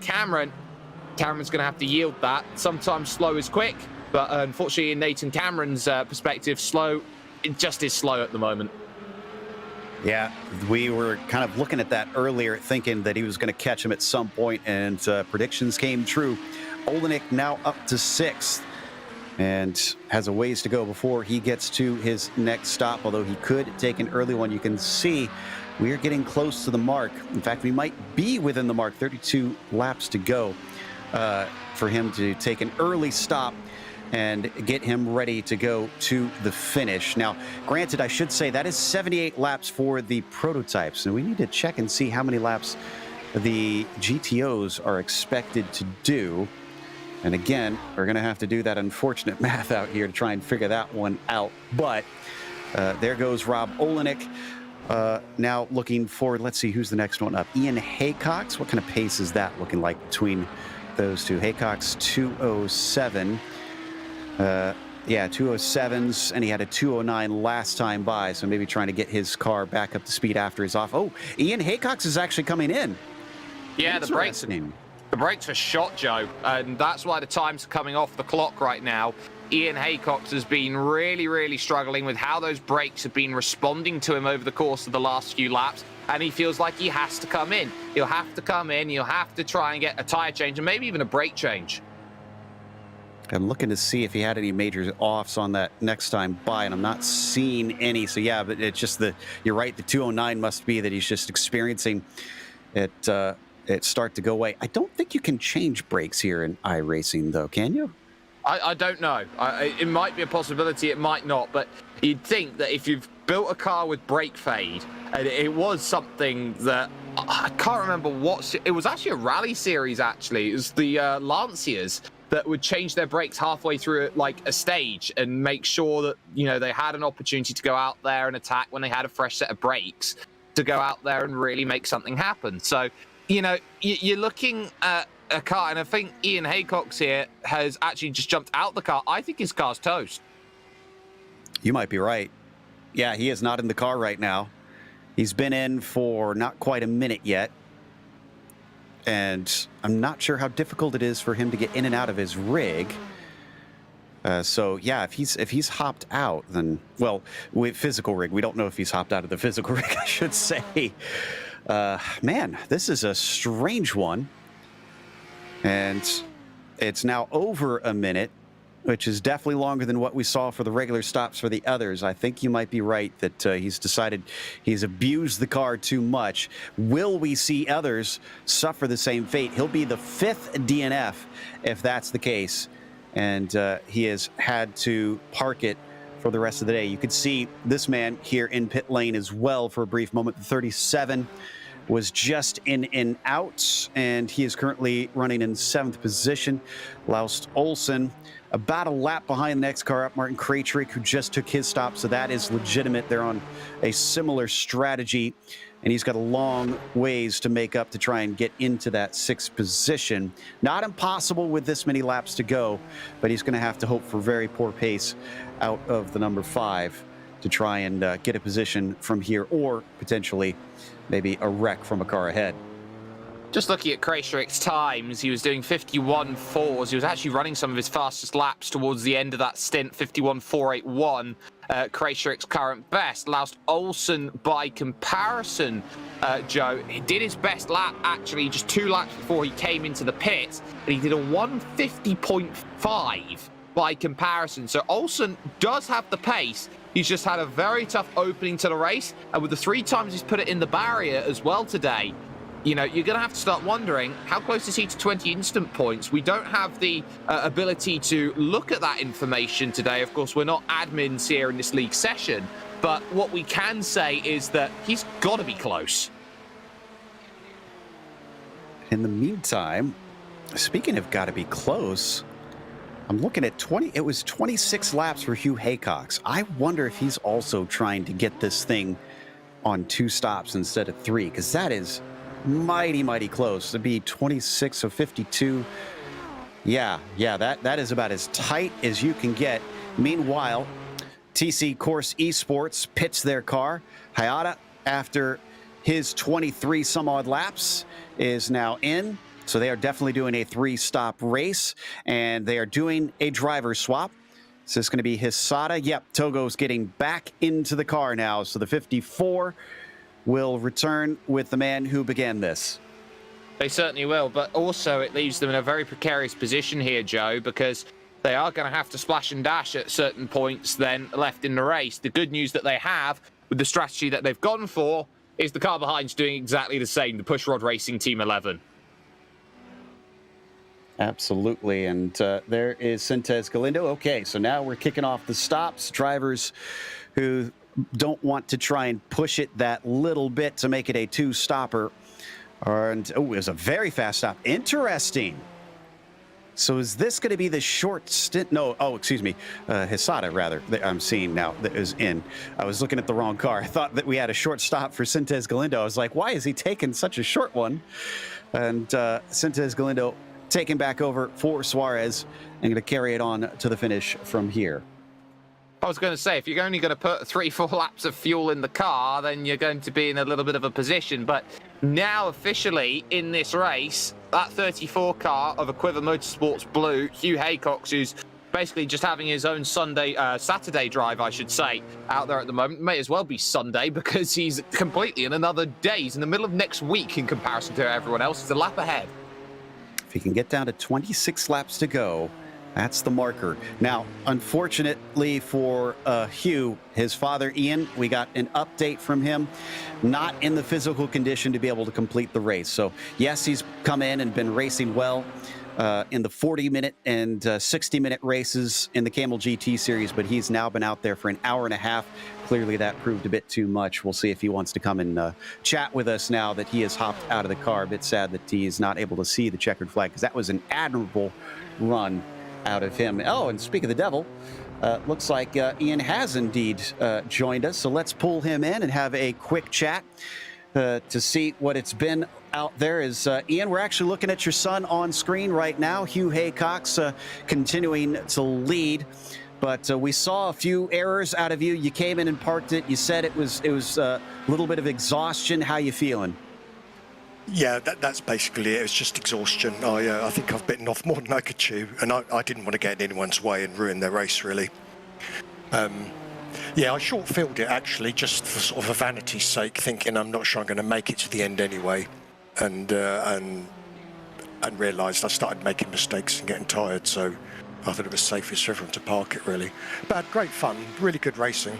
Cameron's going to have to yield that. Sometimes slow is quick, but unfortunately in Nathan Cameron's perspective, slow, it just is slow at the moment. Yeah, we were kind of looking at that earlier, thinking that he was going to catch him at some point, and predictions came true. Olenek now up to 6th and has a ways to go before he gets to his next stop, although he could take an early one. You can see we are getting close to the mark. In fact, we might be within the mark, 32 laps to go for him to take an early stop and get him ready to go to the finish. Now, granted, I should say that is 78 laps for the prototypes. And we need to check and see how many laps the GTOs are expected to do. And again, we're going to have to do that unfortunate math out here to try and figure that one out. But there goes Rob Olenek. Now looking forward, let's see who's the next one up. Ian Haycox, what kind of pace is that looking like between those two? Haycox 207. Yeah, 207s, and he had a 209 last time by, so maybe trying to get his car back up to speed after he's off. Oh, Ian Haycox is actually coming in. Yeah, the brakes are shot, Joe, and that's why the times are coming off the clock right now. Ian Haycox has been really struggling with how those brakes have been responding to him over the course of the last few laps, and he feels like he has to come in. He'll have to come in, he'll have to try and get a tyre change, and maybe even a brake change. I'm looking to see if he had any major offs on that next time by, and I'm not seeing any. So yeah, but it's just you're right, the 209 must be that he's just experiencing it start to go away. I don't think you can change brakes here in iRacing though, can you? I don't know. It might be a possibility, it might not, but you'd think that if you've built a car with brake fade, and it was something that I can't remember what it was, actually a rally series. Actually, it was the Lanciers that would change their brakes halfway through like a stage and make sure that, you know, they had an opportunity to go out there and attack when they had a fresh set of brakes to go out there and really make something happen. So, you know, you're looking at a car, and I think Ian Haycock's here has actually just jumped out the car. I think his car's toast. You might be right. Yeah, he is not in the car right now. He's been in for not quite a minute yet. And I'm not sure how difficult it is for him to get in and out of his rig. So yeah, if he's hopped out, then, well, with physical rig, we don't know if he's hopped out of the physical rig, I should say. Man, this is a strange one. And it's now over a minute, which is definitely longer than what we saw for the regular stops for the others. I think you might be right that he's decided he's abused the car too much. Will we see others suffer the same fate? He'll be the 5th DNF if that's the case. And he has had to park it for the rest of the day. You could see this man here in pit lane as well for a brief moment. The 37 was just in and out, and he is currently running in 7th position. Laust Olsen about a lap behind the next car up, Martin Krejcik, who just took his stop, so that is legitimate. They're on a similar strategy, and he's got a long ways to make up to try and get into that 6th position. Not impossible with this many laps to go, but he's going to have to hope for very poor pace out of the number 5 to try and get a position from here, or potentially maybe a wreck from a car ahead. Just looking at Krejcik's times, he was doing 51.4s. He was actually running some of his fastest laps towards the end of that stint, 51.481. Krejcik's current best. Laust Olsen, by comparison, Joe, he did his best lap actually just 2 laps before he came into the pit, and he did a 150.5 by comparison. So Olsen does have the pace. He's just had a very tough opening to the race, and with the 3 times he's put it in the barrier as well today, you know, you're going to have to start wondering, how close is he to 20 instant points? We don't have the ability to look at that information today. Of course, we're not admins here in this league session, but what we can say is that he's got to be close. In the meantime, speaking of got to be close, I'm looking at 20. It was 26 laps for Hugh Haycox. I wonder if he's also trying to get this thing on 2 stops instead of 3, because that is mighty close to be 26 of 52. Yeah, that is about as tight as you can get. Meanwhile, TC Course Esports pits their car. Hayata, after his 23 some odd laps, is now in. So they are definitely doing a 3-stop race, and they are doing a driver swap. So it's going to be Hisada. Yep, Togo's getting back into the car now. So the 54 will return with the man who began this. They certainly will, but also it leaves them in a very precarious position here, Joe, because they are going to have to splash and dash at certain points then left in the race. The good news that they have with the strategy that they've gone for is the car behind's doing exactly the same, the Pushrod Racing Team 11. Absolutely, and there is Sintez Galindo. Okay, so now we're kicking off the stops. Drivers who don't want to try and push it that little bit to make it a 2-stopper. And, oh, it was a very fast stop. Interesting. So is this going to be the short stint? No, oh, excuse me, Hisada, rather, that I'm seeing now that is in. I was looking at the wrong car. I thought that we had a short stop for Sintez Galindo. I was like, why is he taking such a short one? And Sintez Galindo taking back over for Suarez and going to carry it on to the finish from here. I was going to say, if you're only going to put 3-4 laps of fuel in the car, then you're going to be in a little bit of a position. But now officially in this race, that 34 car of Equiva Motorsports Blue, Hugh Haycox, who's basically just having his own Saturday drive, I should say, out there at the moment. May as well be Sunday because he's completely in another day. He's in the middle of next week in comparison to everyone else. He's a lap ahead. If he can get down to 26 laps to go, That's the marker. Now, unfortunately for Hugh, his father, Ian, we got an update from him, not in the physical condition to be able to complete the race. So, yes, he's come in and been racing well in the 40-minute and 60-minute races in the Kamel GT series, but he's now been out there for an hour and a half. Clearly, that proved a bit too much. We'll see if he wants to come and chat with us now that he has hopped out of the car. A bit sad that he is not able to see the checkered flag, because that was an admirable run out of him. Oh, and speak of the devil, looks like Ian has indeed joined us. So let's pull him in and have a quick chat to see what it's been out there. Is Ian, we're actually looking at your son on screen right now, Hugh Haycock's continuing to lead. But we saw a few errors out of you. You came in and parked it. You said it was a little bit of exhaustion. How you feeling? Yeah, that's basically it. It was just exhaustion. I think I've bitten off more than I could chew, and I didn't want to get in anyone's way and ruin their race, really. Yeah, I short-filled it, actually, just for sort of a vanity's sake, thinking I'm not sure I'm going to make it to the end anyway, and realised I started making mistakes and getting tired, so I thought it was safest for everyone to park it, really. But I had great fun, really good racing.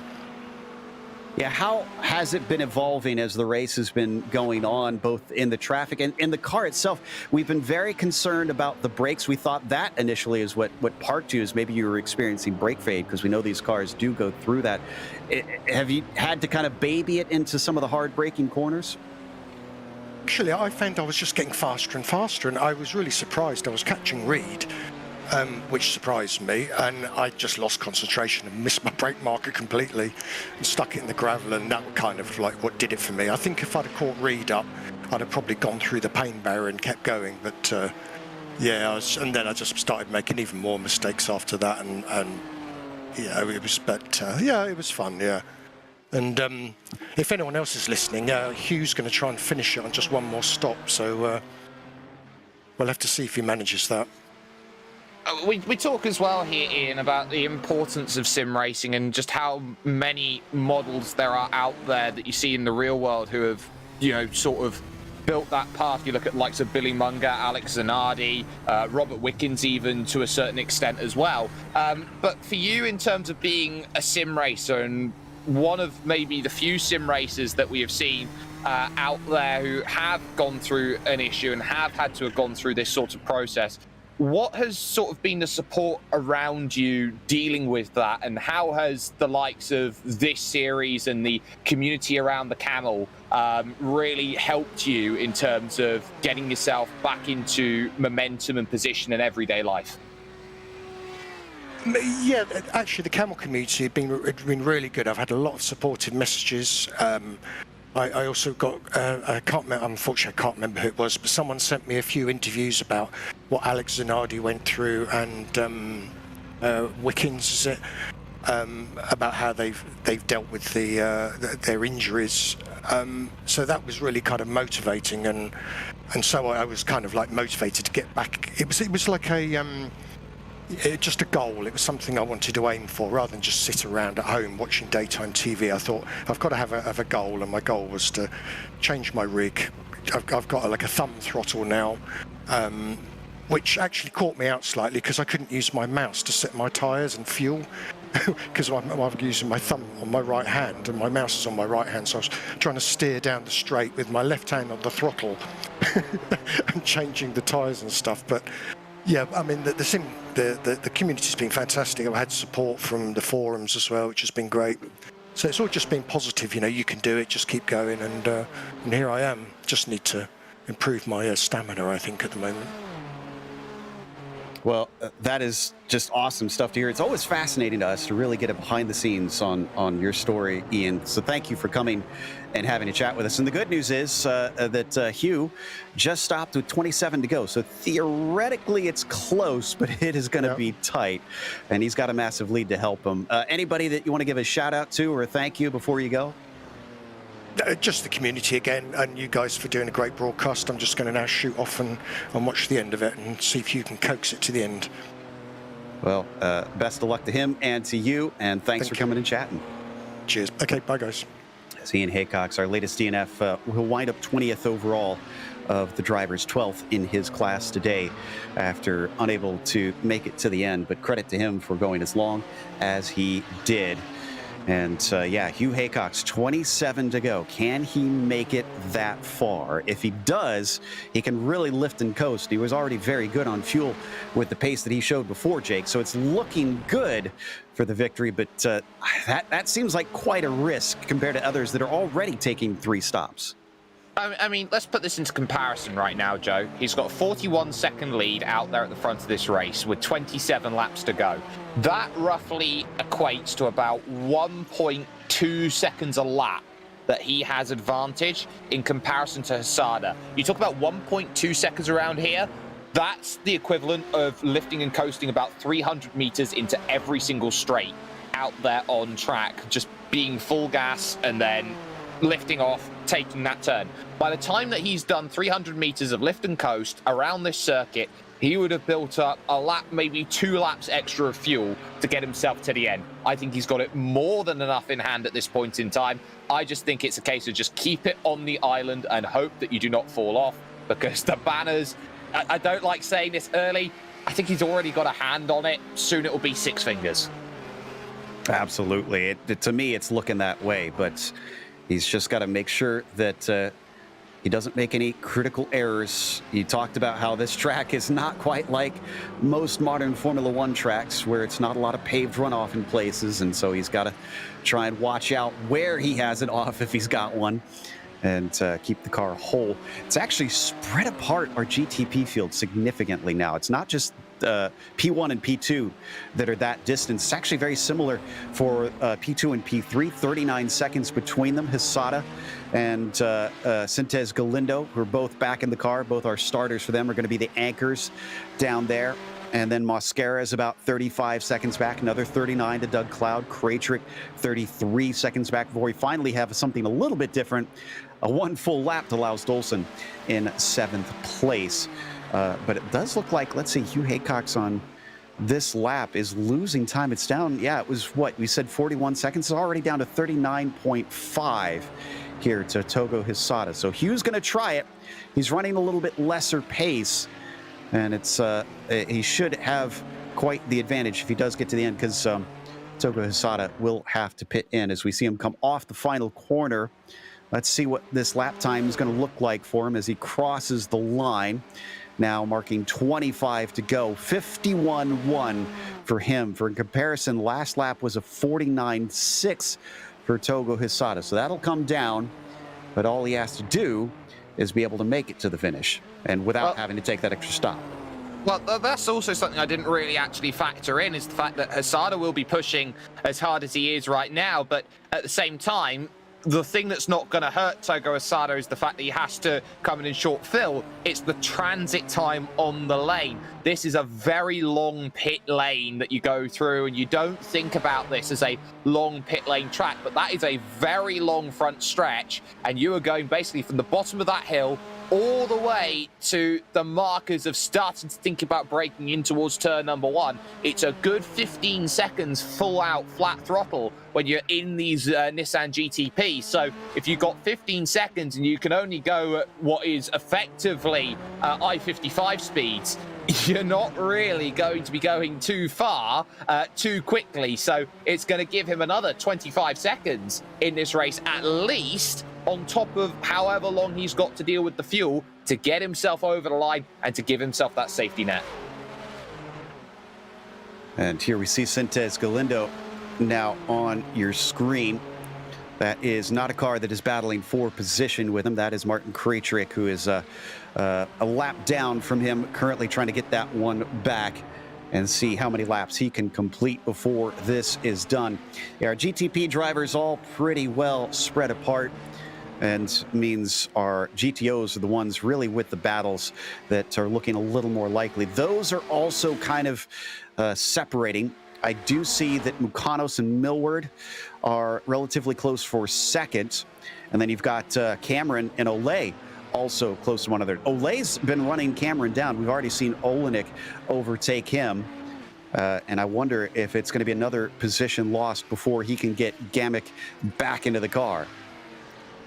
Yeah, how has it been evolving as the race has been going on, both in the traffic and in the car itself? We've been very concerned about the brakes. We thought that initially is what parked you, is maybe you were experiencing brake fade, because we know these cars do go through that. Have you had to kind of baby it into some of the hard braking corners? Actually, I found I was just getting faster and faster, and I was really surprised. I was catching Reid, which surprised me, and I just lost concentration and missed my brake marker completely and stuck it in the gravel, and that was kind of like what did it for me. I think if I'd have caught Reid up, I'd have probably gone through the pain barrier and kept going, but yeah, and then I just started making even more mistakes after that, and yeah, it was, but yeah, it was fun, yeah. And if anyone else is listening, Hugh's going to try and finish it on just one more stop, so we'll have to see if he manages that. We talk as well here, Ian, about the importance of sim racing and just how many models there are out there that you see in the real world who have, you know, sort of built that path. You look at likes of Billy Munger, Alex Zanardi, Robert Wickens even to a certain extent as well. But for you, in terms of being a sim racer and one of maybe the few sim racers that we have seen out there who have gone through an issue and have had to have gone through this sort of process, what has sort of been the support around you dealing with that, and how has the likes of this series and the community around the Kamel really helped you in terms of getting yourself back into momentum and position in everyday life? Yeah, actually the Kamel community have been really good. I've had a lot of supportive messages. I also got, unfortunately I can't remember who it was, but someone sent me a few interviews about what Alex Zanardi went through, and Wickens, is it, about how they've dealt with their injuries. So that was really kind of motivating, and so I was kind of like motivated to get back. It was like just a goal. It was something I wanted to aim for, rather than just sit around at home watching daytime TV. I thought I've got to have a goal, and my goal was to change my rig. I've got like a thumb throttle now, which actually caught me out slightly because I couldn't use my mouse to set my tyres and fuel because I'm using my thumb on my right hand and my mouse is on my right hand, so I was trying to steer down the straight with my left hand on the throttle and changing the tyres and stuff. But yeah, I mean, the community's been fantastic. I've had support from the forums as well, which has been great. So it's all just been positive, you know, you can do it, just keep going, and here I am. Just need to improve my stamina, I think, at the moment. Well, that is just awesome stuff to hear. It's always fascinating to us to really get a behind the scenes on your story, Ian. So thank you for coming and having a chat with us. And the good news is that Hugh just stopped with 27 to go. So theoretically it's close, but it is going to be tight. And he's got a massive lead to help him. Anybody that you want to give a shout out to or a thank you before you go? Just the community again, and you guys for doing a great broadcast. I'm just going to now shoot off and watch the end of it and see if you can coax it to the end. Well, best of luck to him and to you, and thanks for coming and chatting. Cheers. Okay, bye guys. As Ian Haycock's our latest DNF, he'll wind up 20th overall of the drivers, 12th in his class today after unable to make it to the end. But credit to him for going as long as he did. And yeah, Hugh Haycock's 27 to go. Can he make it that far? If he does, he can really lift and coast. He was already very good on fuel with the pace that he showed before, Jake. So it's looking good for the victory, but that seems like quite a risk compared to others that are already taking 3 stops. I mean, let's put this into comparison right now, Joe. He's got a 41-second lead out there at the front of this race with 27 laps to go. That roughly equates to about 1.2 seconds a lap that he has advantage in comparison to Hesada. You talk about 1.2 seconds around here, that's the equivalent of lifting and coasting about 300 meters into every single straight out there on track, just being full gas and then lifting off, taking that turn. By the time that he's done 300 meters of lift and coast around this circuit, he would have built up a lap, maybe 2 laps extra of fuel to get himself to the end. I think he's got it more than enough in hand at this point in time. I just think it's a case of just keep it on the island and hope that you do not fall off, because the banners, I don't like saying this early, I think he's already got a hand on it. Soon it will be 6 fingers. Absolutely. To me, it's looking that way, but he's just got to make sure that he doesn't make any critical errors. You talked about how this track is not quite like most modern Formula One tracks, where it's not a lot of paved runoff in places, and so he's got to try and watch out where he has it off if he's got one, and keep the car whole. It's actually spread apart our GTP field significantly now. It's not just P1 and P2 that are that distance. It's actually very similar for P2 and P3, 39 seconds between them. Hesada and Sintez Galindo, who are both back in the car. Both our starters for them are going to be the anchors down there. And then Mosquera is about 35 seconds back, another 39 to Doug Cloud. Krajcik, 33 seconds back before we finally have something a little bit different. A 1 full lap to Lars Dolson in 7th place. But it does look like, let's see, Hugh Haycock's on this lap is losing time. It's down, yeah, it was what? We said 41 seconds. It's already down to 39.5 here to Togo Hesada. So Hugh's going to try it. He's running a little bit lesser pace, and it's he should have quite the advantage if he does get to the end, because Togo Hesada will have to pit in as we see him come off the final corner. Let's see what this lap time is going to look like for him as he crosses the line. Now marking 25 to go, 51.1 for him. For in comparison, last lap was a 49.6 for Togo Hesada. So that'll come down, but all he has to do is be able to make it to the finish, and without having to take that extra stop. Well, that's also something I didn't really actually factor in, is the fact that Hesada will be pushing as hard as he is right now, but at the same time, the thing that's not going to hurt Togo Hesada is the fact that he has to come in short fill. It's the transit time on the lane. This is a very long pit lane that you go through, and you don't think about this as a long pit lane track, but that is a very long front stretch, and you are going basically from the bottom of that hill all the way to the markers of starting to think about braking in towards turn number 1. It's a good 15 seconds full out flat throttle when you're in these Nissan GTP. So if you've got 15 seconds and you can only go at what is effectively I-55 speeds, you're not really going to be going too far too quickly. So it's going to give him another 25 seconds in this race at least, on top of however long he's got to deal with the fuel to get himself over the line and to give himself that safety net. And here we see Sintez Galindo now on your screen. That is not a car that is battling for position with him. That is Martin Krajcik, who is a lap down from him, currently trying to get that one back and see how many laps he can complete before this is done. Yeah, our GTP drivers all pretty well spread apart, and means our GTOs are the ones really with the battles that are looking a little more likely. Those are also kind of separating. I do see that Mukanos and Millward are relatively close for second, and then you've got Cameron and Olay also close to one another. Olay's been running Cameron down. We've already seen Olenek overtake him, and I wonder if it's going to be another position lost before he can get Gimmick back into the car.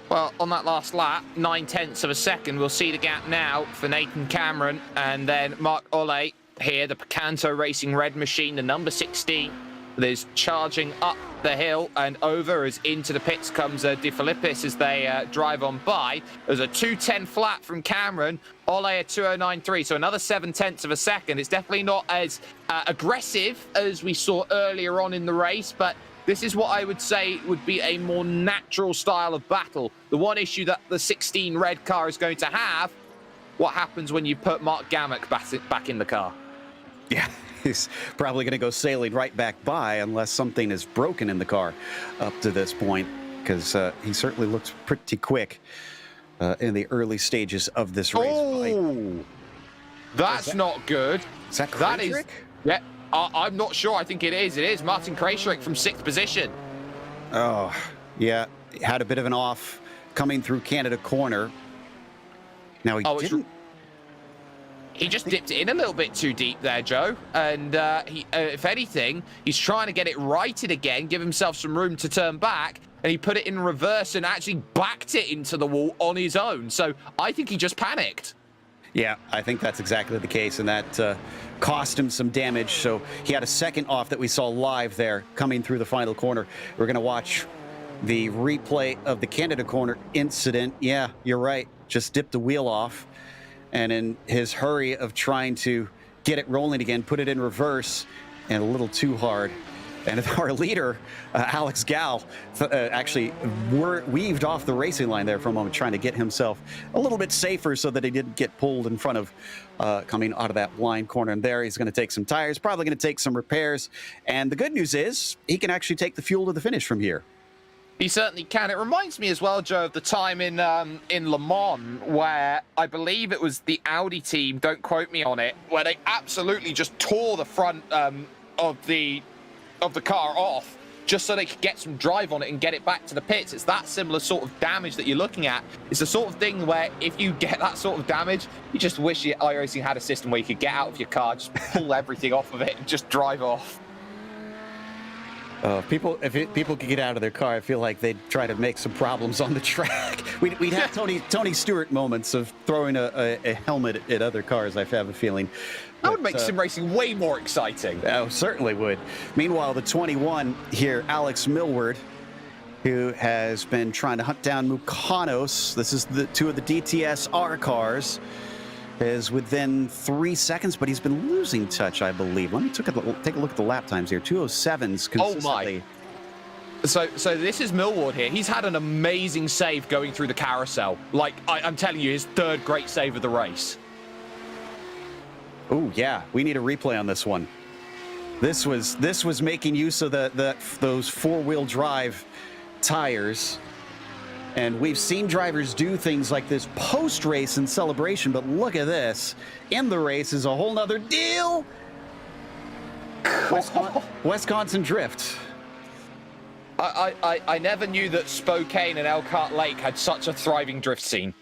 Well, on that last lap, 9/10 of a second, we'll see the gap now for Nathan Cameron and then Mark Ole here, the Picanto Racing Red Machine, the number 16, that is charging up the hill and over as into the pits comes De Filippis as they drive on by. There's a 2:10 flat from Cameron, Ole a 2:09.3, so another 7/10 of a second. It's definitely not as aggressive as we saw earlier on in the race, but this is what I would say would be a more natural style of battle. The one issue that the 16 red car is going to have, what happens when you put Mark Gimmick back in the car? Yeah, he's probably going to go sailing right back by unless something is broken in the car up to this point, because he certainly looks pretty quick in the early stages of this race. Oh, that's not good. Is that That is, Krajcik? yeah. I'm not sure. I think it is. It is Martin Krajcik from 6th position. Oh, yeah. Had a bit of an off coming through Canada corner. Now he didn't. He just dipped it in a little bit too deep there, Joe. And if anything, he's trying to get it righted again, give himself some room to turn back. And he put it in reverse and actually backed it into the wall on his own. So I think he just panicked. Yeah, I think that's exactly the case, and that cost him some damage. So he had a second off that we saw live there coming through the final corner. We're going to watch the replay of the Canada corner incident. Yeah, you're right. Just dipped the wheel off, and in his hurry of trying to get it rolling again, put it in reverse and a little too hard. And our leader, Alex Gal, actually weaved off the racing line there for a moment, trying to get himself a little bit safer so that he didn't get pulled in front of coming out of that blind corner. And there he's going to take some tires, probably going to take some repairs. And the good news is he can actually take the fuel to the finish from here. He certainly can. It reminds me as well, Joe, of the time in Le Mans where I believe it was the Audi team, don't quote me on it, where they absolutely just tore the front of the car off just so they could get some drive on it and get it back to the pits. It's that similar sort of damage that you're looking at. It's the sort of thing where if you get that sort of damage, you just wish iRacing had a system where you could get out of your car, just pull everything off of it and just drive off. If people could get out of their car, I feel like they'd try to make some problems on the track. We'd have Tony Stewart moments of throwing a helmet at other cars, I have a feeling. That would make sim racing way more exciting. Oh, certainly would. Meanwhile, the 21 here, Alex Millward, who has been trying to hunt down Mukanos. This is the two of the DTS R cars. Is within 3 seconds, but he's been losing touch, I believe. Let me take a look at the lap times here. 2:07s consistently. Oh my. So this is Millward here. He's had an amazing save going through the carousel. Like, I'm telling you, his third great save of the race. Oh, yeah. We need a replay on this one. This was making use of those four-wheel drive tires. And we've seen drivers do things like this post-race and celebration, but look at this. In the race is a whole nother deal. Wisconsin Drift. I never knew that Spokane and Elkhart Lake had such a thriving drift scene.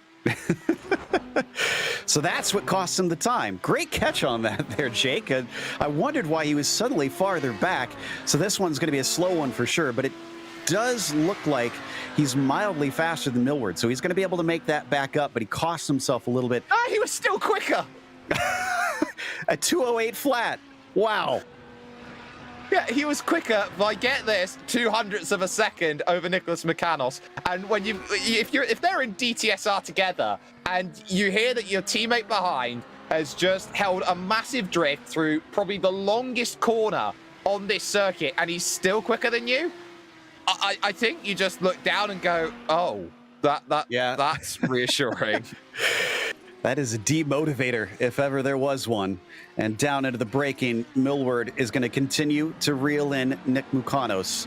So that's what cost him the time. Great catch on that there, Jake. I wondered why he was suddenly farther back. So this one's going to be a slow one for sure, but it does look like he's mildly faster than Millward, so he's going to be able to make that back up, but he cost himself a little bit. Ah, he was still quicker. A 2:08 flat. Wow. Yeah, he was quicker by, get this, 0.02 of a second over Nicholas Mukanos. And when if they're in DTSR together and you hear that your teammate behind has just held a massive drift through probably the longest corner on this circuit and he's still quicker than you, I think you just look down and go, oh, that's reassuring. That is a demotivator, if ever there was one. And down into the braking, Millward is going to continue to reel in Nick Mukanos.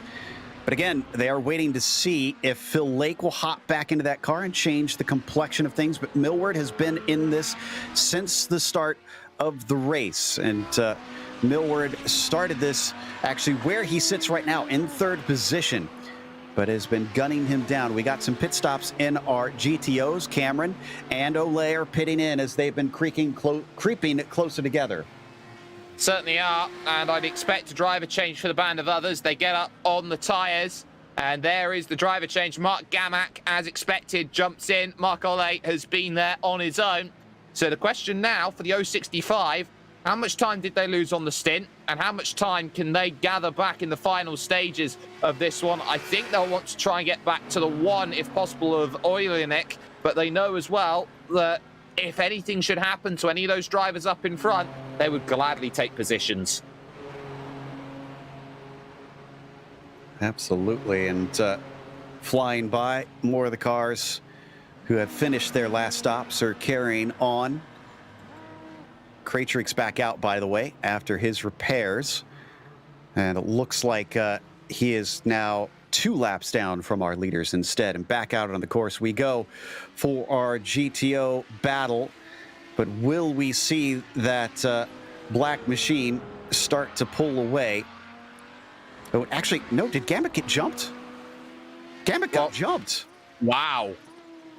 But again, they are waiting to see if Phil Lake will hop back into that car and change the complexion of things. But Millward has been in this since the start of the race. And Millward started this actually where he sits right now in third position, but has been gunning him down. We got some pit stops in our GTOs. Cameron and Ole are pitting in as they've been creeping closer together. Certainly are, and I'd expect a driver change for the band of others. They get up on the tyres, And there is the driver change. Mark Gimmick, as expected, jumps in. Mark Ole has been there on his own. So the question now for the 065, how much time did they lose on the stint? And how much time can they gather back in the final stages of this one? I think they'll want to try and get back to the 1, if possible, of Oilenik. But they know as well that if anything should happen to any of those drivers up in front, they would gladly take positions. Absolutely. And flying by, more of the cars who have finished their last stops are carrying on. Kratrick's back out, by the way, after his repairs. And it looks like he is now 2 laps down from our leaders instead. And back out on the course we go for our GTO battle. But will we see that black machine start to pull away? Oh, actually, no, did Gimmick get jumped? Gimmick got jumped. Wow.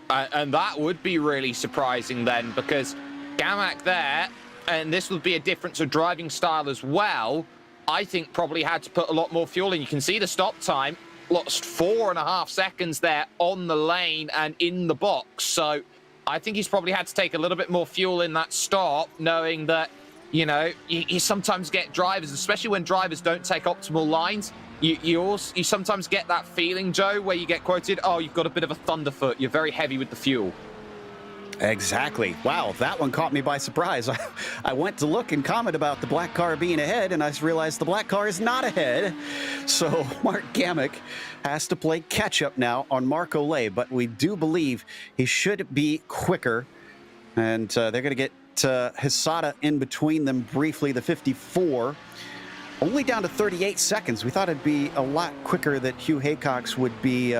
And that would be really surprising then, because Gimmick there, and this would be a difference of driving style as well, I think probably had to put a lot more fuel in. You can see the stop time, lost 4.5 seconds there on the lane and in the box. So I think he's probably had to take a little bit more fuel in that stop, knowing that, you know, you sometimes get drivers, especially when drivers don't take optimal lines, you sometimes get that feeling, Joe, where you get quoted, oh, you've got a bit of a thunderfoot, you're very heavy with the fuel. Exactly. Wow, that one caught me by surprise. I went to look and comment about the black car being ahead, and I realized the black car is not ahead. So Mark Gimmick has to play catch-up now on Mark Ole, but we do believe he should be quicker. And they're going to get Hisada in between them briefly, the 54. Only down to 38 seconds. We thought it'd be a lot quicker that Hugh Haycox would be...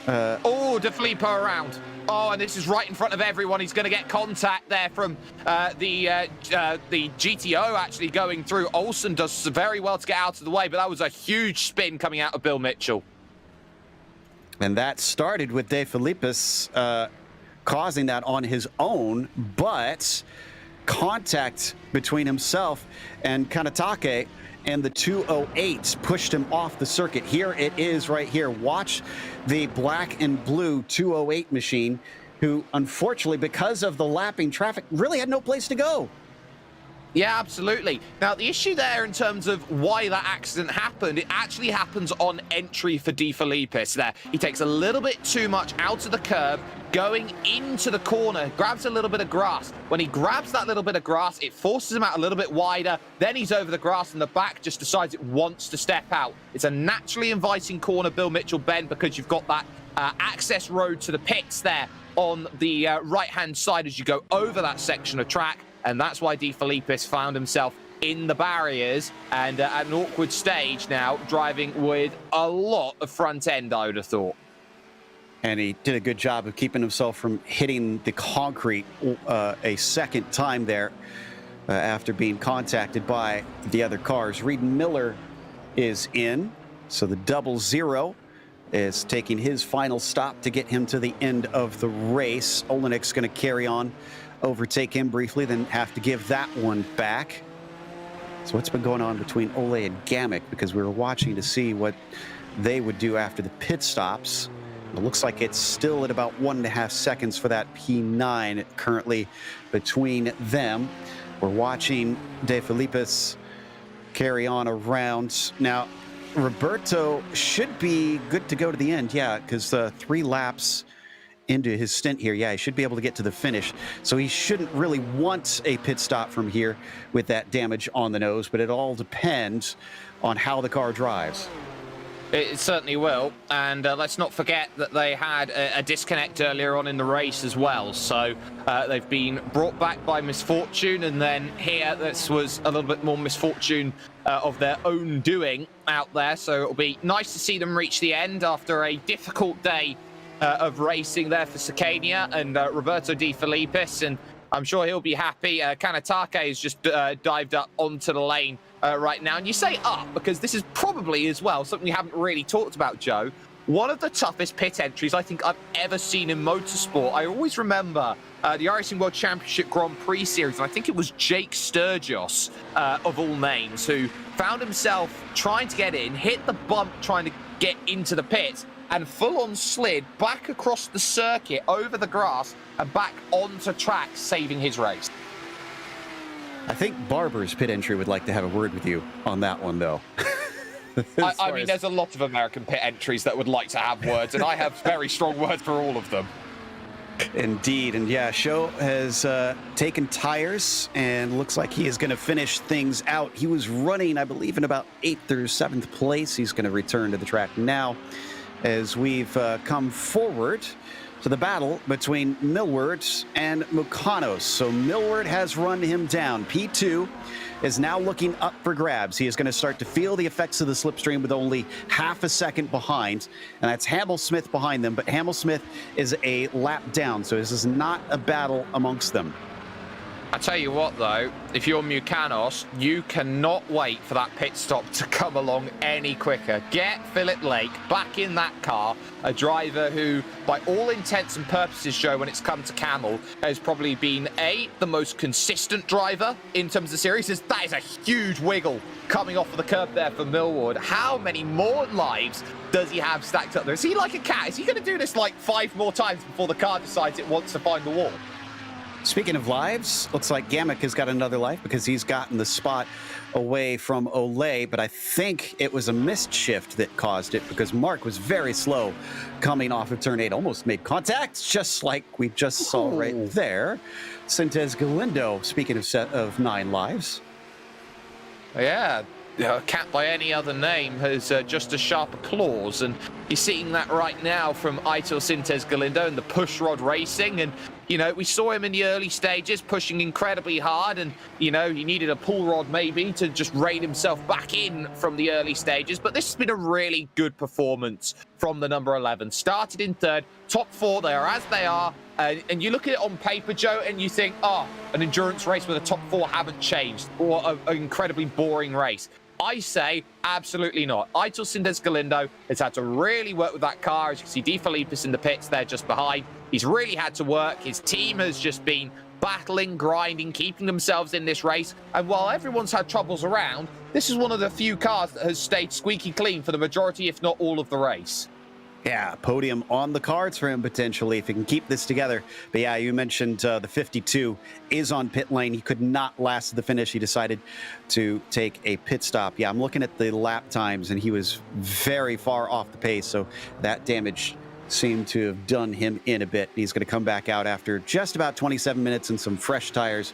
Oh, De Filippo around. Oh, and this is right in front of everyone. He's going to get contact there from the GTO actually going through. Olsen does very well to get out of the way, but that was a huge spin coming out of Bill Mitchell. And that started with De Filippis causing that on his own, but contact between himself and Kanatake and the 208s pushed him off the circuit. Here it is right here. Watch the black and blue 208 machine, who unfortunately, because of the lapping traffic, really had no place to go. Yeah, absolutely. Now, the issue there in terms of why that accident happened, it actually happens on entry for De Filippis there. He takes a little bit too much out of the curb, going into the corner, grabs a little bit of grass. When he grabs that little bit of grass, it forces him out a little bit wider. Then he's over the grass, and the back just decides it wants to step out. It's a naturally inviting corner, Bill Mitchell bend, because you've got that access road to the pits there on the right-hand side as you go over that section of track. And that's why De Filippis found himself in the barriers and at an awkward stage now, driving with a lot of front end, I would have thought. And he did a good job of keeping himself from hitting the concrete a second time there after being contacted by the other cars. Reid Miller is in, so the 00 is taking his final stop to get him to the end of the race. Olenik's going to carry on, overtake him briefly, then have to give that one back. So what's been going on between Ole and Gimmick? Because we were watching to see what they would do after the pit stops. It looks like it's still at about 1.5 seconds for that P9 currently between them. We're watching De Filippis carry on around. Now, Roberto should be good to go to the end, yeah, because 3 laps into his stint here, yeah, he should be able to get to the finish. So he shouldn't really want a pit stop from here with that damage on the nose, but it all depends on how the car drives. It certainly will, and let's not forget that they had a disconnect earlier on in the race as well, so they've been brought back by misfortune, and then here this was a little bit more misfortune of their own doing out there, so it'll be nice to see them reach the end after a difficult day of racing there for Scania and Roberto De Filippis, and I'm sure he'll be happy. Kanatake has just dived up onto the lane right now. And you say up because this is probably as well something we haven't really talked about, Joe. One of the toughest pit entries I think I've ever seen in motorsport. I always remember the iRacing World Championship Grand Prix Series, and I think it was Jake Sturgis, of all names, who found himself trying to get in, hit the bump trying to get into the pits and full-on slid back across the circuit, over the grass, and back onto track, saving his race. I think Barber's pit entry would like to have a word with you on that one, though. I mean, there's a lot of American pit entries that would like to have words, and I have very strong words for all of them. Indeed, and yeah, Show has taken tires and looks like he is going to finish things out. He was running, I believe, in about 8th or 7th place. He's going to return to the track now as we've come forward to the battle between Millward and Mukanos. So Millward has run him down. P2 is now looking up for grabs. He is going to start to feel the effects of the slipstream with only half a second behind, and that's Hamel-Smith behind them, but Hamel-Smith is a lap down, so this is not a battle amongst them. I tell you what, though, if you're Mukanos, you cannot wait for that pit stop to come along any quicker. Get Philip Lake back in that car, a driver who, by all intents and purposes, Joe, when it's come to Kamel, has probably been, the most consistent driver in terms of the series. That is a huge wiggle coming off of the curb there for Millward. How many more lives does he have stacked up there? Is he like a cat? Is he going to do this like 5 more times before the car decides it wants to find the wall? Speaking of lives, looks like Gimmick has got another life because he's gotten the spot away from Olay, but I think it was a missed shift that caused it because Mark was very slow coming off of turn 8, almost made contact, just like we just saw right there. Sintez Galindo, speaking of 9 lives. Yeah, a cat by any other name has just as sharp a claws, and you're seeing that right now from Aitor Sintez Galindo and the push rod racing. And you know, we saw him in the early stages pushing incredibly hard, and you know, he needed a pull rod maybe to just rein himself back in from the early stages. But this has been a really good performance from the number 11. Started in 3rd, top 4, they are as they are. And you look at it on paper, Joe, and you think, oh, an endurance race where the top 4 haven't changed, or an incredibly boring race. I say absolutely not. Aitor Sintez Galindo has had to really work with that car. As you can see, De Filipis in the pits there just behind. He's really had to work. His team has just been battling, grinding, keeping themselves in this race. And while everyone's had troubles around, this is one of the few cars that has stayed squeaky clean for the majority, if not all, of the race. Yeah, podium on the cards for him potentially if he can keep this together. But yeah, you mentioned the 52 is on pit lane. He could not last the finish. He decided to take a pit stop. Yeah, I'm looking at the lap times, and he was very far off the pace. So that damage seemed to have done him in a bit. He's going to come back out after just about 27 minutes and some fresh tires.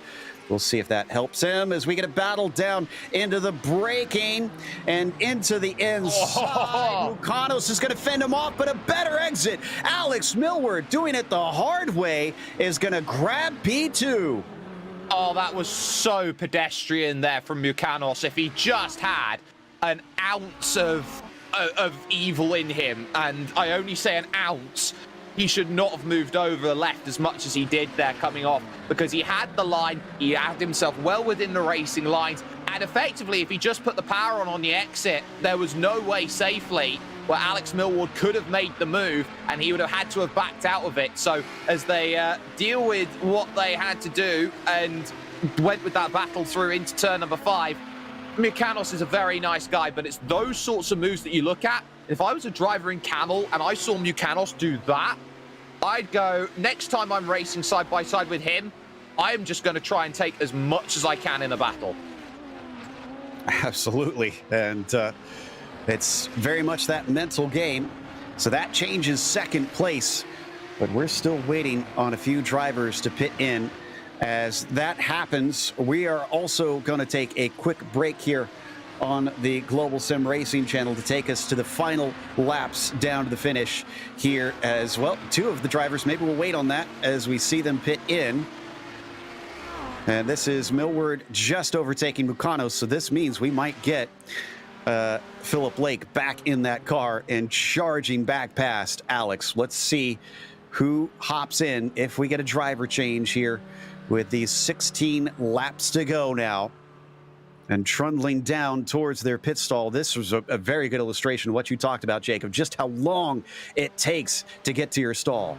We'll see if that helps him as we get a battle down into the braking and into the inside. Mukanos is going to fend him off, but a better exit. Alex Millward, doing it the hard way, is going to grab P2. Oh, that was so pedestrian there from Mukanos. If he just had an ounce of evil in him, and I only say an ounce, he should not have moved over the left as much as he did there coming off, because he had the line, he had himself well within the racing lines, and effectively, if he just put the power on the exit, there was no way safely where Alex Millward could have made the move, and he would have had to have backed out of it. So as they deal with what they had to do and went with that battle through into turn number 5, Mukanos is a very nice guy, but it's those sorts of moves that you look at. If I was a driver in Kamel and I saw Mukanos do that, I'd go, next time I'm racing side by side with him, I am just going to try and take as much as I can in a battle. Absolutely. And it's very much that mental game. So that changes second place. But we're still waiting on a few drivers to pit in. As that happens, we are also going to take a quick break here on the Global Sim Racing channel to take us to the final laps down to the finish here as well. 2 of the drivers, maybe we'll wait on that as we see them pit in. And this is Millward just overtaking Mukanos, so this means we might get Philip Lake back in that car and charging back past Alex. Let's see who hops in if we get a driver change here with these 16 laps to go now. And trundling down towards their pit stall. This was a very good illustration of what you talked about, Jacob, just how long it takes to get to your stall.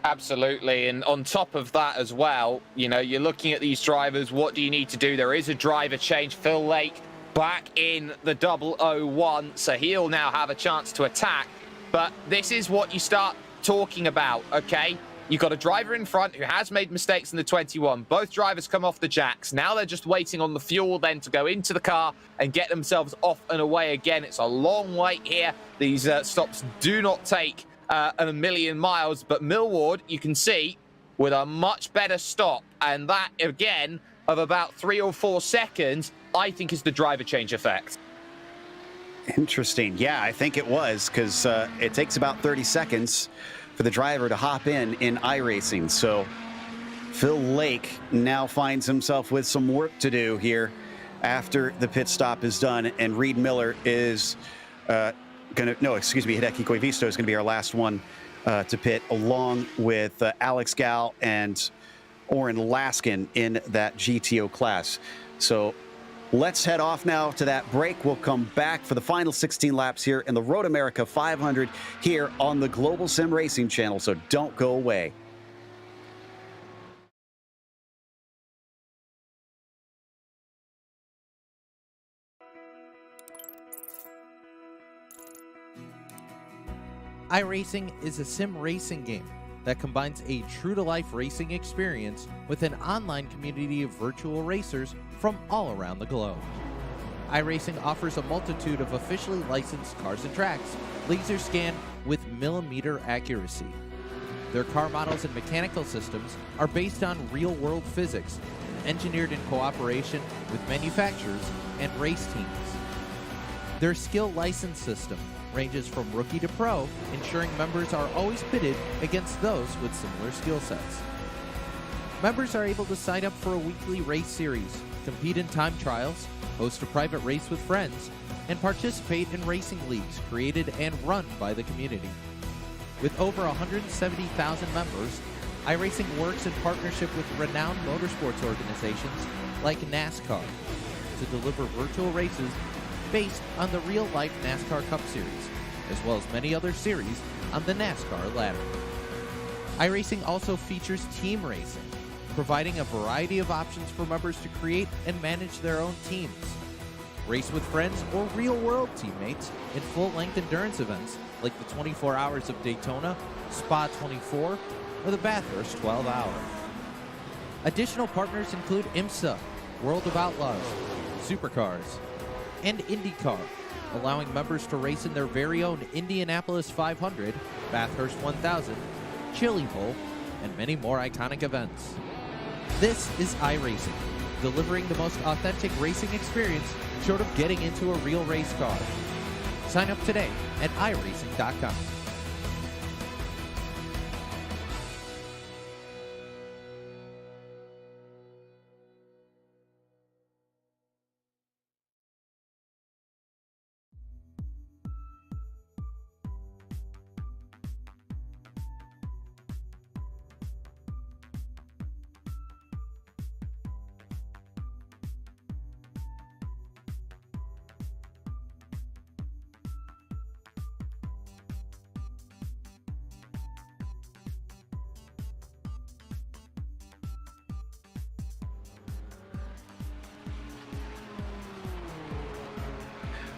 Absolutely. And on top of that as well, you know, you're looking at these drivers. What do you need to do? There is a driver change. Phil Lake back in the 001, so he'll now have a chance to attack. But this is what you start talking about, okay? You've got a driver in front who has made mistakes in the 21. Both drivers come off the jacks. Now they're just waiting on the fuel then to go into the car and get themselves off and away again. It's a long wait here. These stops do not take a million miles, but Millward, you can see, with a much better stop, and that, again, of about 3 or 4 seconds, I think is the driver change effect. Interesting. Yeah, I think it was, because it takes about 30 seconds for the driver to hop in iRacing. So Phil Lake now finds himself with some work to do here after the pit stop is done, and Reid Miller is Hideki Koivisto is gonna be our last one to pit, along with Alex Gal and Oren Laskin in that GTO class. So let's head off now to that break. We'll come back for the final 16 laps here in the Road America 500 here on the Global Sim Racing channel, so don't go away. iRacing is a sim racing game that combines a true-to-life racing experience with an online community of virtual racers from all around the globe. iRacing offers a multitude of officially licensed cars and tracks, laser scanned with millimeter accuracy. Their car models and mechanical systems are based on real-world physics, engineered in cooperation with manufacturers and race teams. Their skill license system ranges from rookie to pro, ensuring members are always pitted against those with similar skill sets. Members are able to sign up for a weekly race series, compete in time trials, host a private race with friends, and participate in racing leagues created and run by the community. With over 170,000 members, iRacing works in partnership with renowned motorsports organizations like NASCAR to deliver virtual races based on the real-life NASCAR Cup Series, as well as many other series on the NASCAR ladder. iRacing also features team racing, providing a variety of options for members to create and manage their own teams. Race with friends or real-world teammates in full-length endurance events like the 24 Hours of Daytona, Spa 24, or the Bathurst 12 Hour. Additional partners include IMSA, World of Outlaws, Supercars, and IndyCar, allowing members to race in their very own Indianapolis 500, Bathurst 1000, Chili Bowl, and many more iconic events. This is iRacing, delivering the most authentic racing experience short of getting into a real race car. Sign up today at iRacing.com.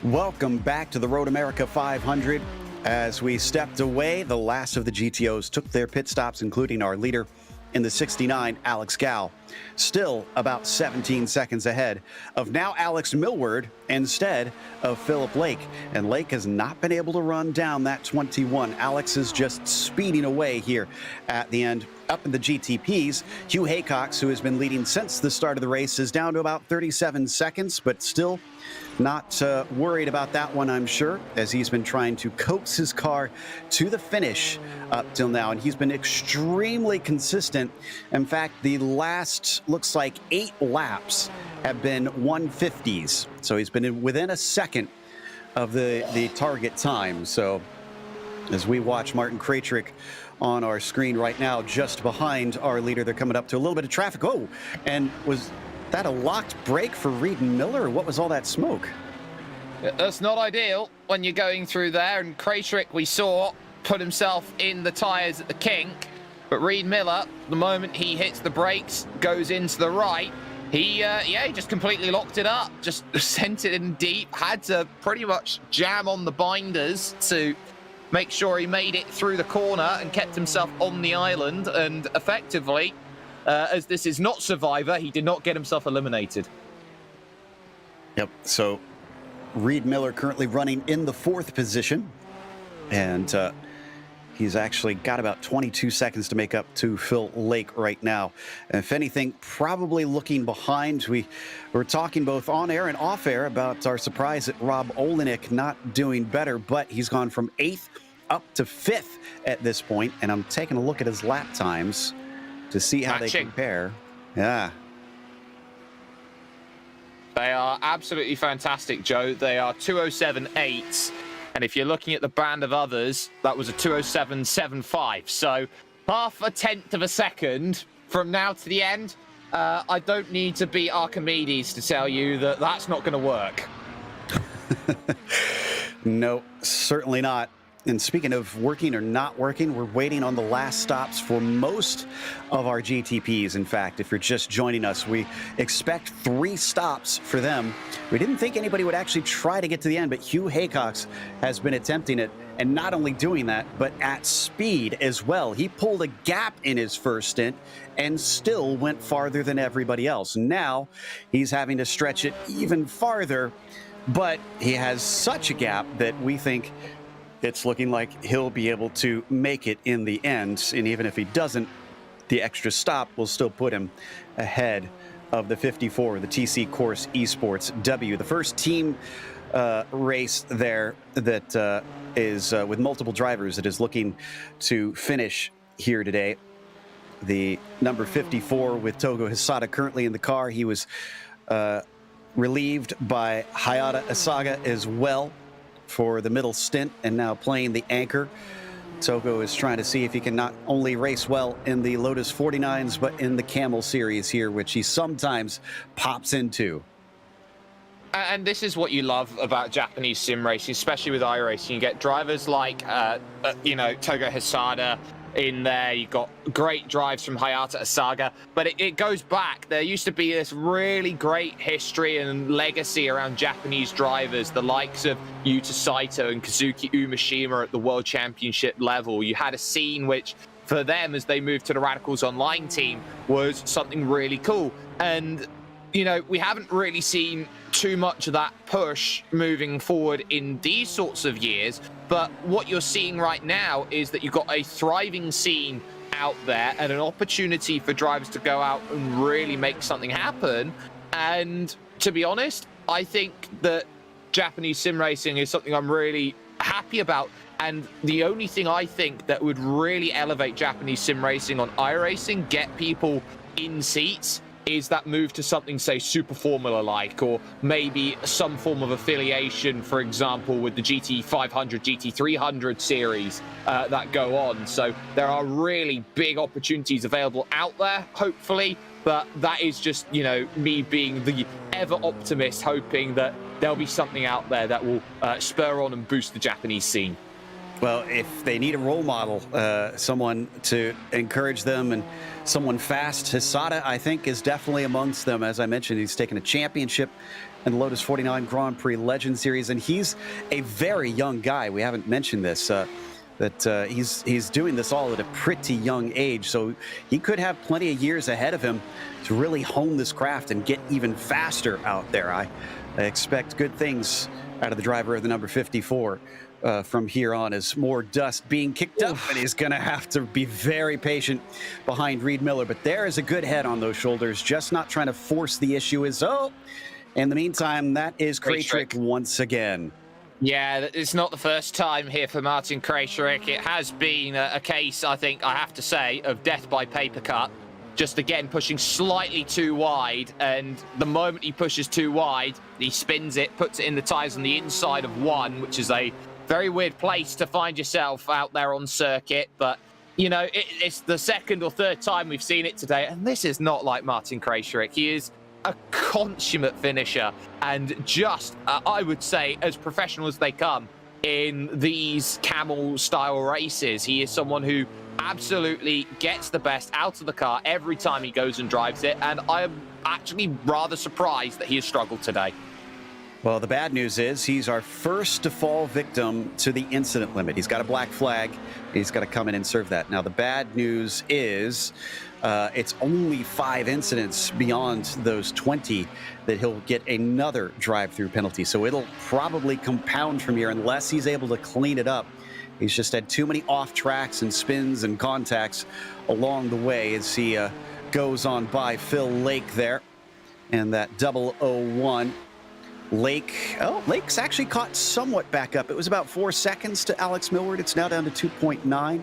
Welcome back to the Road America 500. As we stepped away, the last of the GTOs took their pit stops, including our leader in the 69, Alex Gal. Still about 17 seconds ahead of now Alex Millward instead of Philip Lake. And Lake has not been able to run down that 21. Alex is just speeding away here at the end. Up in the GTPs, Hugh Haycox, who has been leading since the start of the race, is down to about 37 seconds, but still not worried about that one, I'm sure, as he's been trying to coax his car to the finish up till now, and he's been extremely consistent. In fact, the last, looks like 8 laps have been 150s, so he's been within a second of the target time. So as we watch Martin Krajcik on our screen right now, just behind our leader, they're coming up to a little bit of traffic. Oh, and was that a locked brake for Reid Miller? What was all that smoke? That's not ideal when you're going through there, and Krajcik, we saw, put himself in the tyres at the kink, but Reid Miller, the moment he hits the brakes, goes into the right, He just completely locked it up, just sent it in deep, had to pretty much jam on the binders to make sure he made it through the corner and kept himself on the island, and effectively, as this is not Survivor, he did not get himself eliminated. Yep, so Reid Miller currently running in the 4th position, and he's actually got about 22 seconds to make up to Phil Lake right now. And if anything, probably looking behind. We were talking both on air and off air about our surprise at Rob Olenek not doing better, but he's gone from 8th up to 5th at this point, and I'm taking a look at his lap times to see how they compare. Yeah. They are absolutely fantastic, Joe. They are 2:07.8. And if you're looking at the band of others, that was a 2:07.75. So half a tenth of a second from now to the end. I don't need to be Archimedes to tell you that that's not going to work. No, certainly not. And speaking of working or not working, we're waiting on the last stops for most of our GTPs. In fact, if you're just joining us, we expect 3 stops for them. We didn't think anybody would actually try to get to the end, but Hugh Haycox has been attempting it, and not only doing that, but at speed as well. He pulled a gap in his first stint and still went farther than everybody else. Now he's having to stretch it even farther, but he has such a gap that we think it's looking like he'll be able to make it in the end. And even if he doesn't, the extra stop will still put him ahead of the 54, the TC Course Esports W. The first team race there that is with multiple drivers that is looking to finish here today. The number 54 with Togo Hisada currently in the car. He was relieved by Hayata Asaga as well for the middle stint, and now playing the anchor. Togo is trying to see if he can not only race well in the Lotus 49s, but in the Kamel series here, which he sometimes pops into. And this is what you love about Japanese sim racing, especially with iRacing. You get drivers like, Togo Hisada in there. You've got great drives from Hayata Asaga, but it goes back. There used to be this really great history and legacy around Japanese drivers, the likes of Yuta Saito and Kazuki Umeshima at the World Championship level. You had a scene which, for them, as they moved to the Radicals Online team, was something really cool. And we haven't really seen too much of that push moving forward in these sorts of years. But what you're seeing right now is that you've got a thriving scene out there and an opportunity for drivers to go out and really make something happen. And to be honest, I think that Japanese sim racing is something I'm really happy about. And the only thing I think that would really elevate Japanese sim racing on iRacing, get people in seats, is that move to something, say, Super Formula-like, or maybe some form of affiliation, for example, with the GT500, GT300 series that go on. So there are really big opportunities available out there, hopefully, but that is just, me being the ever-optimist, hoping that there'll be something out there that will spur on and boost the Japanese scene. Well, if they need a role model, someone to encourage them and someone fast, Hisada, I think, is definitely amongst them. As I mentioned, he's taken a championship in the Lotus 49 Grand Prix Legend Series, and he's a very young guy. We haven't mentioned this, that he's doing this all at a pretty young age, so he could have plenty of years ahead of him to really hone this craft and get even faster out there. I expect good things out of the driver of the number 54. From here on, is more dust being kicked up, and he's going to have to be very patient behind Reid Miller. But there is a good head on those shoulders, just not trying to force the issue. In the meantime, that is Krejcik once again. Yeah, it's not the first time here for Martin Krejcik. It has been a case, I think, I have to say, of death by paper cut. Just again pushing slightly too wide, and the moment he pushes too wide, he spins it, puts it in the tyres on the inside of one, which is a very weird place to find yourself out there on circuit. But, it's the second or third time we've seen it today, and this is not like Martin Krejcik. He is a consummate finisher and just, I would say, as professional as they come in these Kamel-style races. He is someone who absolutely gets the best out of the car every time he goes and drives it, and I am actually rather surprised that he has struggled today. Well, the bad news is he's our first to fall victim to the incident limit. He's got a black flag. He's got to come in and serve that. Now, the bad news is it's only 5 incidents beyond those 20 that he'll get another drive-through penalty. So it'll probably compound from here unless he's able to clean it up. He's just had too many off tracks and spins and contacts along the way as he goes on by Phil Lake there. And that 001. Lake's actually caught somewhat back up. It was about 4 seconds to Alex Millward. It's now down to 2.9.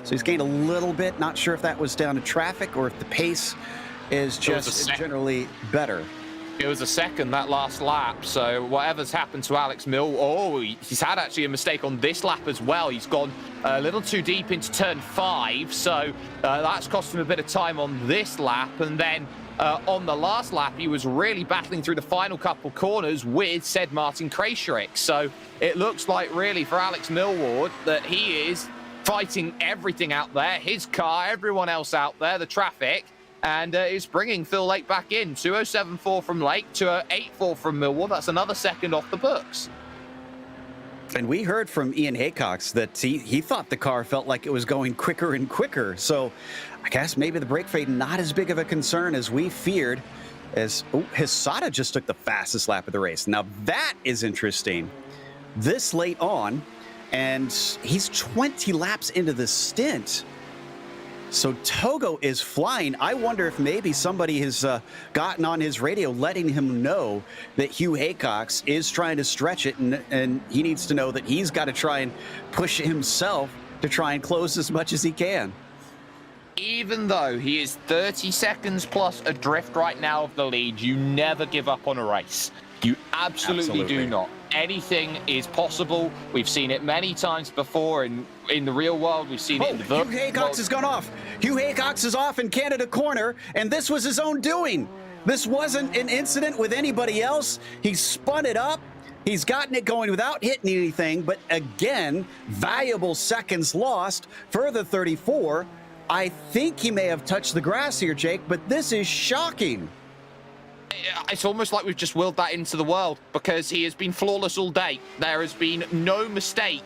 So he's gained a little bit. Not sure if that was down to traffic or if the pace is just generally better. It was a second, that last lap. So whatever's happened to Alex Mill, he's had actually a mistake on this lap as well. He's gone a little too deep into turn 5. So that's cost him a bit of time on this lap. And then on the last lap, he was really battling through the final couple corners with said Martin Krejcik. So it looks like really for Alex Millward that he is fighting everything out there, his car, everyone else out there, the traffic, and is bringing Phil Lake back in. 2:07.4 from Lake, 2:08.4 from Millward. That's another second off the books. And we heard from Ian Haycox that he thought the car felt like it was going quicker and quicker. So I guess maybe the brake fade not as big of a concern as we feared, as Hisada just took the fastest lap of the race. Now that is interesting. This late on, and he's 20 laps into the stint. So Togo is flying. I wonder if maybe somebody has gotten on his radio letting him know that Hugh Haycox is trying to stretch it, and he needs to know that he's got to try and push himself to try and close as much as he can. Even though he is 30 seconds plus adrift right now of the lead, you never give up on a race. You absolutely do not. Anything is possible. We've seen it many times before in the real world. We've seen it in the virtual world. Hugh Haycox has gone off. Hugh Haycox is off in Canada corner, and this was his own doing. This wasn't an incident with anybody else. He spun it up. He's gotten it going without hitting anything, but again, valuable seconds lost for the 34. I think he may have touched the grass here, Jake, but this is shocking. It's almost like we've just willed that into the world because he has been flawless all day. There has been no mistake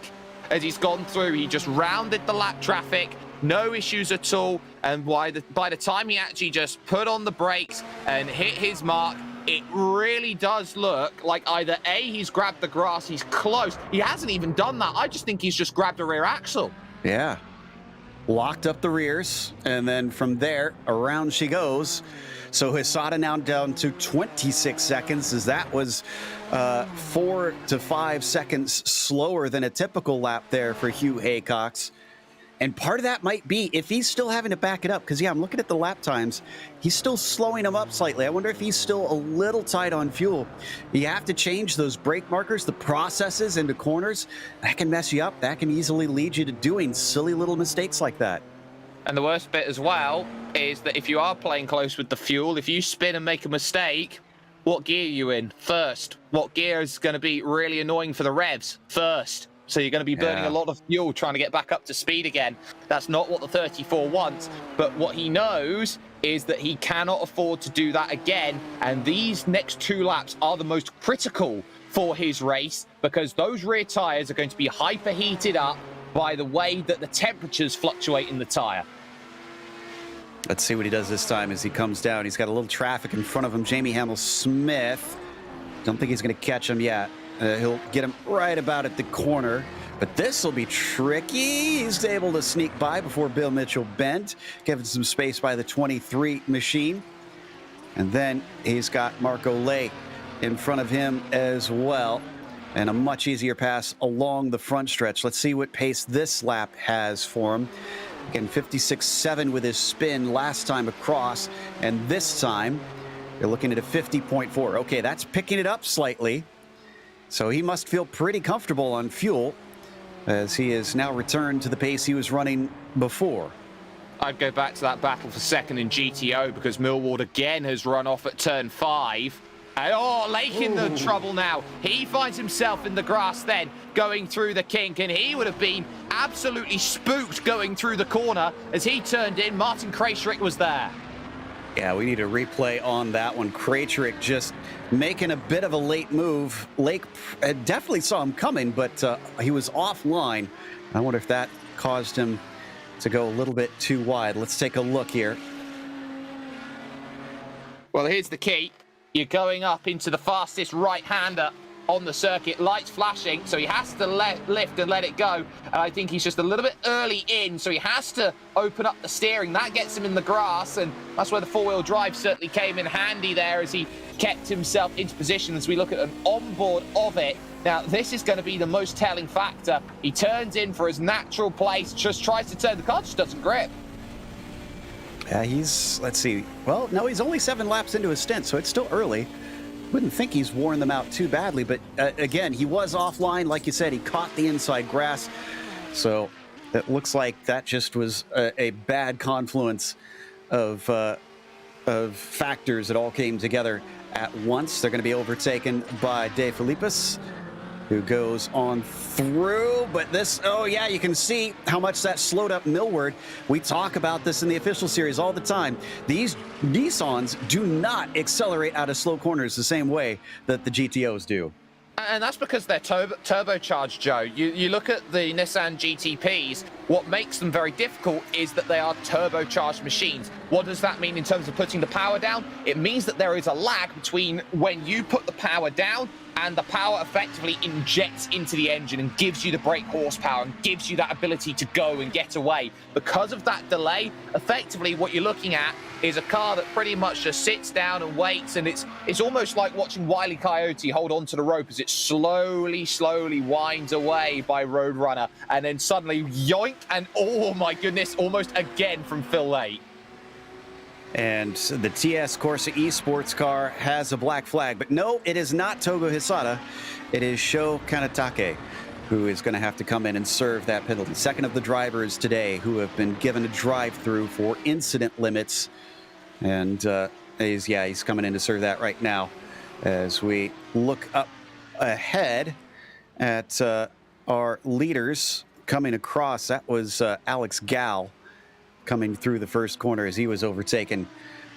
as he's gone through. He just rounded the lap traffic, no issues at all. And by the time he actually just put on the brakes and hit his mark, it really does look like either A, he's grabbed the grass, he's close. He hasn't even done that. I just think he's just grabbed a rear axle. Yeah. Locked up the rears, and then from there, around she goes. So Hisada now down to 26 seconds, as that was 4 to 5 seconds slower than a typical lap there for Hugh Haycox. And part of that might be if he's still having to back it up, because, yeah, I'm looking at the lap times. He's still slowing them up slightly. I wonder if he's still a little tight on fuel. You have to change those brake markers, the processes into corners. That can mess you up. That can easily lead you to doing silly little mistakes like that. And the worst bit as well is that if you are playing close with the fuel, if you spin and make a mistake, what gear are you in? First. What gear is going to be really annoying for the revs? First. So you're going to be burning a lot of fuel trying to get back up to speed again. That's not what the 34 wants. But what he knows is that he cannot afford to do that again. And these next 2 laps are the most critical for his race because those rear tyres are going to be hyperheated up by the way that the temperatures fluctuate in the tyre. Let's see what he does this time as he comes down. He's got a little traffic in front of him. Jamie Hamill-Smith. Don't think he's going to catch him yet. He'll get him right about at the corner. But this will be tricky. He's able to sneak by before Bill Mitchell bent, giving some space by the 23 machine. And then he's got Marco Lake in front of him as well. And a much easier pass along the front stretch. Let's see what pace this lap has for him. Again, 56.7 with his spin last time across. And this time, you're looking at a 50.4. Okay, that's picking it up slightly. So he must feel pretty comfortable on fuel as he has now returned to the pace he was running before. I'd go back to that battle for second in GTO because Millward again has run off at turn 5. Oh, Lake in the trouble now. He finds himself in the grass then, going through the kink, and he would have been absolutely spooked going through the corner as he turned in. Martin Krejcik was there. Yeah, we need a replay on that one. Krejcik just making a bit of a late move. Lake definitely saw him coming, but he was offline. I wonder if that caused him to go a little bit too wide. Let's take a look here. Well, here's the key. You're going up into the fastest right-hander on the circuit, lights flashing, so he has to lift and let it go. And I think he's just a little bit early in, so he has to open up the steering. That gets him in the grass, and that's where the four-wheel drive certainly came in handy there as he kept himself into position as we look at an onboard of it. Now, this is going to be the most telling factor. He turns in for his natural place, just tries to turn. The car just doesn't grip. He's, let's see, well, no, he's only 7 laps into his stint, so it's still early. Wouldn't think he's worn them out too badly, but again, he was offline. Like you said, he caught the inside grass. So it looks like that just was a bad confluence of factors that all came together at once. They're going to be overtaken by De Filippis, who goes on through, but this, oh yeah, you can see how much that slowed up Millward. We talk about this in the official series all the time. These Nissans do not accelerate out of slow corners the same way that the GTOs do. And that's because they're turbocharged, Joe. You look at the Nissan GTPs, what makes them very difficult is that they are turbocharged machines. What does that mean in terms of putting the power down? It means that there is a lag between when you put the power down and the power effectively injects into the engine and gives you the brake horsepower and gives you that ability to go and get away. Because of that delay, effectively what you're looking at is a car that pretty much just sits down and waits, and it's almost like watching Wile E. Coyote hold onto the rope as it slowly winds away by Roadrunner, and then suddenly yoink, and oh my goodness, almost again from Phil Lake. And the TS Corsa eSports car has a black flag, but no, it is not Togo Hisada. It is Sho Kanatake, who is going to have to come in and serve that penalty. Second of the drivers today who have been given a drive-through for incident limits. And he's coming in to serve that right now. As we look up ahead at our leaders coming across, that was Alex Gal coming through the first corner as he was overtaken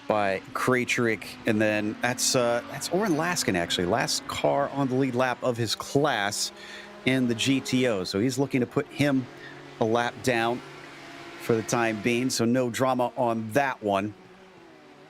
by Krejcik, and then that's Oren Laskin, actually, last car on the lead lap of his class in the GTO. So he's looking to put him a lap down for the time being, so no drama on that one.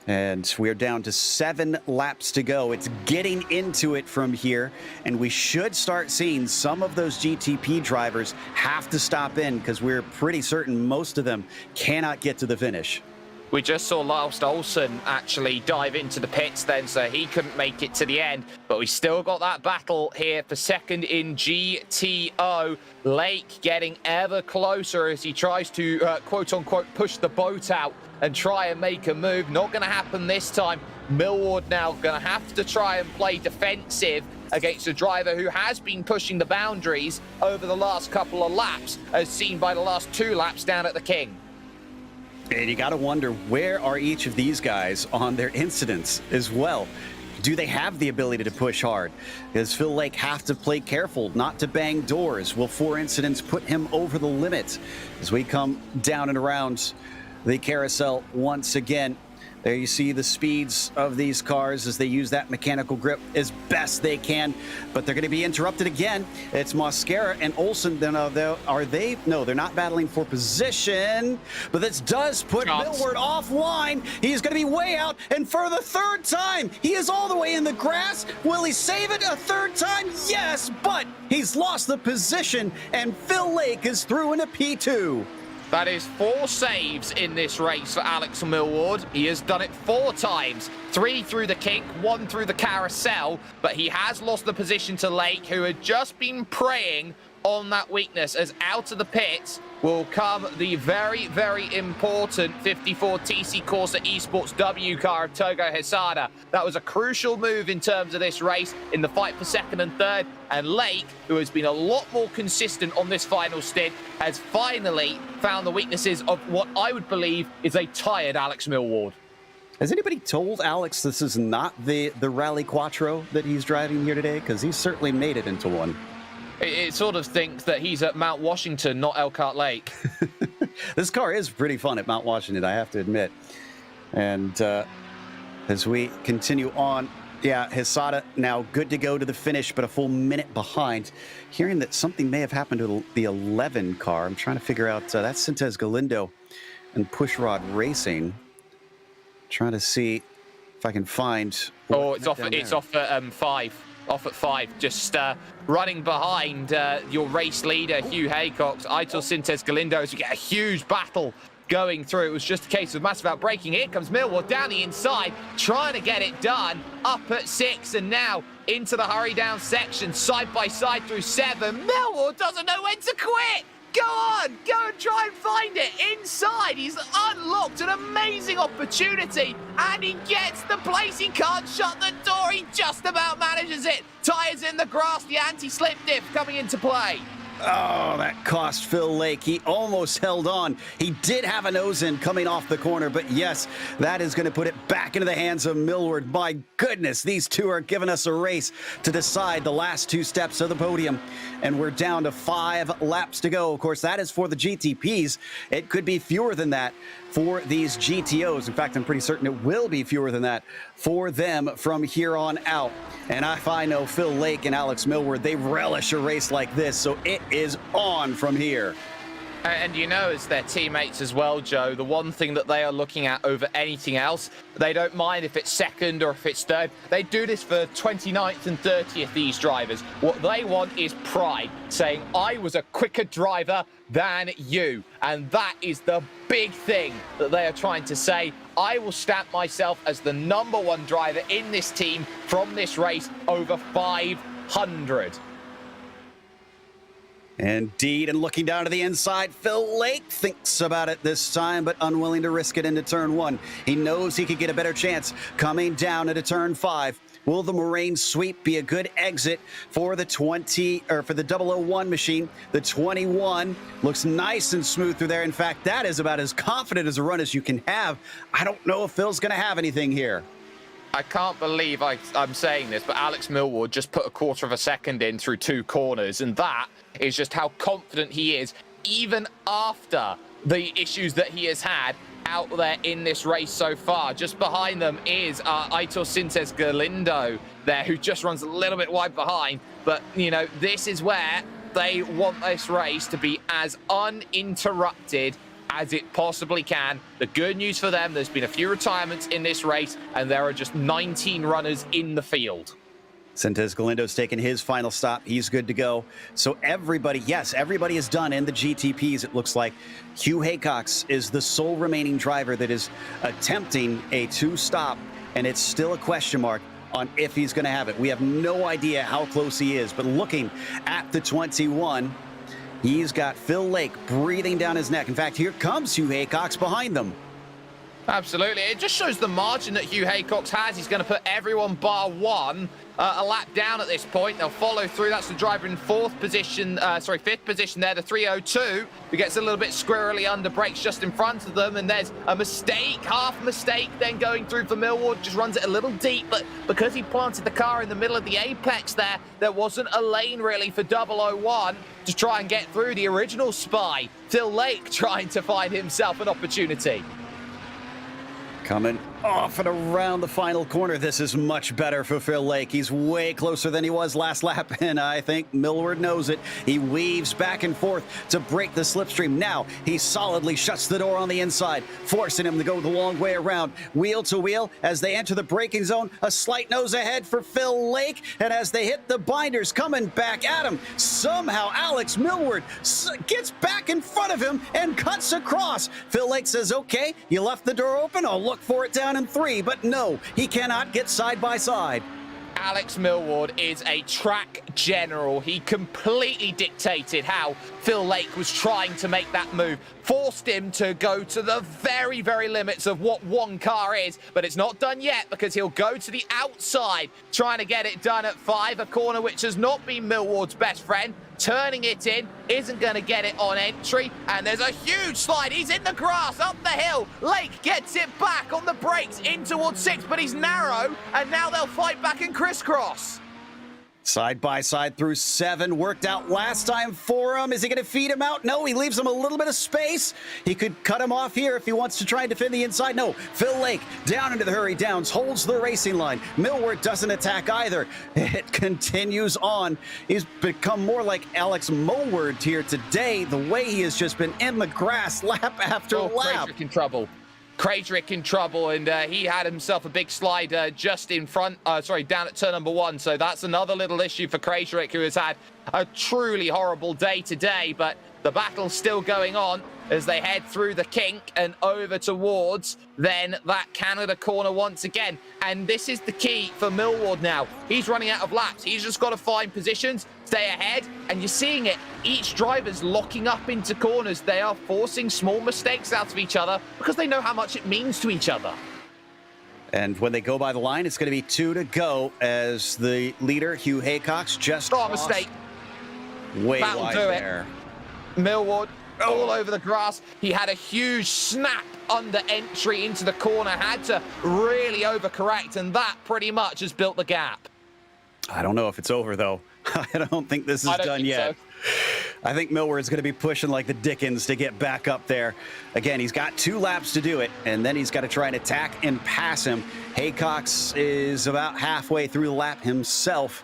And we are down to 7 laps to go. It's getting into it from here, and we should start seeing some of those GTP drivers have to stop in because we're pretty certain most of them cannot get to the finish. We just saw Lars Olsen actually dive into the pits then, so he couldn't make it to the end. But we still got that battle here for second in GTO. Lake getting ever closer as he tries to, quote-unquote, push the boat out and try and make a move. Not going to happen this time. Millward now going to have to try and play defensive against a driver who has been pushing the boundaries over the last couple of laps, as seen by the last 2 laps down at the King. And you got to wonder, where are each of these guys on their incidents as well? Do they have the ability to push hard? Does Phil Lake have to play careful not to bang doors? Will 4 incidents put him over the limit as we come down and around the carousel once again? There you see the speeds of these cars as they use that mechanical grip as best they can, but they're going to be interrupted again. It's Mosquera and Olsen. Are they? No, they're not battling for position, but this does put Millward offline. He's going to be way out, and for the 3rd time, he is all the way in the grass. Will he save it a 3rd time? Yes, but he's lost the position, and Phil Lake is through in a P2. That is 4 saves in this race for Alex Millward. He has done it 4 times. 3 through the kink, 1 through the carousel, but he has lost the position to Lake, who had just been preying on that weakness, as out of the pits will come the very, very important 54 TC Corsa Esports W car of Togo Hisada. That was a crucial move in terms of this race in the fight for 2nd and 3rd, and Lake, who has been a lot more consistent on this final stint, has finally found the weaknesses of what I would believe is a tired Alex Millward. Has anybody told Alex this is not the Rally Quattro that he's driving here today? Because he's certainly made it into one. It sort of thinks that he's at Mount Washington, not Elkhart Lake. This car is pretty fun at Mount Washington, I have to admit. And as we continue on, yeah, Hisada now good to go to the finish, but a full minute behind. Hearing that something may have happened to the 11 car. I'm trying to figure out, that's Sintez Galindo and Pushrod Racing. Trying to see if I can find... Oh, it's off at 5. Off at 5, just running behind your race leader, Hugh Haycox, Aitor Sintez Galindo, as we get a huge battle going through. It was just a case of massive outbraking. Here comes Millward down the inside, trying to get it done, up at 6, and now into the hurry down section, side by side through 7. Millward doesn't know when to quit. Go on, go and try and find it inside. He's unlocked an amazing opportunity, and he gets the place. He can't shut the door. He just about manages it. Tires in the grass, the anti-slip diff coming into play. Oh, that cost Phil Lake. He almost held on. He did have a nose-in coming off the corner, but yes, that is going to put it back into the hands of Millward. My goodness, these two are giving us a race to decide the last 2 steps of the podium, and we're down to 5 laps to go. Of course, that is for the GTPs. It could be fewer than that for these GTOs. In fact, I'm pretty certain it will be fewer than that for them from here on out. And if I know Phil Lake and Alex Millward, they relish a race like this, so it is on from here. And you know, as their teammates as well, Joe, the one thing that they are looking at over anything else, they don't mind if it's second or if it's third. They do this for 29th and 30th, these drivers. What they want is pride, saying, I was a quicker driver than you. And that is the big thing that they are trying to say. I will stamp myself as the #1 driver in this team from this race over 500. Indeed, and looking down to the inside, Phil Lake thinks about it this time, but unwilling to risk it into turn 1. He knows he could get a better chance coming down into turn 5. Will the Moraine sweep be a good exit for the 001 machine? The 21 looks nice and smooth through there. In fact, that is about as confident as a run as you can have. I don't know if Phil's going to have anything here. I can't believe I'm saying this, but Alex Millward just put a 1/4 of a second in through 2 corners, and that is just how confident he is, even after the issues that he has had out there in this race so far. Just behind them is Aitor Sintez Galindo there, who just runs a little bit wide behind. But, you know, this is where they want this race to be as uninterrupted as it possibly can. The good news for them, there's been a few retirements in this race, and there are just 19 runners in the field. Sintez Galindo's taken his final stop. He's good to go. So everybody, yes, everybody is done in the GTPs, it looks like. Hugh Haycox is the sole remaining driver that is attempting a 2-stop, and it's still a question mark on if he's going to have it. We have no idea how close he is, but looking at the 21, he's got Phil Lake breathing down his neck. In fact, here comes Hugh Haycox behind them. Absolutely. It just shows the margin that Hugh Haycox has. He's going to put everyone bar one a lap down at this point. They'll follow through. That's the driver in fifth position there, the 302, who gets a little bit squirrely under brakes just in front of them. And there's a mistake, half mistake, then going through for Millward. Just runs it a little deep, but because he planted the car in the middle of the apex there wasn't a lane really for 001 to try and get through. The original spy, Phil Lake, trying to find himself an opportunity. Coming off and around the final corner. This is much better for Phil Lake. He's way closer than he was last lap, and I think Millward knows it. He weaves back and forth to break the slipstream. Now he solidly shuts the door on the inside, forcing him to go the long way around. Wheel to wheel as they enter the braking zone. A slight nose ahead for Phil Lake, and as they hit the binders, coming back at him, somehow Alex Millward gets back in front of him and cuts across. Phil Lake says, okay, you left the door open, I'll look for it down in 3, but no, he cannot get side by side. Alex Millward is a track general. He completely dictated how Phil Lake was trying to make that move. Forced him to go to the very, very limits of what one car is, but it's not done yet because he'll go to the outside, trying to get it done at 5, a corner which has not been Millward's best friend. turning it in, isn't going to get it on entry, and there's a huge slide. He's in the grass, up the hill. Lake gets it back on the brakes in towards 6, but he's narrow, and now they'll fight back and crisscross. Side by side through 7, worked out last time for him. Is he going to feed him out? No, he leaves him a little bit of space. He could cut him off here if he wants to try and defend the inside. No, Phil Lake down into the hurry downs, holds the racing line. Millward doesn't attack either. It continues on. He's become more like Alex Millward here today, the way he has just been in the grass lap after lap. Craig in trouble. Craig in trouble, and he had himself a big slide just in front, down at turn number 1. So that's another little issue for Craig, who has had a truly horrible day today. But the battle's still going on as they head through the kink and over towards then that Canada corner once again. And this is the key for Millward now. He's running out of laps. He's just got to find positions, stay ahead, and you're seeing it. Each driver's locking up into corners. They are forcing small mistakes out of each other because they know how much it means to each other. And when they go by the line, it's going to be 2 to go as the leader, Hugh Haycox, just mistake. Way That'll wide do there. Millward all over the grass. He had a huge snap under entry into the corner, had to really overcorrect, and that pretty much has built the gap. I don't know if it's over, though. I don't think this is done yet. So. I think Millward's going to be pushing like the Dickens to get back up there. Again, he's got 2 laps to do it, and then he's got to try and attack and pass him. Haycox is about halfway through the lap himself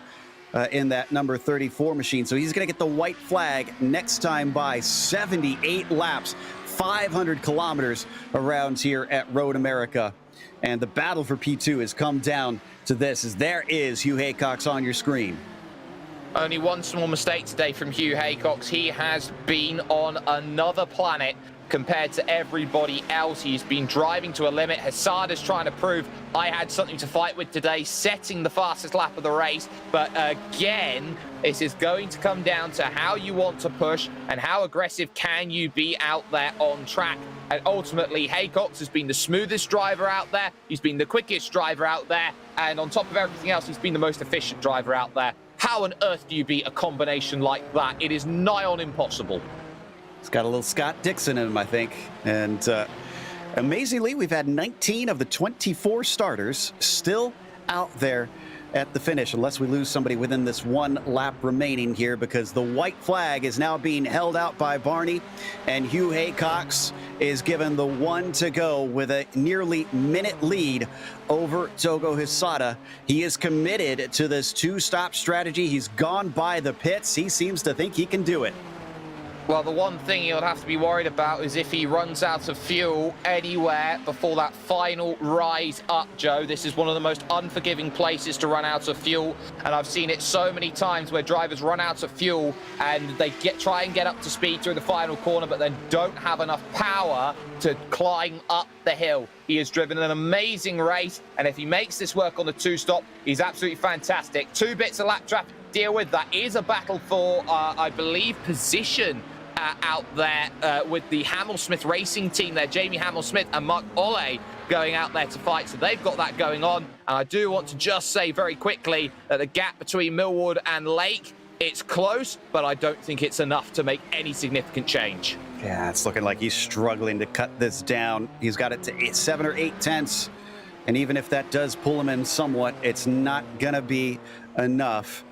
in that number 34 machine. So he's going to get the white flag next time by 78 laps, 500 kilometers around here at Road America. And the battle for P2 has come down to this, as there is Hugh Haycox on your screen. Only one small mistake today from Hugh Haycox. He has been on another planet compared to everybody else. He's been driving to a limit. Hassad is trying to prove I had something to fight with today, setting the fastest lap of the race. But again, this is going to come down to how you want to push and how aggressive can you be out there on track. And ultimately, Haycox has been the smoothest driver out there. He's been the quickest driver out there. And on top of everything else, he's been the most efficient driver out there. How on earth do you beat a combination like that? It is nigh on impossible. It's got a little Scott Dixon in him, I think. And amazingly, we've had 19 of the 24 starters still out there at the finish, unless we lose somebody within this 1 lap remaining here, because the white flag is now being held out by Barney, and Hugh Haycox is given the 1 to go with a nearly minute lead over Togo Hisada. He is committed to this 2-stop strategy. He's gone by the pits. He seems to think he can do it. Well, the one thing he'll have to be worried about is if he runs out of fuel anywhere before that final rise up, Joe. This is one of the most unforgiving places to run out of fuel, and I've seen it so many times where drivers run out of fuel and they try and get up to speed through the final corner, but then don't have enough power to climb up the hill. He has driven an amazing race, and if he makes this work on the 2-stop, he's absolutely fantastic. 2 bits of lap traffic to deal with. That is a battle for, I believe, position out there with the Hamel-Smith racing team there. Jamie Hamel-Smith and Mark Ole going out there to fight. So they've got that going on. And I do want to just say very quickly that the gap between Millward and Lake, it's close, but I don't think it's enough to make any significant change. Yeah, it's looking like he's struggling to cut this down. He's got it to 7 or 8 tenths. And even if that does pull him in somewhat, it's not going to be enough.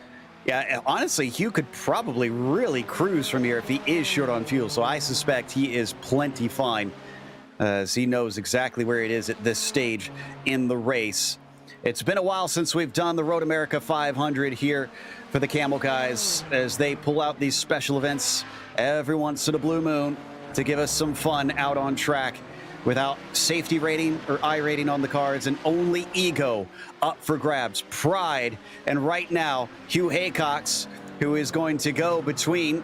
Yeah, honestly, Hugh could probably really cruise from here if he is short on fuel. So I suspect he is plenty fine, as he knows exactly where it is at this stage in the race. It's been a while since we've done the Road America 500 here for the Kamel guys, as they pull out these special events every once in a blue moon to give us some fun out on track, without safety rating or iRating on the cards, and only ego up for grabs. Pride, and right now, Hugh Haycox, who is going to go between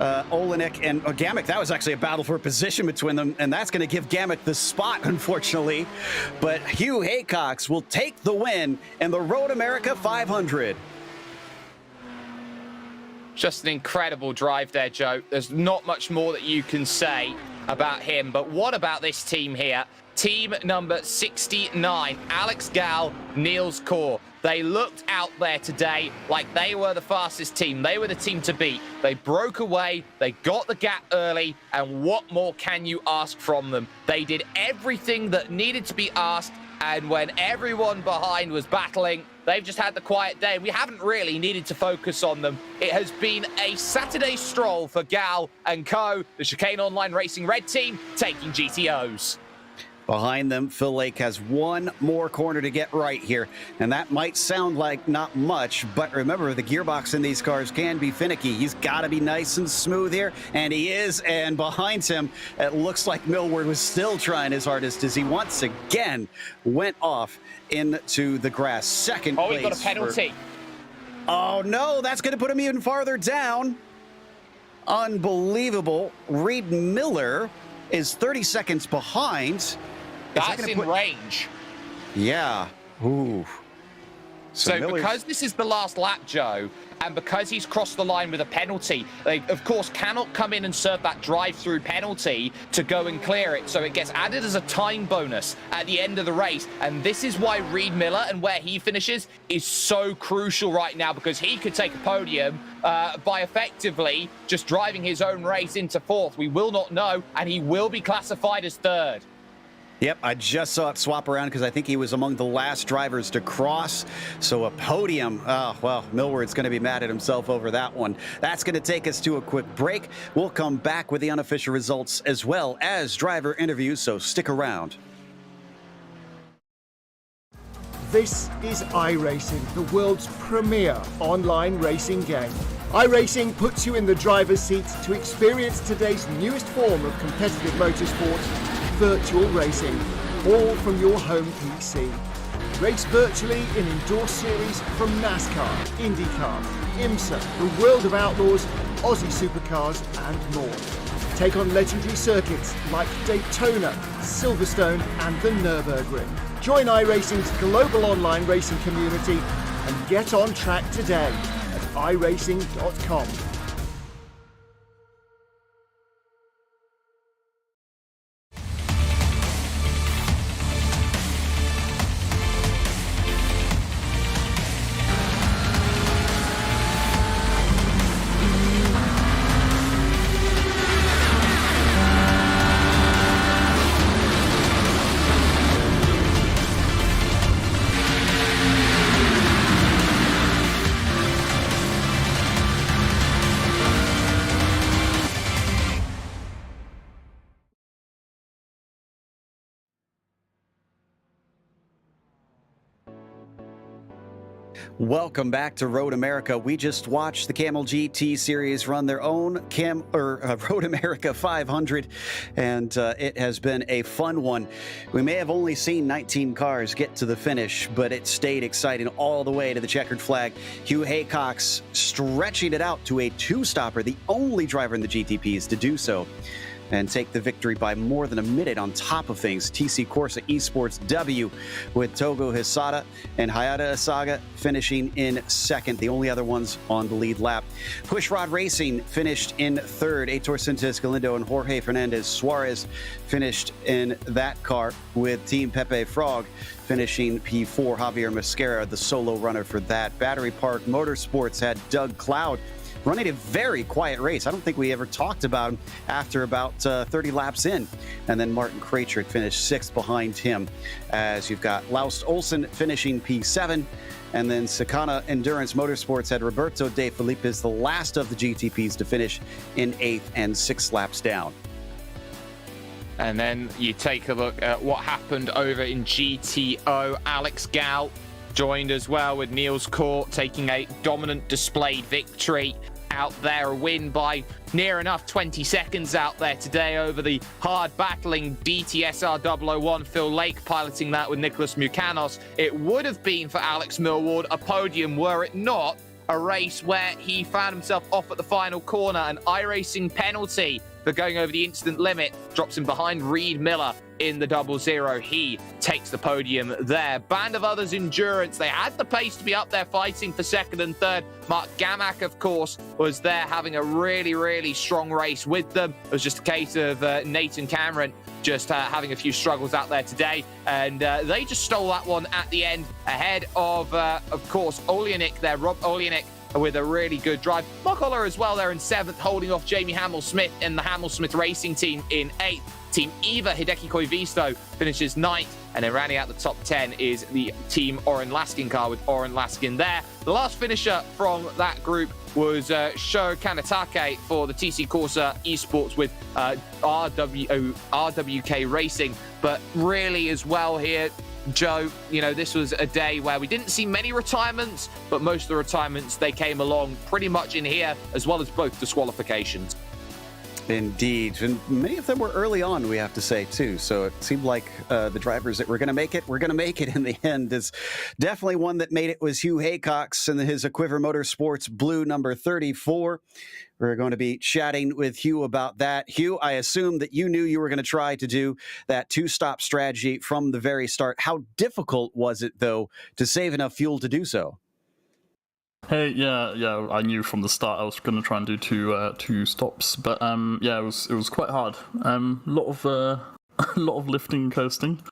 Olenek and Gimmick. That was actually a battle for position between them, and that's going to give Gimmick the spot, unfortunately. But Hugh Haycox will take the win in the Road America 500. Just an incredible drive there, Joe. There's not much more that you can say about him, but what about this team here? Team number 69, Alex Gal, Niels Kaur. They looked out there today like they were the fastest team. They were the team to beat. They broke away, they got the gap early, and what more can you ask from them? They did everything that needed to be asked, and when everyone behind was battling, they've just had the quiet day. We haven't really needed to focus on them. It has been a Saturday stroll for Gal and Co, the Chicane Online Racing Red team, taking GTOs. Behind them, Phil Lake has one more corner to get right here, and that might sound like not much, but remember, the gearbox in these cars can be finicky. He's got to be nice and smooth here, and he is, and behind him, it looks like Millward was still trying his hardest as he once again went off into the grass. Second place. Oh, he got a penalty. Oh, no, that's going to put him even farther down. Unbelievable. Reid Miller is 30 seconds behind. That's in range. Yeah. Ooh. So because this is the last lap, Joe, and because he's crossed the line with a penalty, they, of course, cannot come in and serve that drive-through penalty to go and clear it. So it gets added as a time bonus at the end of the race. And this is why Reid Miller and where he finishes is so crucial right now, because he could take a podium by effectively just driving his own race into fourth. We will not know, and he will be classified as third. Yep, I just saw it swap around because I think he was among the last drivers to cross. So a podium. Oh, well, Millward's going to be mad at himself over that one. That's going to take us to a quick break. We'll come back with the unofficial results as well as driver interviews, so stick around. This is iRacing, the world's premier online racing game. iRacing puts you in the driver's seat to experience today's newest form of competitive motorsport, virtual racing, all from your home PC. Race virtually in endorsed series from NASCAR, IndyCar, IMSA, the World of Outlaws, Aussie Supercars and more. Take on legendary circuits like Daytona, Silverstone and the Nürburgring. Join iRacing's global online racing community and get on track today at iRacing.com. Welcome back to Road America. We just watched the Kamel GT series run their own Road America 500, and it has been a fun one. We may have only seen 19 cars get to the finish, but it stayed exciting all the way to the checkered flag. Hugh Haycox stretching it out to a two-stopper, the only driver in the GTPs to do so, and take the victory by more than a minute on top of things. TC Corsa Esports W with Togo Hisada and Hayata Asaga finishing in second, the only other ones on the lead lap. Pushrod Racing finished in third. Heitor Sintes Galindo and Jorge Fernandez Suarez finished in that car, with Team Pepe Frog finishing P4. Javier Mascara, the solo runner for that. Battery Park Motorsports had Doug Cloud running a very quiet race. I don't think we ever talked about him after about 30 laps in. And then Martin Krajcik finished sixth behind him, as you've got Laust Olsen finishing P7. And then Sakana Endurance Motorsports had Roberto De Felipe, the last of the GTPs to finish in eighth and 6 laps down. And then you take a look at what happened over in GTO. Alex Gal joined as well, with Niels Court taking a dominant displayed victory out there, a win by near enough 20 seconds out there today over the hard battling DTSR 001. Phil Lake piloting that with Nicholas Mucanos. It would have been for Alex Millward a podium were it not a race where he found himself off at the final corner. An iRacing penalty but going over the instant limit drops him behind Reid Miller in the 0-0. He takes the podium there. Band of Others Endurance, they had the pace to be up there fighting for second and third. Mark Gimmick, of course, was there having a really, really strong race with them. It was just a case of Nathan Cameron just having a few struggles out there today, and they just stole that one at the end ahead of course, Oleanick there, Rob Oleanick, with a really good drive. Mark Oller as well there in 7th, holding off Jamie Hamill-Smith in the Hamill-Smith Racing team in 8th. Team Eva Hideki Koivisto finishes 9th, and then rounding out the top 10 is the Team Oren Laskin car with Oren Laskin there. The last finisher from that group was Sho Kanatake for the TC Corsa Esports with RWK Racing. But really as well here, Joe, you know, this was a day where we didn't see many retirements, but most of the retirements, they came along pretty much in here, as well as both disqualifications. Indeed, and many of them were early on, we have to say, too. So it seemed like the drivers that were going to make it in the end. Is definitely one that made it was Hugh Haycox and his Quiver Motorsports blue number 34. We're going to be chatting with Hugh about that. Hugh, I assume that you knew you were going to try to do that two-stop strategy from the very start. How difficult was it, though, to save enough fuel to do so? Hey, yeah, I knew from the start I was going to try and do two stops, but yeah, it was quite hard. A lot of lifting and coasting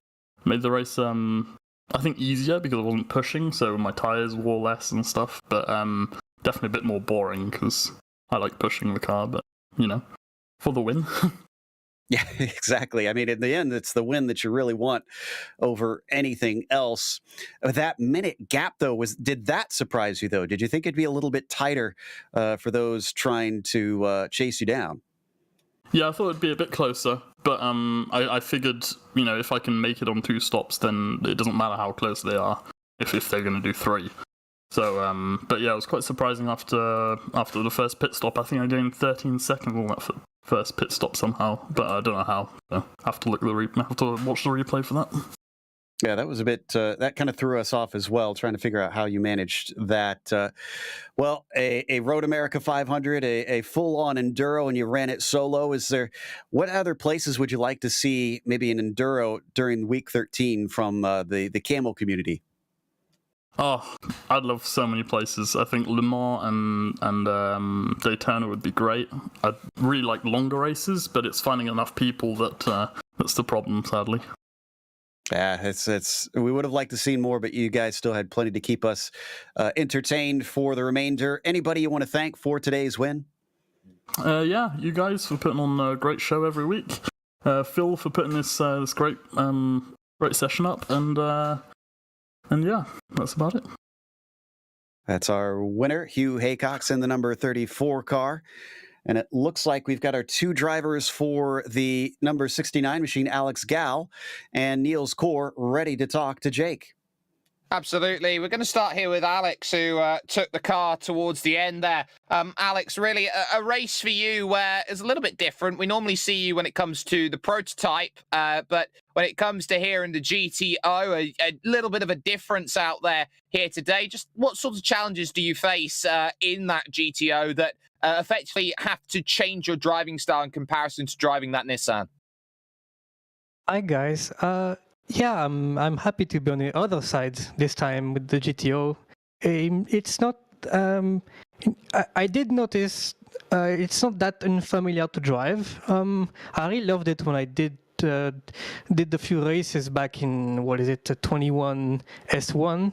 made the race I think easier because I wasn't pushing, so my tires wore less and stuff. But definitely a bit more boring because I like pushing the car, but you know, for the win. Yeah, exactly. I mean, in the end, it's the win that you really want over anything else. That minute gap, though, did that surprise you, though? Did you think it'd be a little bit tighter for those trying to chase you down? Yeah, I thought it'd be a bit closer, but I figured, you know, if I can make it on 2 stops, then it doesn't matter how close they are if they're going to do 3. So, but yeah, it was quite surprising after the first pit stop. I think I gained 13 seconds on that first pit stop somehow, but I don't know how. So have to watch the replay for that. Yeah, that was a bit, that kind of threw us off as well, trying to figure out how you managed that. Well, a Road America 500, a full-on enduro, and you ran it solo. What other places would you like to see maybe an enduro during week 13 from the Kamel community? Oh, I'd love so many places. I think Le Mans and Daytona would be great. I'd really like longer races, but it's finding enough people that's the problem, sadly. Yeah, we would have liked to see more, but you guys still had plenty to keep us entertained for the remainder. Anybody you want to thank for today's win? Yeah, you guys for putting on a great show every week. Phil for putting this great session up, and yeah, that's about it. That's our winner, Hugh Haycox in the number 34 car. And it looks like we've got our 2 drivers for the number 69 machine, Alex Gall and Niels Core, ready to talk to Jake. Absolutely. We're going to start here with Alex, who took the car towards the end there. Alex, really a race for you where it's a little bit different. We normally see you when it comes to the prototype, but when it comes to here in the GTO, a little bit of a difference out there here today. Just what sorts of challenges do you face in that GTO that effectively have to change your driving style in comparison to driving that Nissan? Hi, guys. Yeah, I'm happy to be on the other side this time with the GTO. It's not. I did notice it's not that unfamiliar to drive. I really loved it when I did a few races back in 21 S1,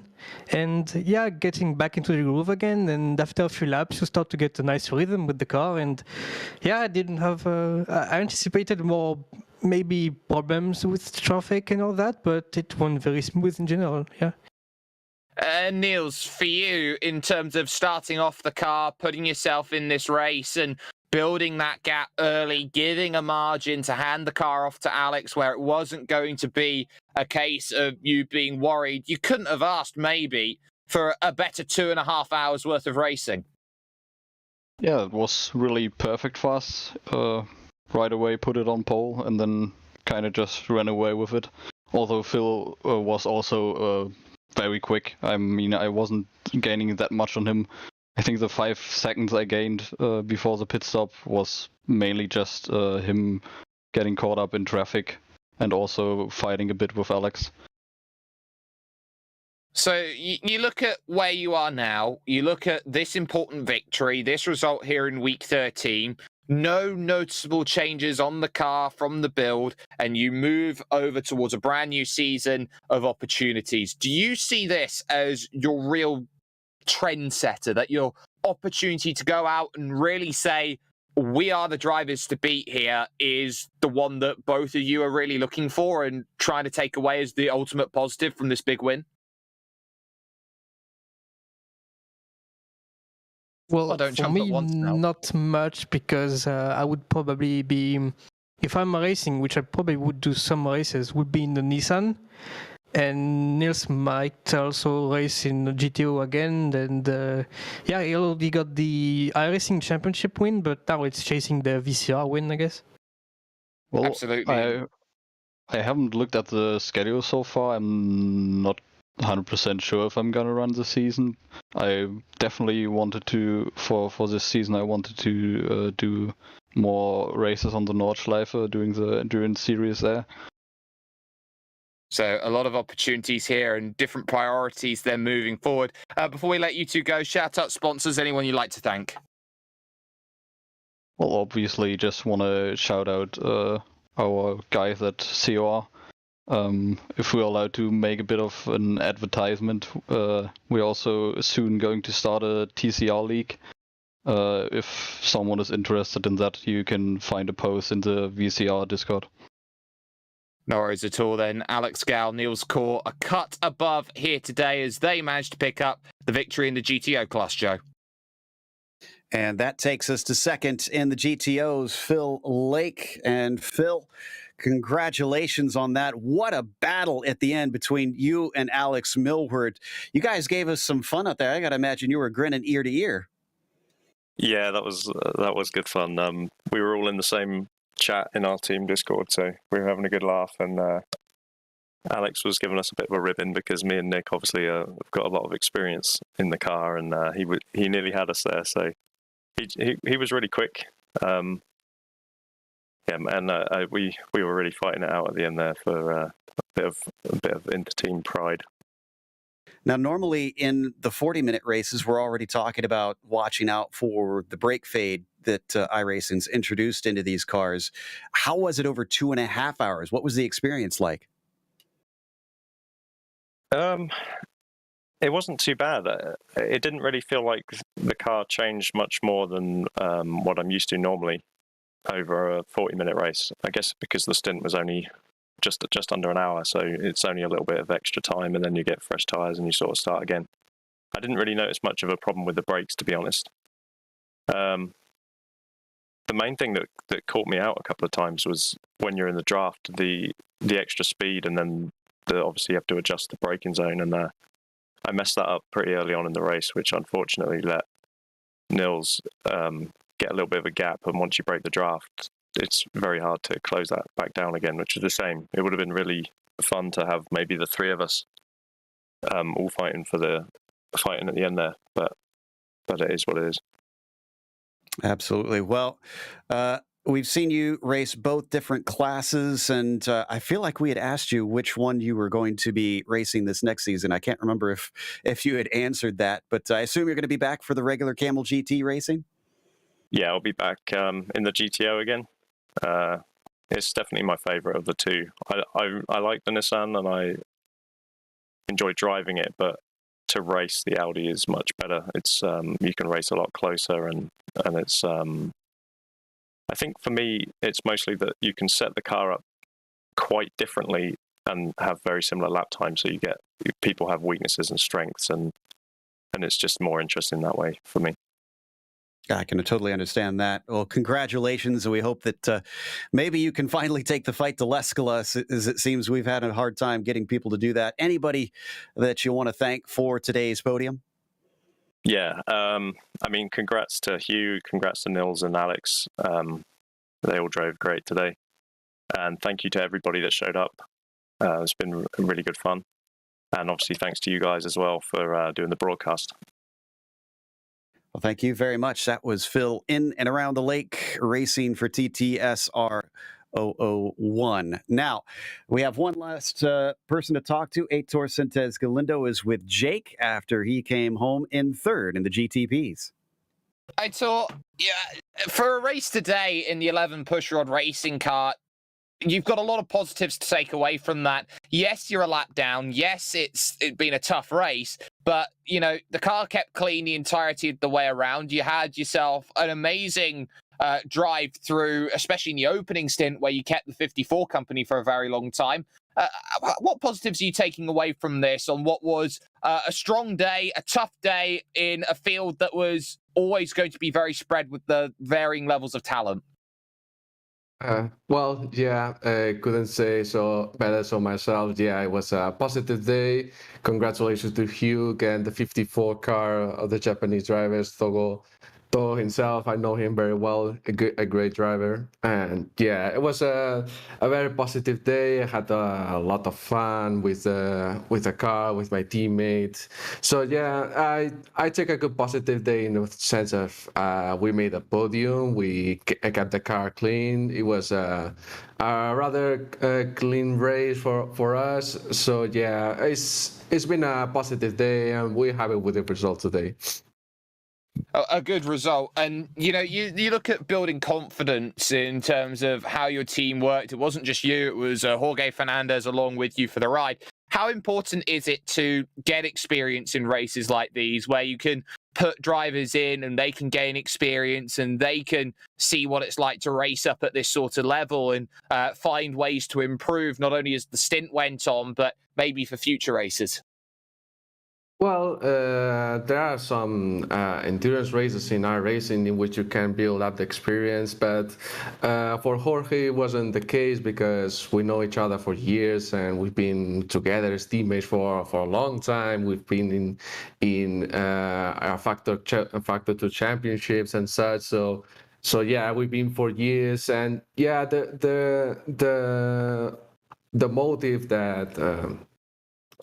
and yeah, getting back into the groove again. And after a few laps, you start to get a nice rhythm with the car. And yeah, I didn't have. I anticipated more maybe problems with traffic and all that, but it went very smooth in general. Yeah. Niels, for you, in terms of starting off the car, putting yourself in this race and building that gap early, giving a margin to hand the car off to Alex where it wasn't going to be a case of you being worried. You couldn't have asked maybe for a better 2.5 hours worth of racing. Yeah, it was really perfect for us. Right away put it on pole and then kind of just ran away with it. Although Phil was also very quick. I mean, I wasn't gaining that much on him I think the 5 seconds I gained before the pit stop was mainly just him getting caught up in traffic and also fighting a bit with Alex. So you look at where you are now, you look at this important victory, this result here in week 13, no noticeable changes on the car from the build, and you move over towards a brand new season of opportunities. Do you see this as your real trendsetter, that your opportunity to go out and really say, we are the drivers to beat here, is the one that both of you are really looking for and trying to take away as the ultimate positive from this big win? Well, don't for jump at me, once now. not much, because I would probably be, if I'm racing, which I probably would do some races, would be in the Nissan. And Nils might also race in the GTO again. And yeah, he already got the iRacing Championship win, but now it's chasing the VCR win, I guess. Well, Absolutely. I haven't looked at the schedule so far. I'm not 100% sure if I'm gonna run the season. I definitely wanted to, for this season, I wanted to do more races on the Nordschleife, doing the endurance series there. So a lot of opportunities here and different priorities then moving forward. Before we let you two go, shout out sponsors, anyone you'd like to thank? Well, obviously, just want to shout out our guys at COR. If we're allowed to make a bit of an advertisement, we're also soon going to start a TCR league. If someone is interested in that, you can find a post in the VCR Discord. No worries at all then. Alex Gal, Niels Core, a cut above here today as they managed to pick up the victory in the GTO class, Joe. And that takes us to second in the GTOs, Phil Lake. And Phil, congratulations on that. What a battle at the end between you and Alex Millward. You guys gave us some fun out there. I got to imagine you were grinning ear to ear. Yeah, that was good fun. We were all in the same chat in our team Discord, so we were having a good laugh, and Alex was giving us a bit of a ribbon because me and Nick obviously have got a lot of experience in the car, and he nearly had us there, so he was really quick. Yeah, and we were really fighting it out at the end there for a bit of inter-team pride. Now, normally in the 40-minute races, we're already talking about watching out for the brake fade that iRacing's introduced into these cars. How was it over 2.5 hours? What was the experience like? It wasn't too bad. It didn't really feel like the car changed much more than what I'm used to normally over a 40-minute race. I guess because the stint was only just under an hour, so it's only a little bit of extra time, and then you get fresh tyres and you sort of start again. I didn't really notice much of a problem with the brakes, to be honest. The main thing that caught me out a couple of times was when you're in the draft, the extra speed, and then obviously you have to adjust the braking zone, and I messed that up pretty early on in the race, which unfortunately let Nils get a little bit of a gap, and once you break the draft, it's very hard to close that back down again, which is a shame. It would have been really fun to have maybe the three of us all fighting at the end there, but it is what it is. Absolutely. Well, we've seen you race both different classes, and I feel like we had asked you which one you were going to be racing this next season. I can't remember if you had answered that, but I assume you're going to be back for the regular Kamel GT racing? Yeah, I'll be back in the GTO again. It's definitely my favorite of the two. I like the Nissan and I enjoy driving it, but to race the Audi is much better. It's you can race a lot closer, and it's I think for me it's mostly that you can set the car up quite differently and have very similar lap times, so people have weaknesses and strengths, and it's just more interesting that way for me. I can totally understand that. Well, congratulations. We hope that maybe you can finally take the fight to Leskala, as it seems we've had a hard time getting people to do that. Anybody that you want to thank for today's podium? Yeah, I mean, congrats to Hugh, congrats to Nils and Alex. They all drove great today. And thank you to everybody that showed up. It's been really good fun. And obviously thanks to you guys as well for doing the broadcast. Well, thank you very much. That was Phil in and around the lake racing for TTSR 001. Now, we have one last person to talk to. Heitor Sintes Galindo is with Jake after he came home in third in the GTPs. I thought, yeah, for a race today in the 11 pushrod racing car, you've got a lot of positives to take away from that. Yes, you're a lap down. Yes, it's been a tough race, but the car kept clean the entirety of the way around. You had yourself an amazing drive through, especially in the opening stint where you kept the 54 company for a very long time. What positives are you taking away from this on what was a strong day, a tough day in a field that was always going to be very spread with the varying levels of talent? Couldn't say so better so myself. Yeah, it was a positive day. Congratulations to Hugh and the 54 car of the Japanese drivers, Togo himself. I know him very well, a great driver. And yeah, it was a very positive day. I had a lot of fun with the car, with my teammates. So yeah, I take a good positive day in the sense of we made a podium, we kept the car clean. It was a rather clean race for us. So yeah, it's been a positive day, and we're happy with the result today. A good result. And you look at building confidence in terms of how your team worked. It wasn't just you, it was Jorge Fernandez along with you for the ride. How important is it to get experience in races like these where you can put drivers in and they can gain experience and they can see what it's like to race up at this sort of level and find ways to improve, not only as the stint went on, but maybe for future races? Well, there are some endurance races in iRacing in which you can build up the experience, but for Jorge it wasn't the case because we know each other for years and we've been together as teammates for a long time. We've been in Factor 2 championships and such. So yeah, we've been for years, and yeah, the motive that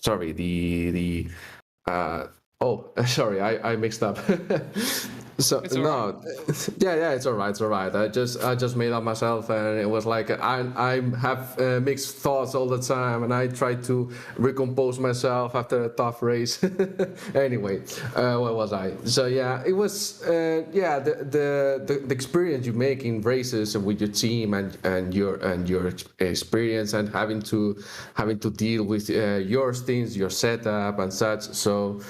sorry, I mixed up. So it's no, yeah, it's all right. I just made up myself, and it was like I have mixed thoughts all the time, and I try to recompose myself after a tough race. Anyway, where was I? So yeah, it was the experience you make in races with your team and your experience and having to deal with your things, your setup and such. So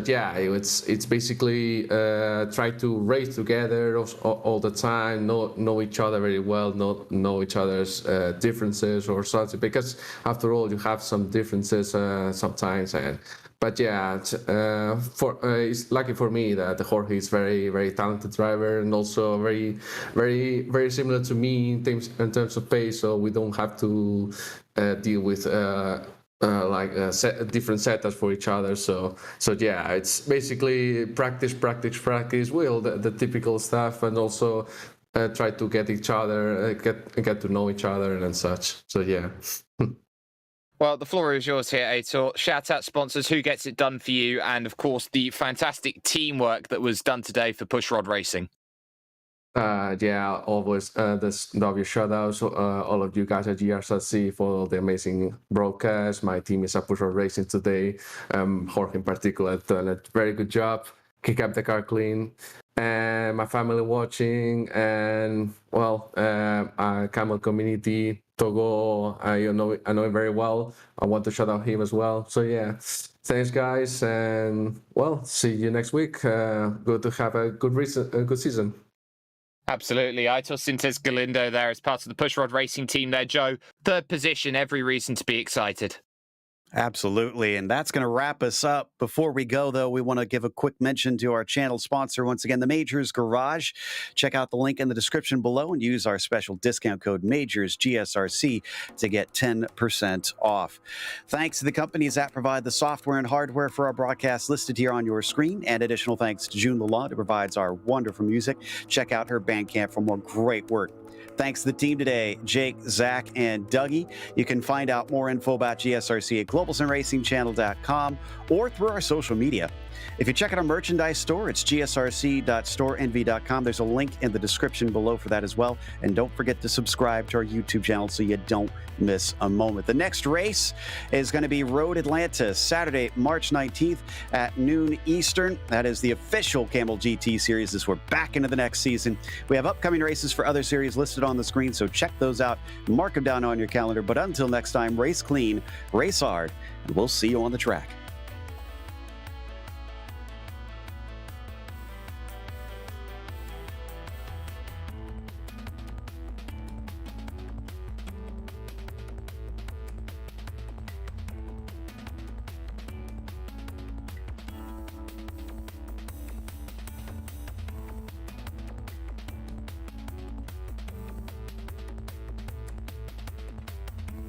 yeah, it's basically try to race together all the time, know each other very well, know each other's differences or something, because after all you have some differences sometimes. But yeah, it's lucky for me that Jorge is very, very talented driver and also very, very, very similar to me in terms of pace, so we don't have to deal with different setups for each other. So yeah, it's basically practice, will the typical stuff, and also try to get each other, get to know each other and such. So yeah. Well, the floor is yours here, Heitor. Shout out sponsors, who gets it done for you, and of course the fantastic teamwork that was done today for Pushrod Racing. Yeah, always this obvious shout outs, all of you guys at GRC for the amazing broadcast. My team is at Pushrod Racing today. Jorge in particular done a very good job. Kept the car clean. And my family watching, and well, Kamel community, Togo, I know him very well. I want to shout out him as well. So yeah, thanks guys, and well, see you next week. Good to have a good season. Absolutely. Heitor Sintes Galindo there as part of the Pushrod Racing team there. Joe, third position, every reason to be excited. Absolutely. And that's going to wrap us up. Before we go, though, we want to give a quick mention to our channel sponsor. Once again, the Majors Garage. Check out the link in the description below and use our special discount code MajorsGSRC to get 10% off. Thanks to the companies that provide the software and hardware for our broadcast listed here on your screen. And additional thanks to June Lalonde, who provides our wonderful music. Check out her Bandcamp for more great work. Thanks to the team today, Jake, Zach, and Dougie. You can find out more info about GSRC at globalsimracingchannel.com or through our social media. If you check out our merchandise store, it's gsrc.storenvy.com. There's a link in the description below for that as well. And don't forget to subscribe to our YouTube channel so you don't miss a moment. The next race is going to be Road Atlanta, Saturday, March 19th at noon Eastern. That is the official Kamel GT series as we're back into the next season. We have upcoming races for other series listed on the screen, so check those out. Mark them down on your calendar. But until next time, race clean, race hard, and we'll see you on the track.